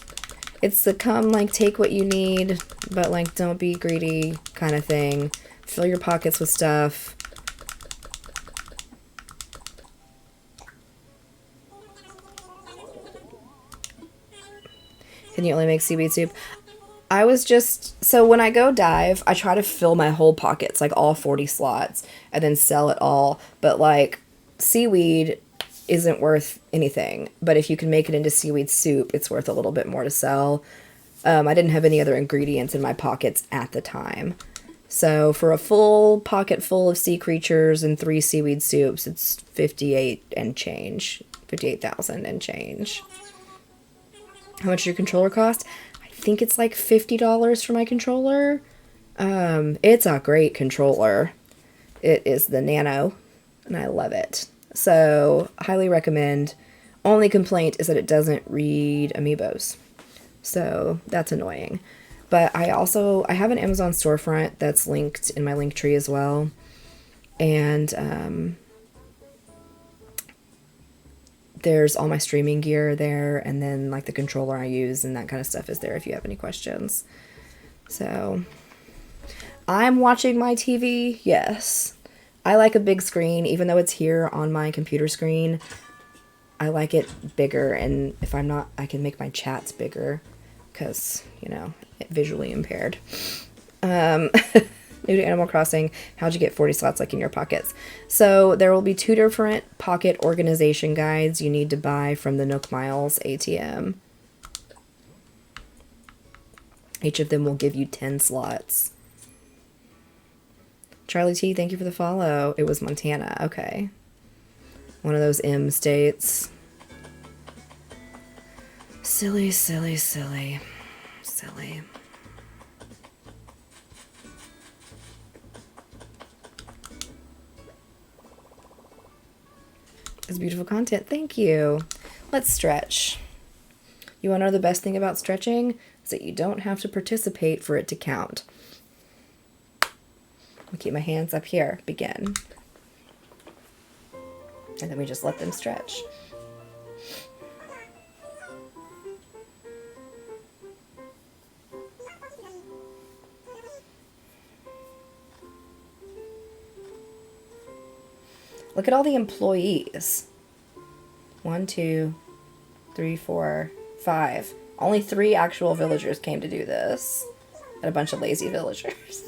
It's the come, like, take what you need, but, like, don't be greedy kind of thing. Fill your pockets with stuff. Can you only make seaweed soup? I was just... So when I go dive, I try to fill my whole pockets, like all 40 slots, and then sell it all. But, like, seaweed isn't worth anything. But if you can make it into seaweed soup, it's worth a little bit more to sell. I didn't have any other ingredients in my pockets at the time. So for a full pocket full of sea creatures and 3 seaweed soups, it's 58 and change. 58,000 and change. How much your controller cost? I think it's like $50 for my controller. It's a great controller. It is the Nano, and I love it. So, highly recommend. Only complaint is that it doesn't read amiibos. So, that's annoying. But I have an Amazon storefront that's linked in my link tree as well. And, there's all my streaming gear there, and then like the controller I use and that kind of stuff is there if you have any questions. So, I'm watching my TV, yes. I like a big screen, even though it's here on my computer screen. I like it bigger, and if I'm not, I can make my chats bigger, because, visually impaired. New to Animal Crossing, how'd you get 40 slots like in your pockets? So there will be 2 different pocket organization guides you need to buy from the Nook Miles ATM. Each of them will give you 10 slots. Charlie T, thank you for the follow. It was Montana, okay. One of those M states. Silly, silly, silly. Silly. It's beautiful content. Thank you. Let's stretch. You want to know the best thing about stretching? Is that you don't have to participate for it to count. I'll keep my hands up here. Begin. And then we just let them stretch. Look at all the employees. 1, 2, 3, 4, 5. Only 3 actual villagers came to do this. And a bunch of lazy villagers.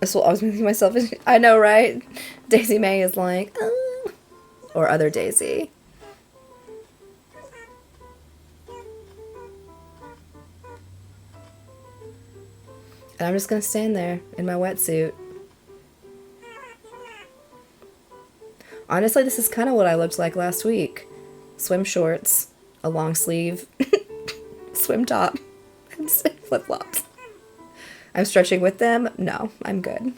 So I was making myself... I know, right? Daisy May is like... Or other Daisy. And I'm just going to stand there in my wetsuit. Honestly, this is kind of what I looked like last week. Swim shorts, a long sleeve swim top, and flip-flops. I'm stretching with them? No, I'm good.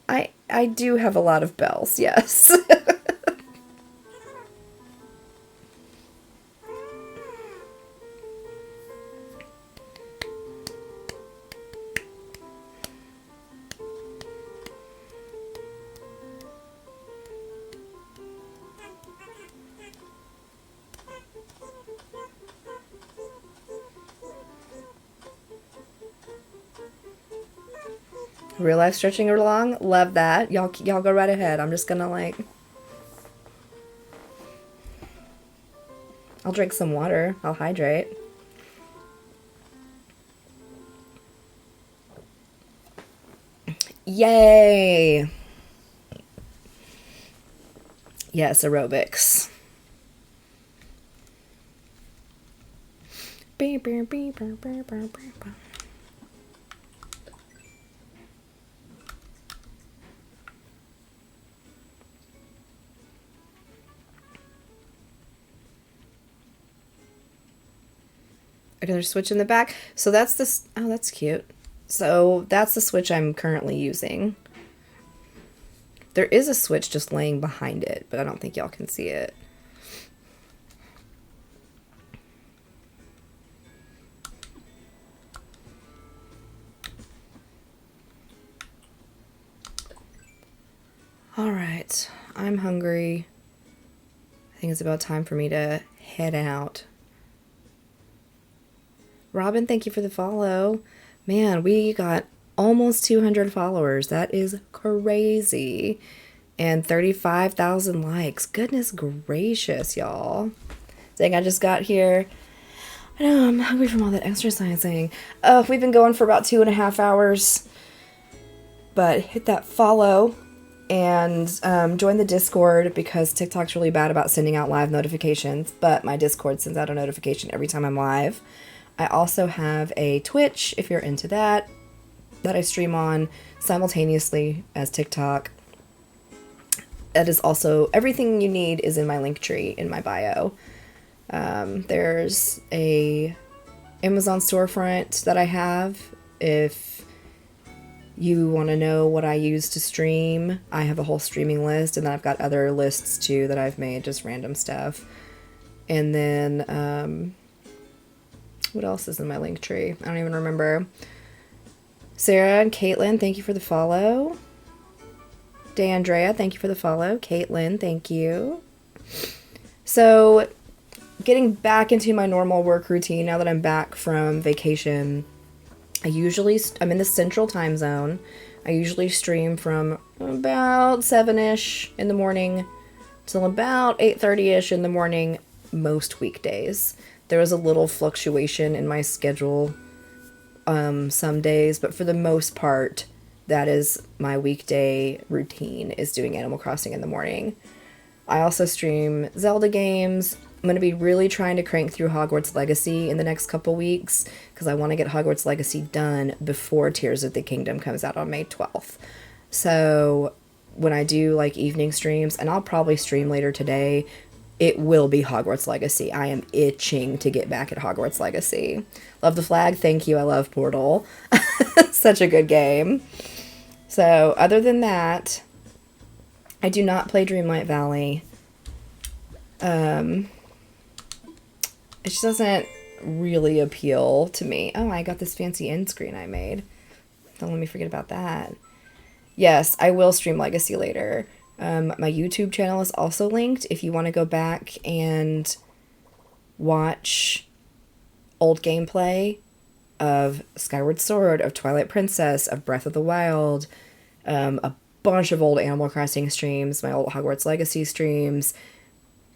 I do have a lot of bells, yes. Real life stretching along. Love that. Y'all go right ahead. I'm just gonna like... I'll drink some water. I'll hydrate. Yay! Yes, aerobics. Beep, beep, beep, beep, beep, beep, beep. Another switch in the back. So that's this. Oh, that's cute. So that's the switch I'm currently using. There is a switch just laying behind it, but I don't think y'all can see it. All right, I'm hungry. I think it's about time for me to head out. Robin, thank you for the follow. Man, we got almost 200 followers. That is crazy. And 35,000 likes. Goodness gracious, y'all. Dang, I just got here. I know, I'm hungry from all that exercising. We've been going for about 2.5 hours. But hit that follow and join the Discord because TikTok's really bad about sending out live notifications. But my Discord sends out a notification every time I'm live. I also have a Twitch, if you're into that I stream on simultaneously as TikTok. That is also, everything you need is in my link tree in my bio. There's a Amazon storefront that I have. If you want to know what I use to stream, I have a whole streaming list, and then I've got other lists too that I've made, just random stuff. And then, what else is in my link tree? I don't even remember. Sarah and Caitlin, thank you for the follow. D'Andrea, thank you for the follow. Caitlin, thank you. So, getting back into my normal work routine now that I'm back from vacation, I'm in the central time zone. I usually stream from about 7-ish in the morning till about 8:30-ish in the morning most weekdays. There was a little fluctuation in my schedule some days, but for the most part, that is my weekday routine, is doing Animal Crossing in the morning. I also stream Zelda games. I'm going to be really trying to crank through Hogwarts Legacy in the next couple weeks because I want to get Hogwarts Legacy done before Tears of the Kingdom comes out on May 12th. So when I do like evening streams, and I'll probably stream later today, it will be Hogwarts Legacy. I am itching to get back at Hogwarts Legacy. Love the flag. Thank you. I love Portal. Such a good game. So other than that, I do not play Dreamlight Valley. It just doesn't really appeal to me. Oh, I got this fancy end screen I made. Don't let me forget about that. Yes, I will stream Legacy later. My YouTube channel is also linked if you want to go back and watch old gameplay of Skyward Sword, of Twilight Princess, of Breath of the Wild, a bunch of old Animal Crossing streams, my old Hogwarts Legacy streams.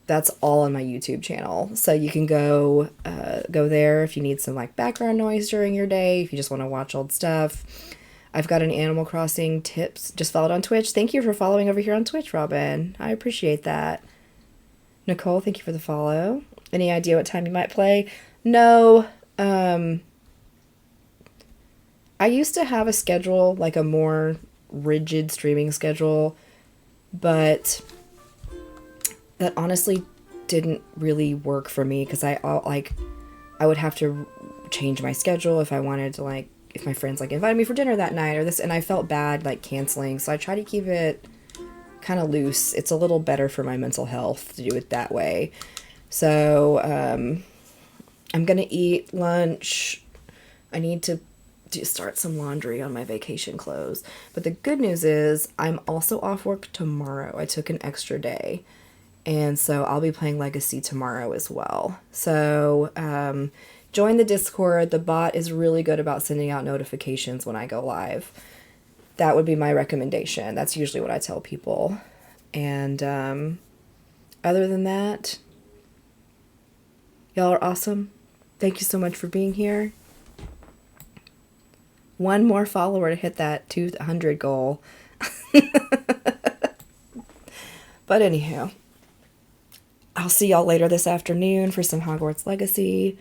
That's all on my YouTube channel. So you can go there if you need some like background noise during your day, if you just want to watch old stuff. I've got an Animal Crossing tips. Just followed on Twitch. Thank you for following over here on Twitch, Robin. I appreciate that. Nicole, thank you for the follow. Any idea what time you might play? No. I used to have a schedule, like a more rigid streaming schedule, but that honestly didn't really work for me because I would have to change my schedule if I wanted to, like, if my friends like invited me for dinner that night or this, and I felt bad like canceling, so I try to keep it kind of loose. It's a little better for my mental health to do it that way. So I'm gonna eat lunch. I need to start some laundry on my vacation clothes, but the good news is I'm also off work tomorrow. I took an extra day, and so I'll be playing Legacy tomorrow as well. So join the Discord. The bot is really good about sending out notifications when I go live. that would be my recommendation. That's usually what I tell people. And other than that, y'all are awesome. Thank you so much for being here. One more follower to hit that 200 goal. But anywho, I'll see y'all later this afternoon for some Hogwarts Legacy.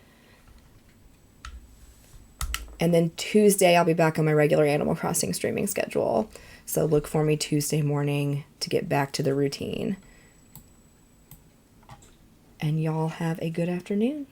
And then Tuesday, I'll be back on my regular Animal Crossing streaming schedule. So look for me Tuesday morning to get back to the routine. And y'all have a good afternoon.